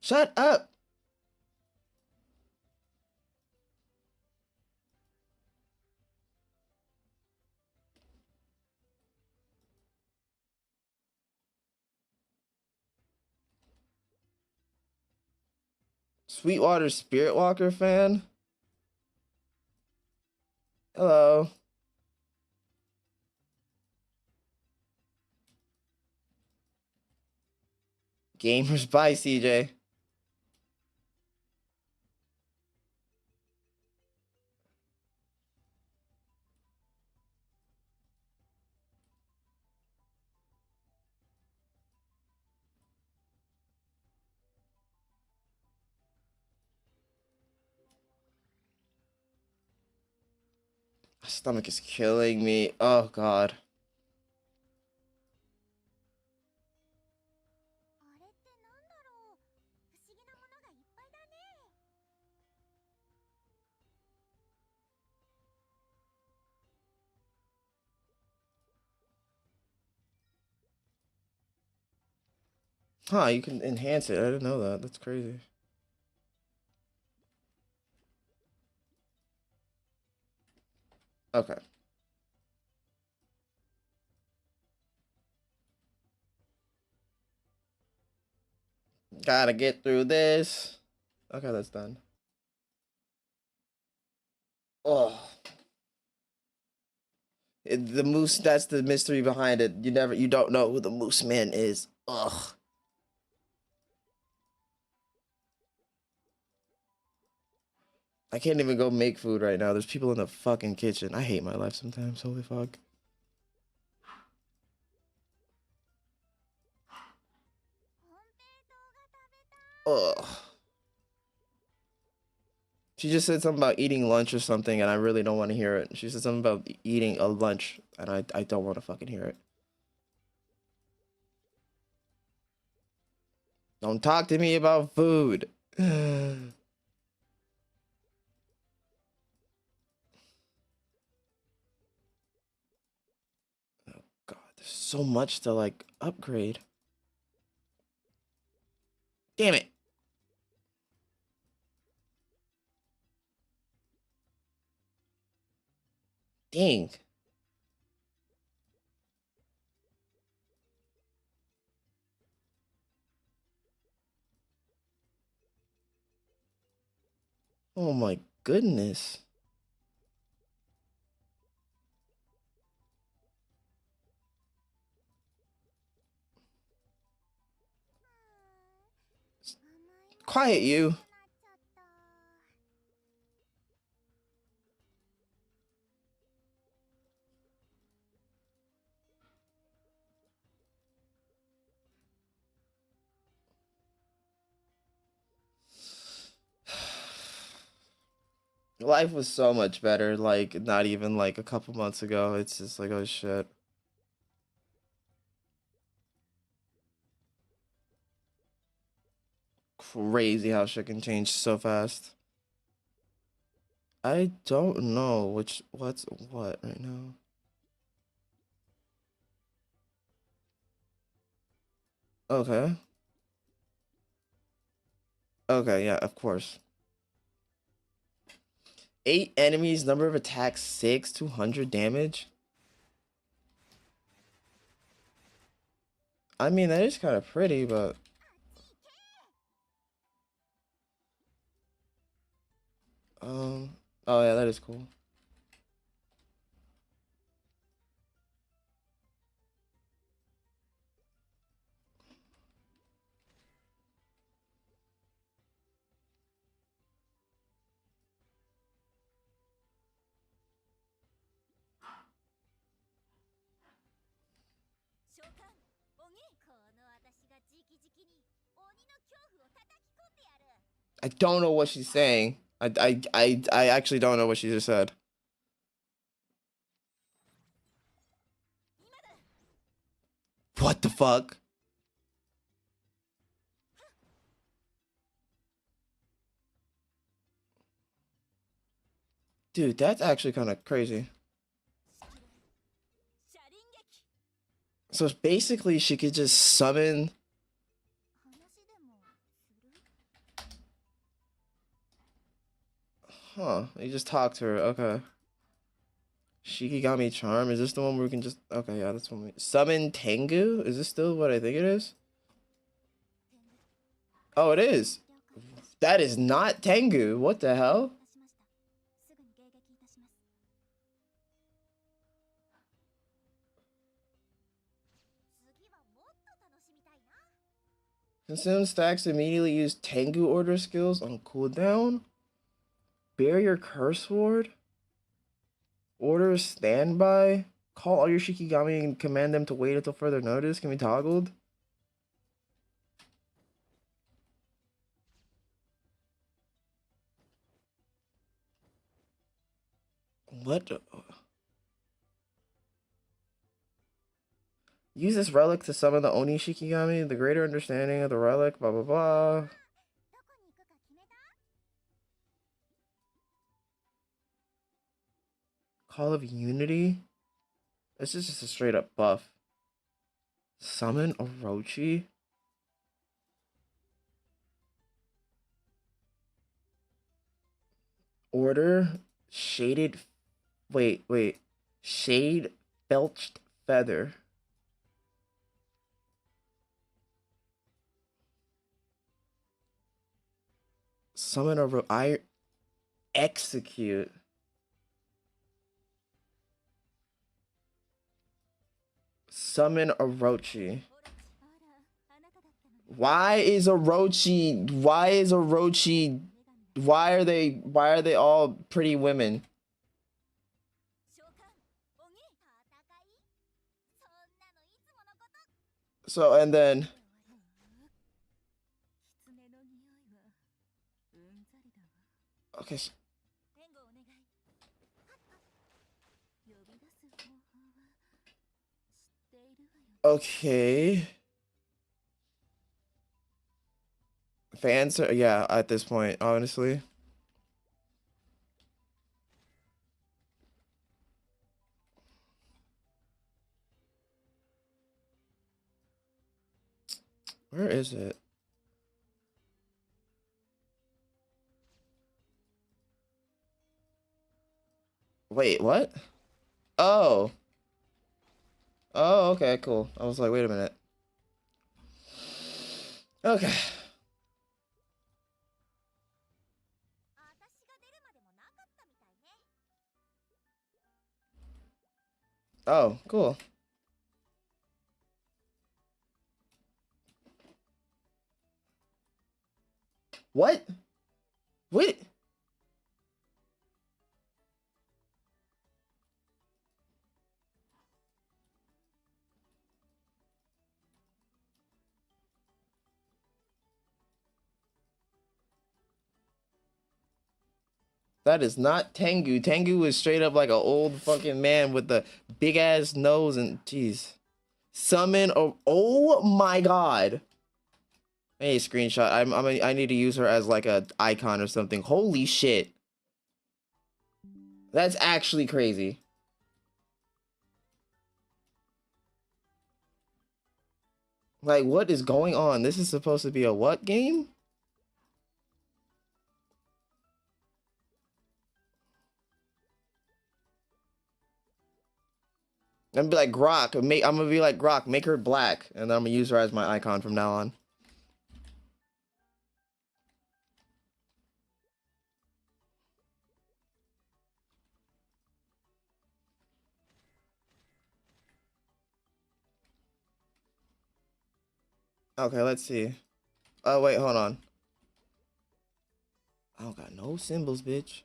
Shut up. Sweetwater Spirit Walker fan? Hello. Gamers by CJ. My stomach is killing me. Oh god. Huh, you can enhance it. I didn't know that. That's crazy. Okay. Gotta get through this. Okay, that's done. Oh. The moose, that's the mystery behind it. You don't know who the moose man is. Ugh. I can't even go make food right now. There's people in the fucking kitchen. I hate my life sometimes. Holy fuck. Ugh. She just said something about eating lunch or something, and I really don't want to hear it. She said something about eating a lunch, and I don't want to fucking hear it. Don't talk to me about food. Oh god, there's so much to like upgrade. Damn it. Dang. Oh my goodness. Quiet you. Life was so much better, like, not even, like, a couple months ago. It's just like, oh, shit. Crazy how shit can change so fast. I don't know what's what right now. Okay. Okay, yeah, of course. 8 enemies, number of attacks 6, 200 damage. I mean, that is kind of pretty, but oh yeah, that is cool. I don't know what she's saying. I actually don't know what she just said. What the fuck? Dude, that's actually kind of crazy. So basically, she could just summon. Huh, you just talk to her, okay. Shikigami Charm, is this the one where we can just... Okay, yeah, that's one we... Summon Tengu? Is this still what I think it is? Oh, it is. That is not Tengu, what the hell? Consume stacks immediately use Tengu order skills on cooldown. Barrier Curse Ward. Order standby. Call all your Shikigami and command them to wait until further notice. Can be toggled. What? Use this relic to summon the Oni Shikigami. The greater understanding of the relic. Blah blah blah. Call of Unity? This is just a straight up buff. Summon Orochi? Order Shaded... Wait. Shade Belched Feather. Summon I execute. Summon Orochi. Why is Orochi? Why are they all pretty women? So, and then okay. Okay. Fans are, yeah, at this point, honestly. Where is it? Wait, what? Oh. Oh, okay, cool. I was like, wait a minute. Okay. Oh, cool. What? Wait. That is not Tengu. Tengu is straight up like an old fucking man with the big ass nose and jeez. Summon. Oh my god. Hey, screenshot. I need to use her as like a icon or something. Holy shit. That's actually crazy. Like, what is going on? This is supposed to be a what game? I'm gonna be like Grok. I'm gonna be like Grok. Make her black, and then I'm gonna use her as my icon from now on. Okay, let's see. Oh wait, hold on. I don't got no symbols, bitch.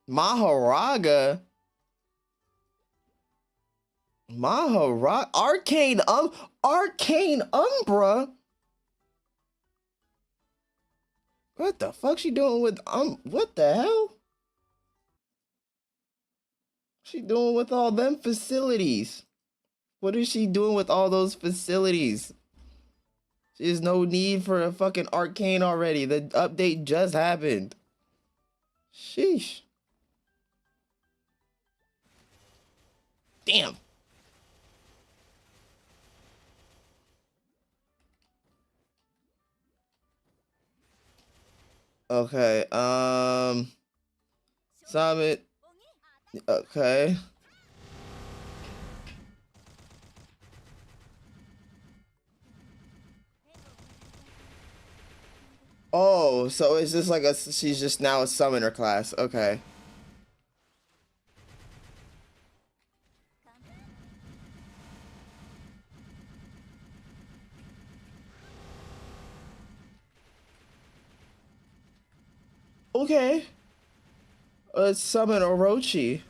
Maharaga. Arcane Umbra. What the fuck she doing with what the hell? She doing with all them facilities? What is she doing with all those facilities? There's no need for a fucking arcane already. The update just happened. Sheesh. Damn. Okay, Summit. Okay. Oh, so it's just like she's just now a summoner class. Okay. Okay. Let's summon Orochi.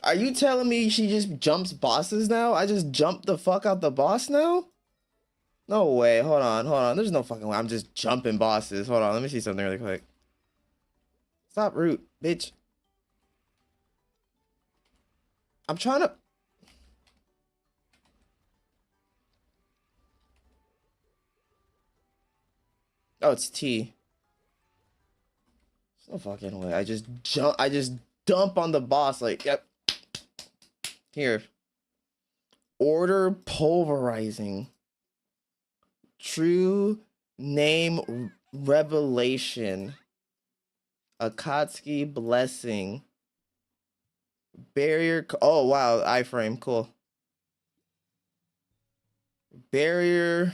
Are you telling me she just jumps bosses now? I just jumped the fuck out the boss now? No way. Hold on. There's no fucking way. I'm just jumping bosses. Hold on. Let me see something really quick. Stop root, bitch. I'm trying to... Oh, it's T. There's no fucking way. I just dump on the boss like, yep. Here. Order pulverizing. True name revelation. Akatsuki blessing. Barrier. Oh, wow. iframe. Cool. Barrier.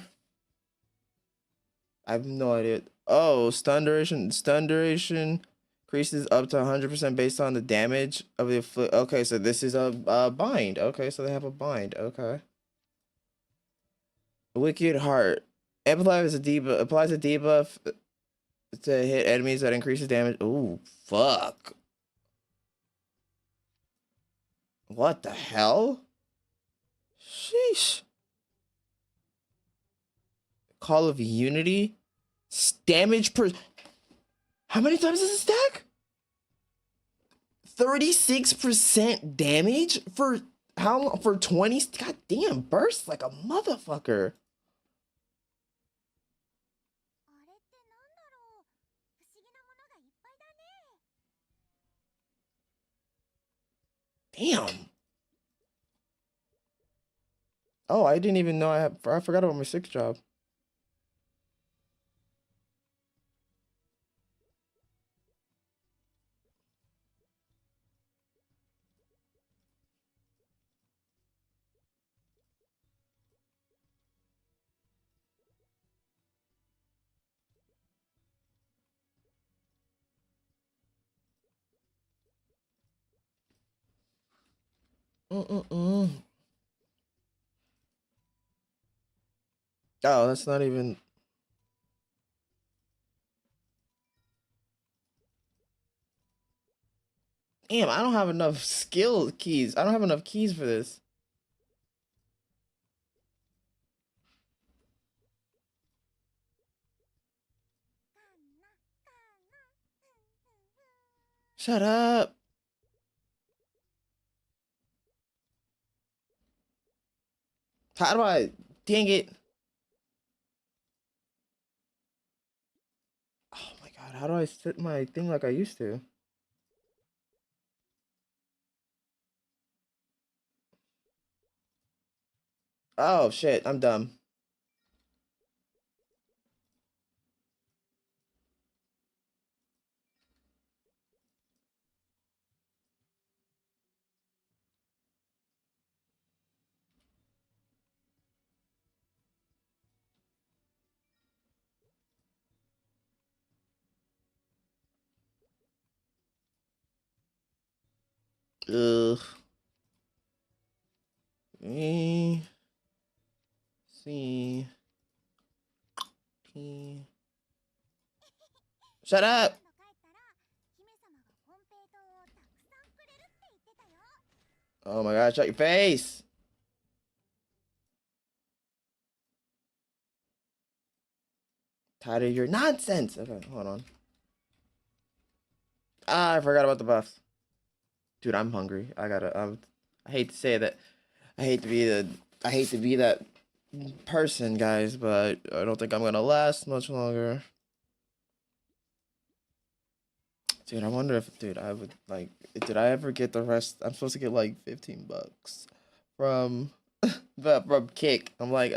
I have no idea. Oh, stun duration. Stun duration increases up to 100% based on the damage of the okay, so this is a bind. Okay, so they have a bind. Okay. Wicked Heart. Amplifies a debuff. Applies a debuff to hit enemies that increases damage. Ooh, fuck. What the hell? Sheesh. Call of Unity. Damage per... How many times does it stack? 36% damage for how? For 20? God damn, burst like a motherfucker. Damn. Oh, I didn't even know I forgot about my 6th job. Oh, that's not even. Damn, I don't have enough skill keys. I don't have enough keys for this. Shut up. How do I? Dang it. Oh my god, how do I set my thing like I used to? Oh shit, I'm dumb. Ugh. E C T. Shut up. Oh my god, shut your face. Tired of your nonsense. Okay, hold on. Ah, I forgot about the buffs. Dude, I'm hungry. I hate to say that. I hate to be that person, guys, but I don't think I'm gonna last much longer. Dude, I wonder if, dude, I would like, did I ever get the rest? I'm supposed to get like $15 from from Kick. I'm like,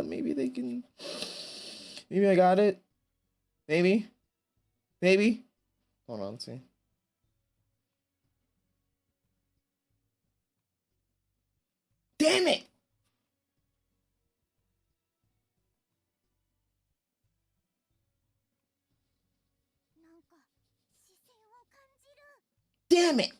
maybe they can, maybe I got it. Maybe. Hold on, let's see. Damn it! Damn it!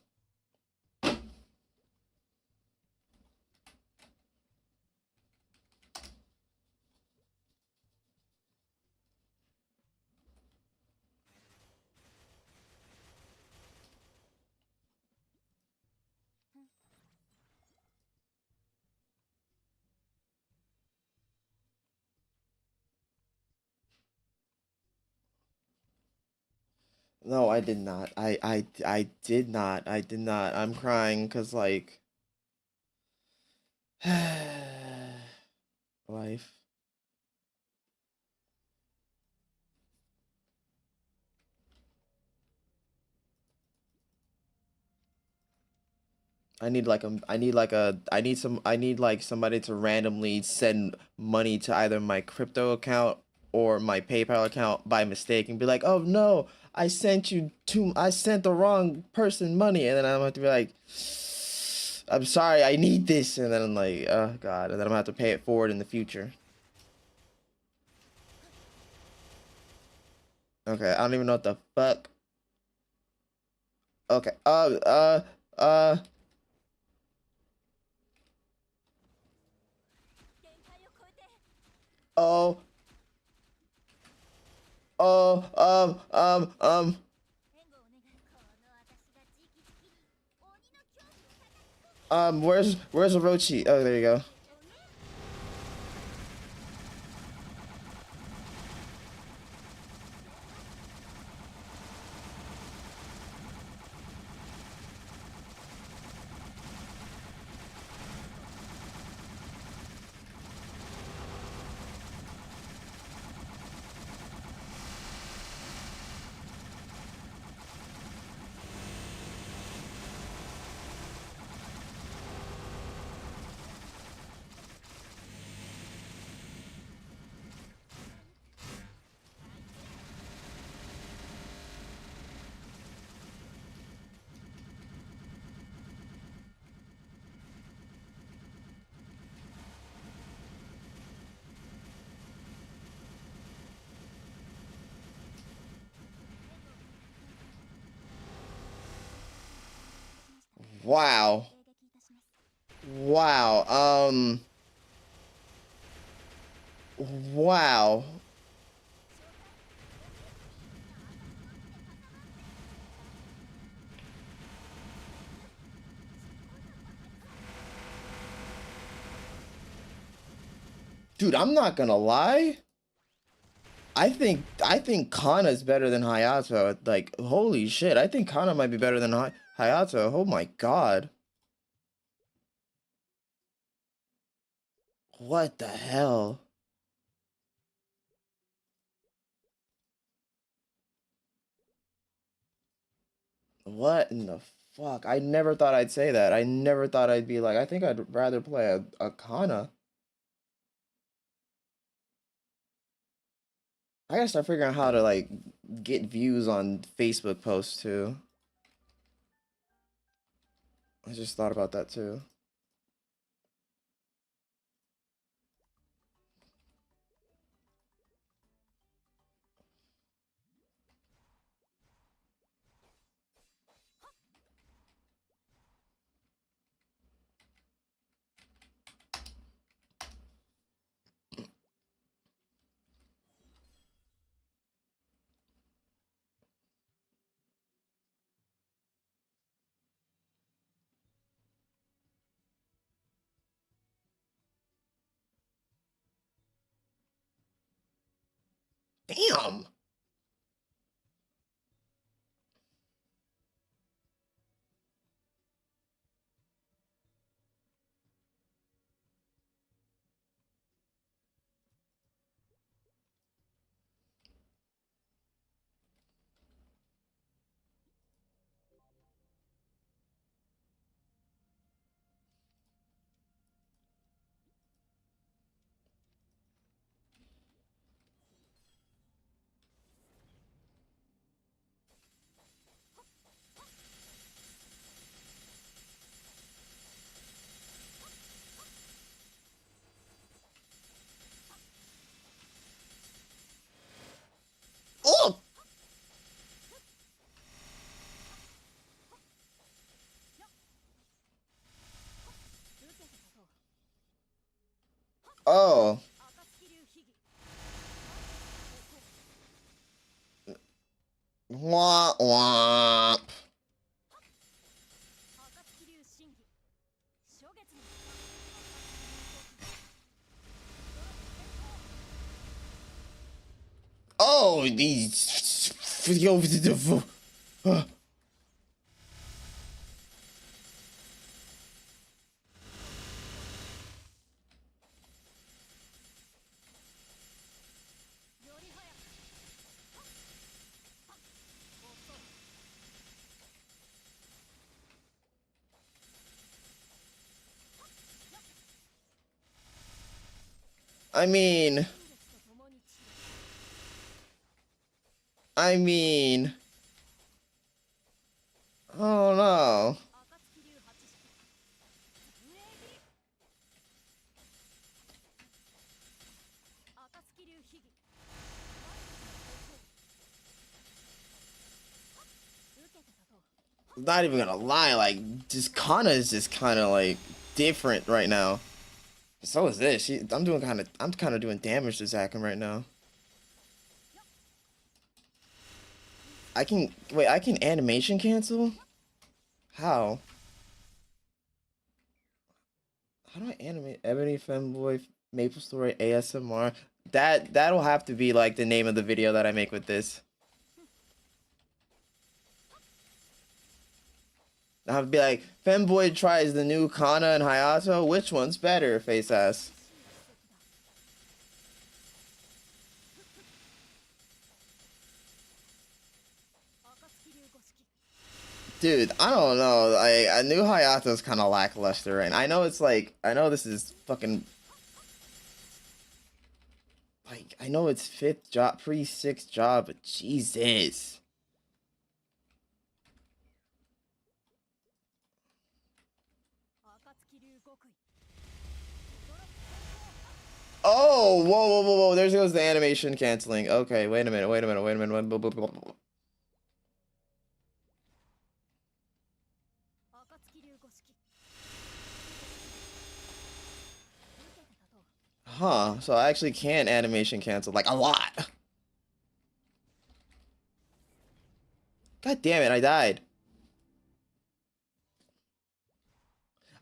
No, I did not. I did not. I did not. I'm crying because like life. I need like somebody to randomly send money to either my crypto account or my PayPal account by mistake and be like, "Oh no, I sent the wrong person money." And then I'm gonna have to be like, "I'm sorry, I need this." And then I'm like, "Oh god." And then I'm gonna have to pay it forward in the future. Okay, I don't even know what the fuck. Okay. Oh. Oh, where's Orochi? Oh, there you go. Wow. Wow. Wow. Dude, I'm not gonna lie. I think Kana is better than Hayato. Like, holy shit. I think Kana might be better than Hayato. Oh my god. What the hell? What in the fuck? I never thought I'd say that. I never thought I'd be like, I think I'd rather play a Kana. I gotta start figuring out how to like get views on Facebook posts too. I just thought about that too. Damn. Oh. Oh. Wah wah. Oh, these. I mean, oh no. Not even gonna lie, like, just Kana is just kind of like different right now. So is this. I'm kind of doing damage to Zakum right now. I can animation cancel? How? How do I animate Ebony Femboy Maple Story ASMR? That'll have to be like the name of the video that I make with this. I'll be like, Femboy tries the new Kana and Hayato. Which one's better? Face ass. Dude, I don't know. I knew Hayato's kind of lackluster, and I know it's like, I know this is fucking, like, I know it's 5th job, pre-6th job, but Jesus. Oh, whoa. There goes the animation canceling. Okay, wait a minute. Huh, so I actually can animation cancel, like, a lot. God damn it, I died.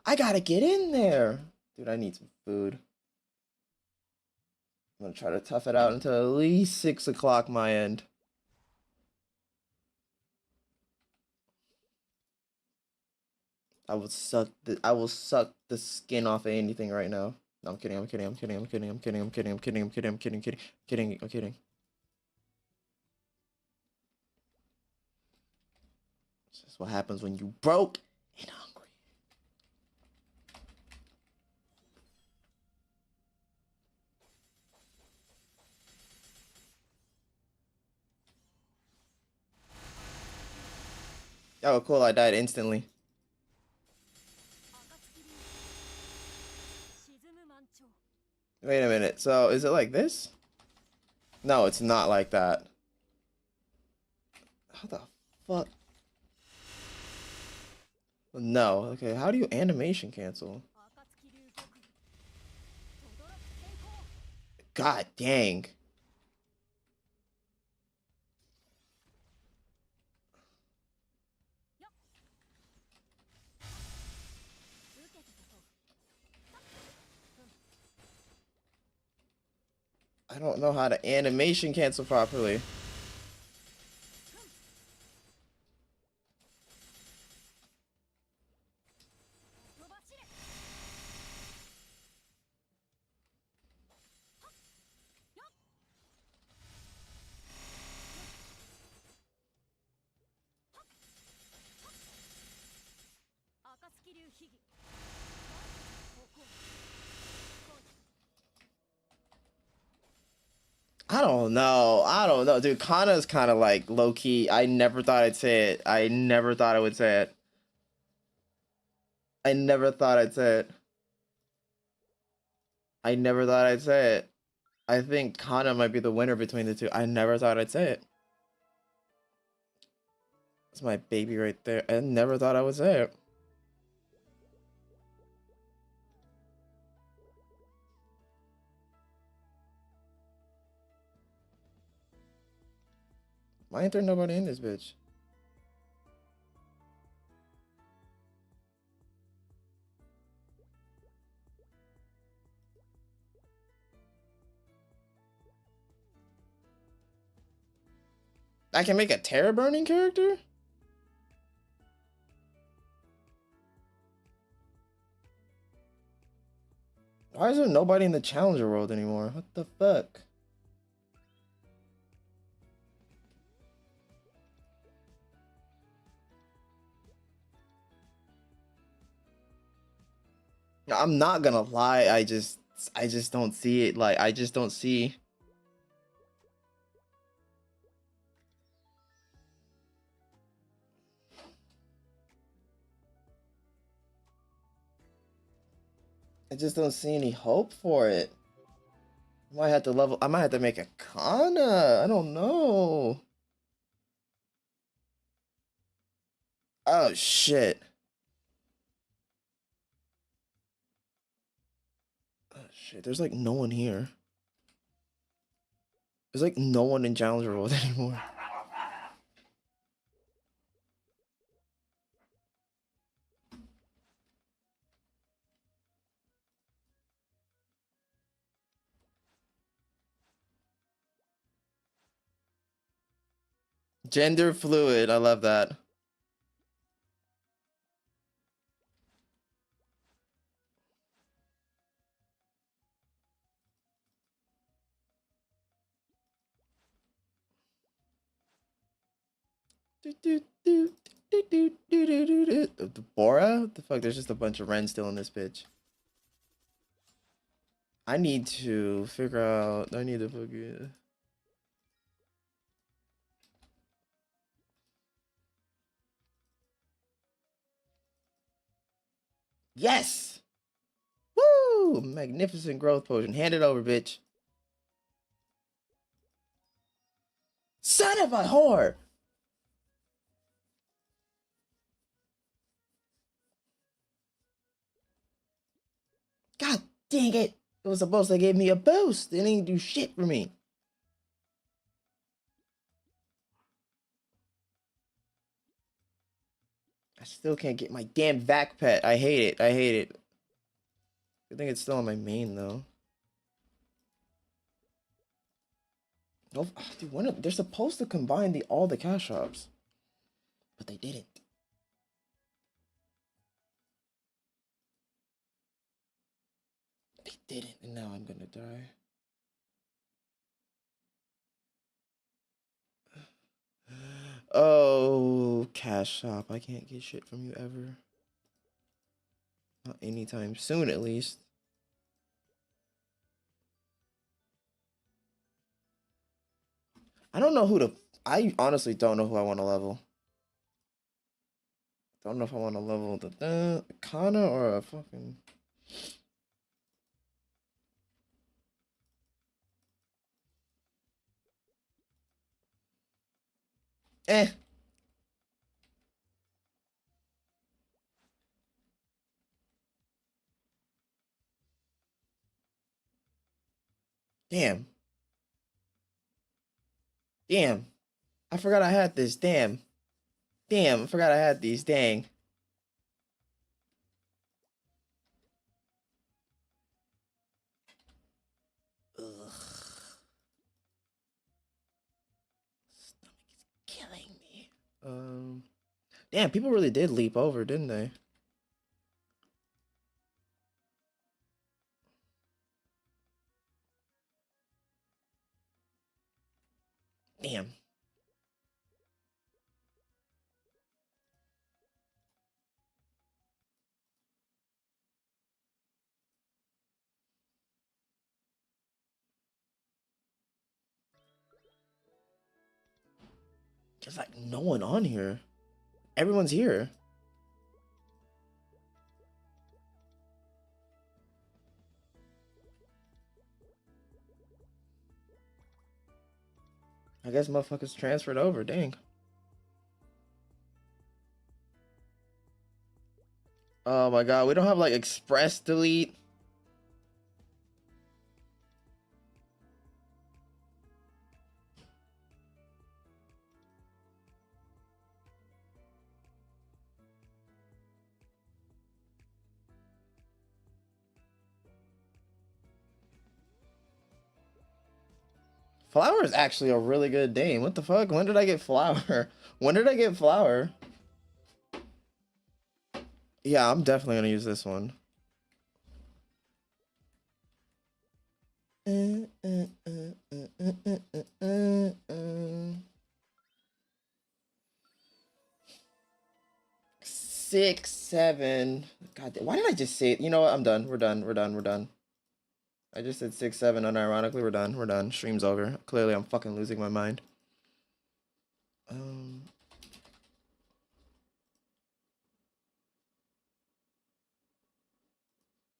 I gotta get in there. Dude, I need some food. I'm gonna try to tough it out until at least 6 o'clock my end. I will suck the skin off of anything right now. No, I'm kidding, I'm kidding, I'm kidding, I'm kidding, I'm kidding, I'm kidding, I'm kidding, I'm kidding, I'm kidding, kidding, I'm kidding. This is what happens when you broke and hungry. Oh, cool, I died instantly. Wait a minute, so is it like this? No, it's not like that. How the fuck? No, okay, how do you animation cancel? God dang. I don't know how to animation cancel properly. I don't know. I don't know. Dude, Kana's kind of like low-key. I never thought I'd say it. I never thought I would say it. I never thought I'd say it. I never thought I'd say it. I think Kana might be the winner between the two. I never thought I'd say it. That's my baby right there. I never thought I would say it. Why ain't there nobody in this bitch? I can make a terror burning character? Why is there nobody in the challenger world anymore? What the fuck? I'm not gonna lie, I just don't see it. Like, I just don't see. I just don't see any hope for it. I might have to level. I might have to make a Kana. I don't know. Oh shit. Oh shit. There's like no one here. There's like no one in Challenger World anymore. Gender fluid. I love that. The Bora? What the fuck? There's just a bunch of Ren still in this bitch. I need to figure out. I need to fucking. Yes! Woo! Magnificent growth potion. Hand it over, bitch. Son of a whore! God dang it. It was supposed to give me a boost. It didn't do shit for me. I still can't get my damn vac pet. I hate it. I hate it. I think it's still on my main though. Oh, dude, they're supposed to combine all the cash shops, but they didn't. They didn't, and now I'm gonna die. Oh, cash shop. I can't get shit from you ever. Not anytime soon, at least. I don't know who to... I honestly don't know who I want to level. Don't know if I want to level the Kana or a fucking... Eh. Damn. Damn. I forgot I had this. Damn. Damn, I forgot I had these. Dang. Ugh. Stomach is killing me. Damn, people really did leap over, didn't they? Damn. There's like no one on here. Everyone's here. I guess motherfuckers transferred over. Dang. Oh my god, we don't have like express delete. Flower is actually a really good name. What the fuck? When did I get flower? When did I get flower? Yeah, I'm definitely gonna use this one. Six, 7. God, why did I just say it? You know what? I'm done. We're done. We're done. We're done. I just said 6, 7. Unironically, we're done. We're done. Stream's over. Clearly, I'm fucking losing my mind.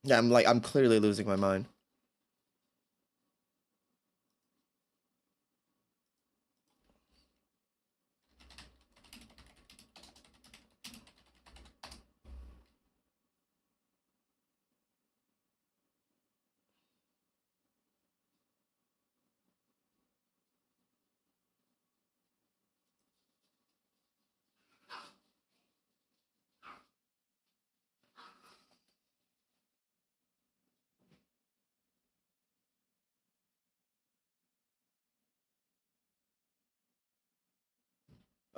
Yeah, I'm clearly losing my mind.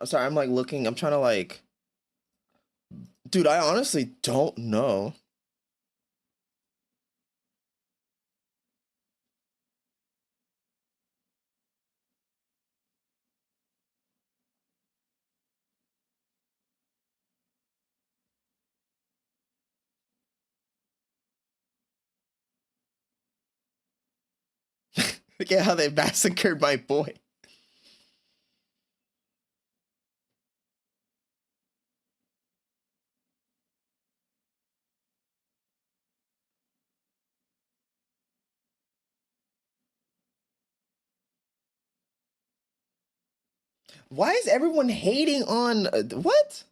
Sorry, I'm like looking. I'm trying to like... Dude, I honestly don't know. Look at how they massacred my boy. Why is everyone hating on... what?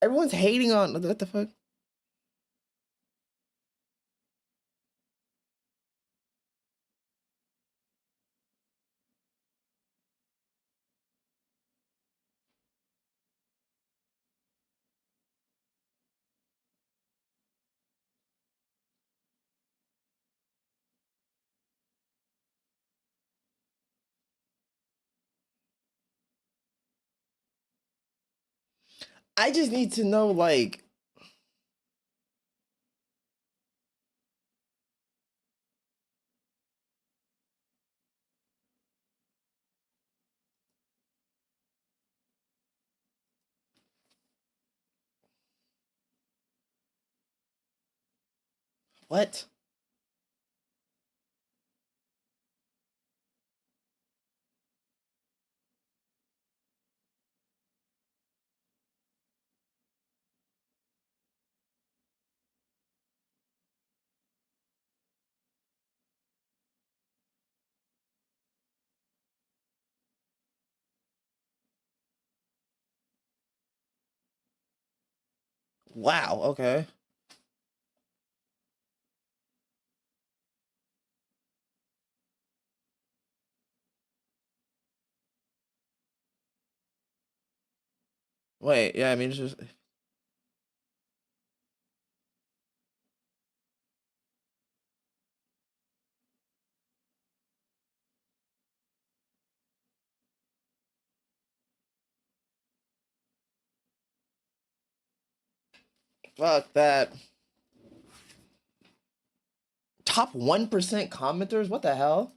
Everyone's hating on... What the fuck? I just need to know, like, what? Wow, okay. Wait, yeah, I mean, it's just... Fuck that. Top 1% commenters? What the hell?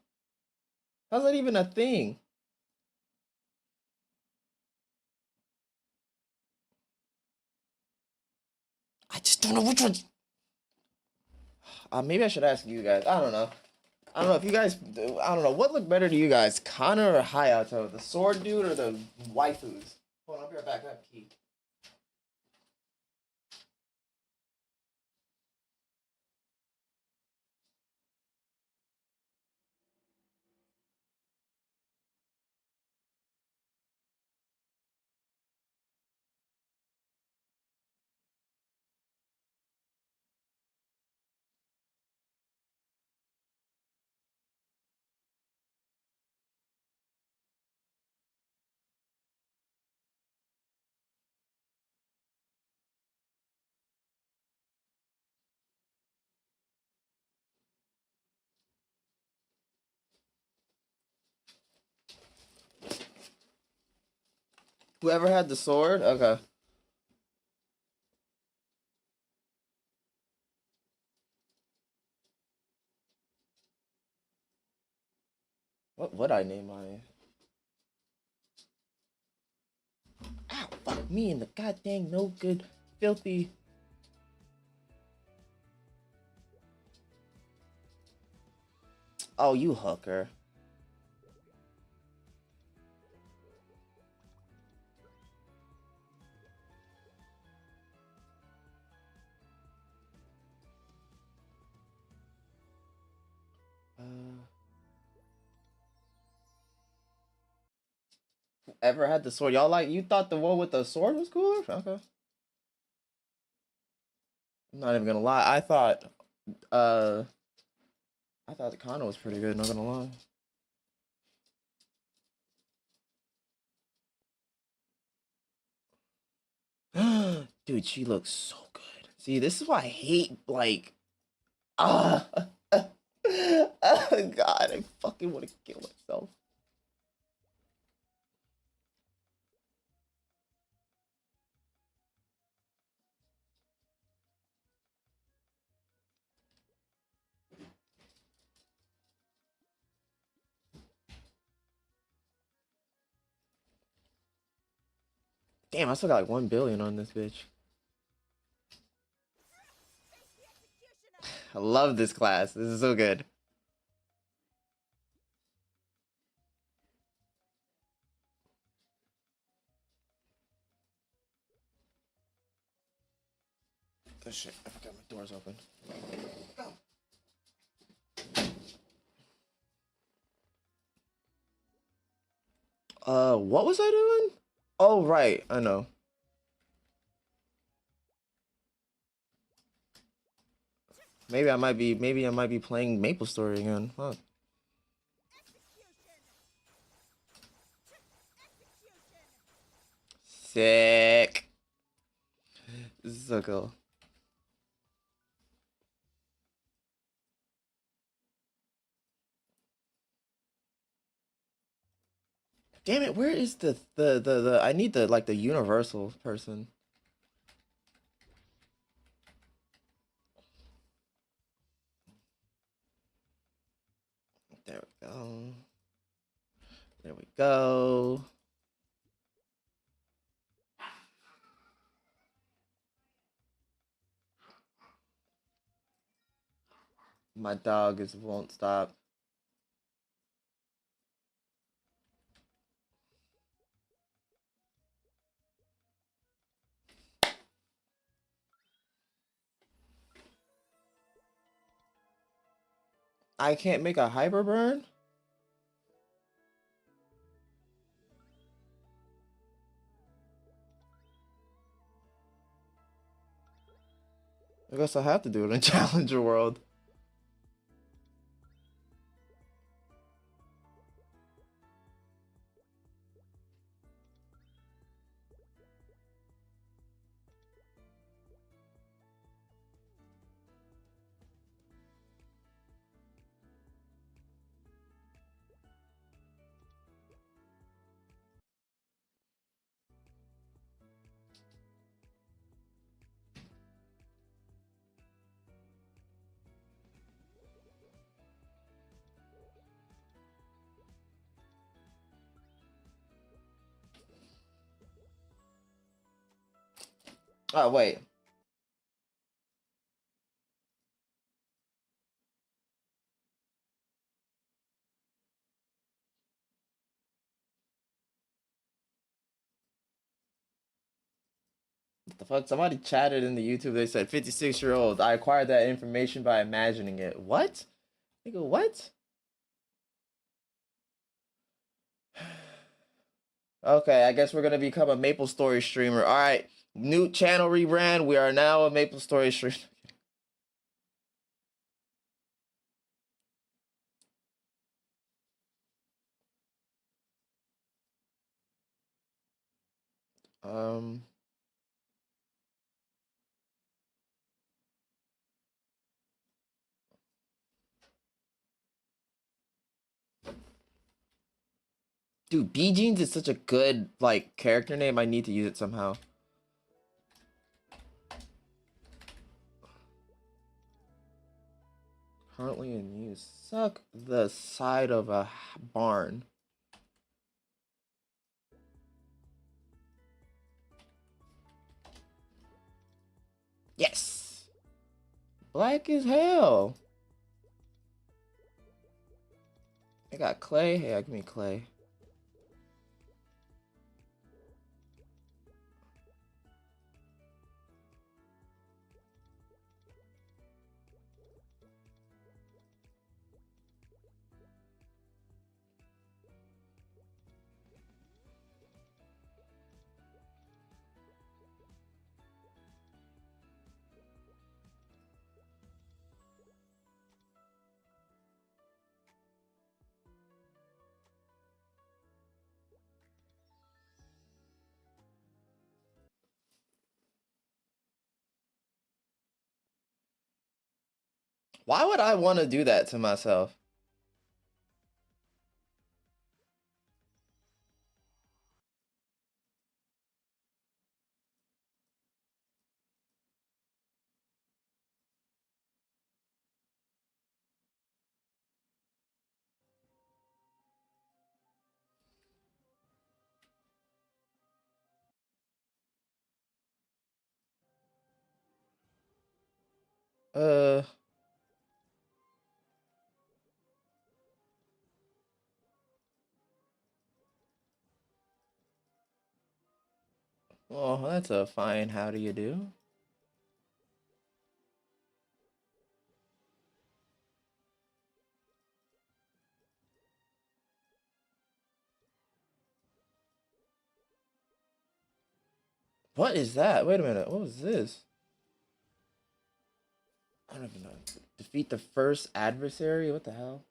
How's that even a thing? I just don't know which one. Maybe I should ask you guys. I don't know. I don't know if you guys. I don't know. What looked better to you guys, Connor or Hayato? The sword dude or the waifus? Hold on, I'll be right back. I have a key. Whoever had the sword? Okay. What would I name my... Ow, fuck me and the goddamn no good, filthy... Oh, you hooker. Whoever had the sword. Y'all like, you thought the one with the sword was cooler? Okay. I'm not even gonna lie. I thought the Kano was pretty good, not gonna lie. Dude, she looks so good. See, this is why I hate, like, ah, oh god, I fucking want to kill myself. Damn, I still got like 1 billion on this bitch. I love this class. This is so good. Oh shit, I forgot my door's open. What was I doing? Oh, right, I know. Maybe I might be playing Maple Story again. Huh. Sick. This is so cool. Damn it, where is the I need the like the universal person. There we go. My dog won't stop. I can't make a hyper burn? I guess I have to do it in Challenger World. Oh, wait. What the fuck? Somebody chatted in the YouTube. They said 56-year-old. I acquired that information by imagining it. What? Nigga, what? Okay, I guess we're gonna become a Maple Story streamer. All right, new channel rebrand. We are now a Maple Story streamer. Um. Dude, B Jeans is such a good like character name. I need to use it somehow. Currently in use. Suck the side of a barn. Yes. Black as hell. I got clay. Hey, give me clay. Why would I want to do that to myself? Uh. Oh, that's a fine how do you do? What is that? Wait a minute. What was this? I don't even know. Defeat the first adversary? What the hell?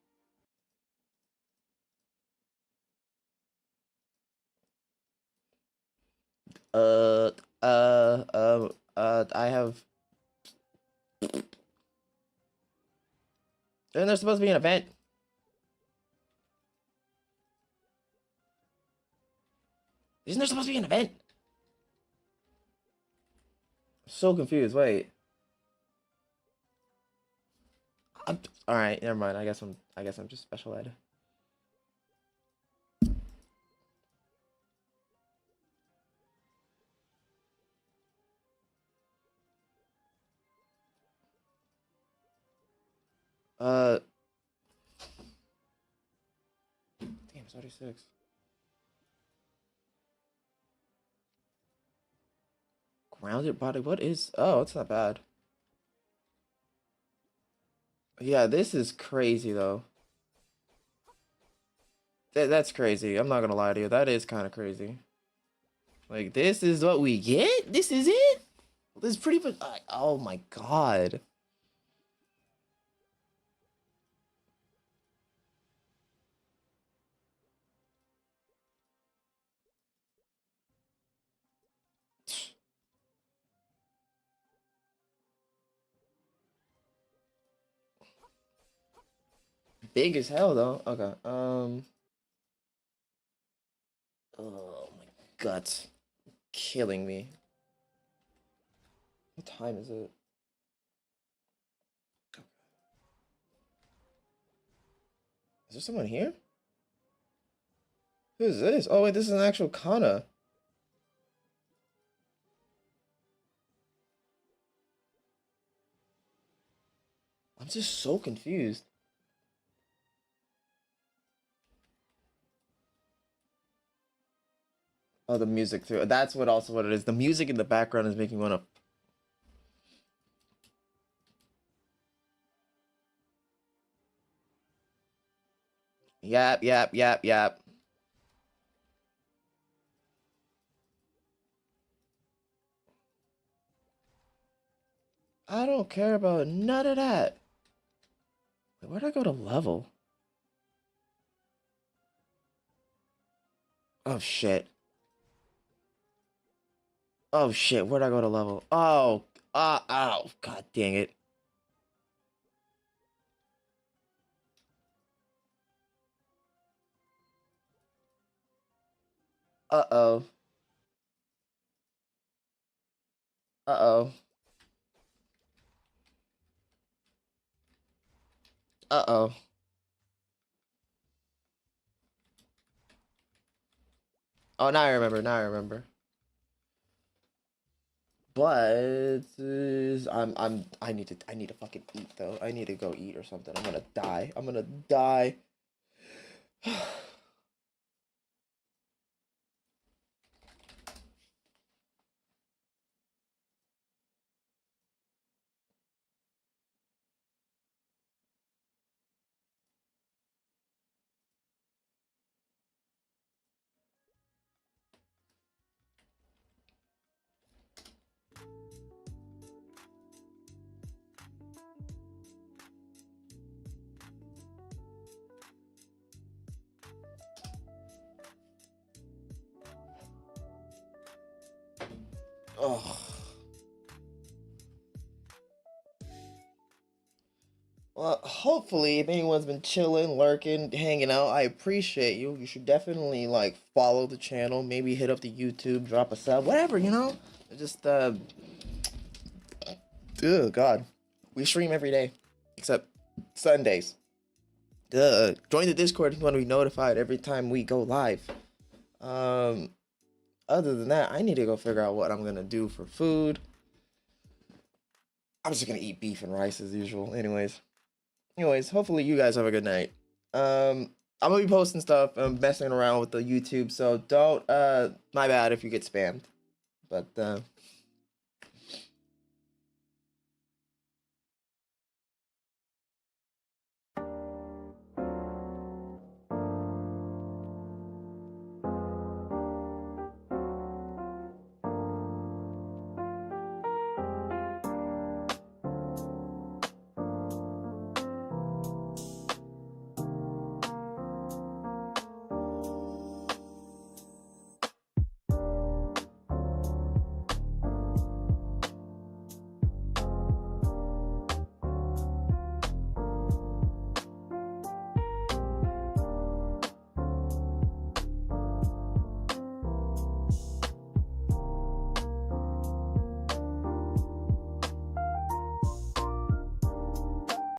Uh, I have. Isn't there supposed to be an event? Isn't there supposed to be an event? So confused. Wait. All right. Never mind. I guess I'm just special ed. Damn, it's 36. Grounded body. What is? Oh, it's not bad. Yeah, this is crazy though. That's crazy. I'm not gonna lie to you. That is kind of crazy. Like, this is what we get? This is it? This is pretty much. Oh my god. Big as hell though. Okay. Oh my guts. Killing me. What time is it? Is there someone here? Who is this? Oh wait, this is an actual Kana. I'm just so confused. Oh, the music too. That's what it is. The music in the background is making me want to. Yap, yap, yap, yap. I don't care about none of that. Wait, where'd I go to level? Oh shit. Oh shit, where'd I go to level? Oh, oh, god dang it. Uh-oh. Uh-oh. Uh-oh. Oh, now I remember, now I remember. But I need to fucking eat though. I need to go eat or something. I'm gonna die. I'm gonna die. Oh. Well, hopefully, if anyone's been chilling, lurking, hanging out, I appreciate you. You should definitely, like, follow the channel. Maybe hit up the YouTube, drop a sub, whatever, you know? Just, oh, God. We stream every day, except Sundays. Join the Discord if you want to be notified every time we go live. Other than that, I need to go figure out what I'm gonna do for food. I'm just gonna eat beef and rice as usual. Anyways, hopefully you guys have a good night. I'm gonna be posting stuff. I'm messing around with the YouTube, so don't. My bad if you get spammed. But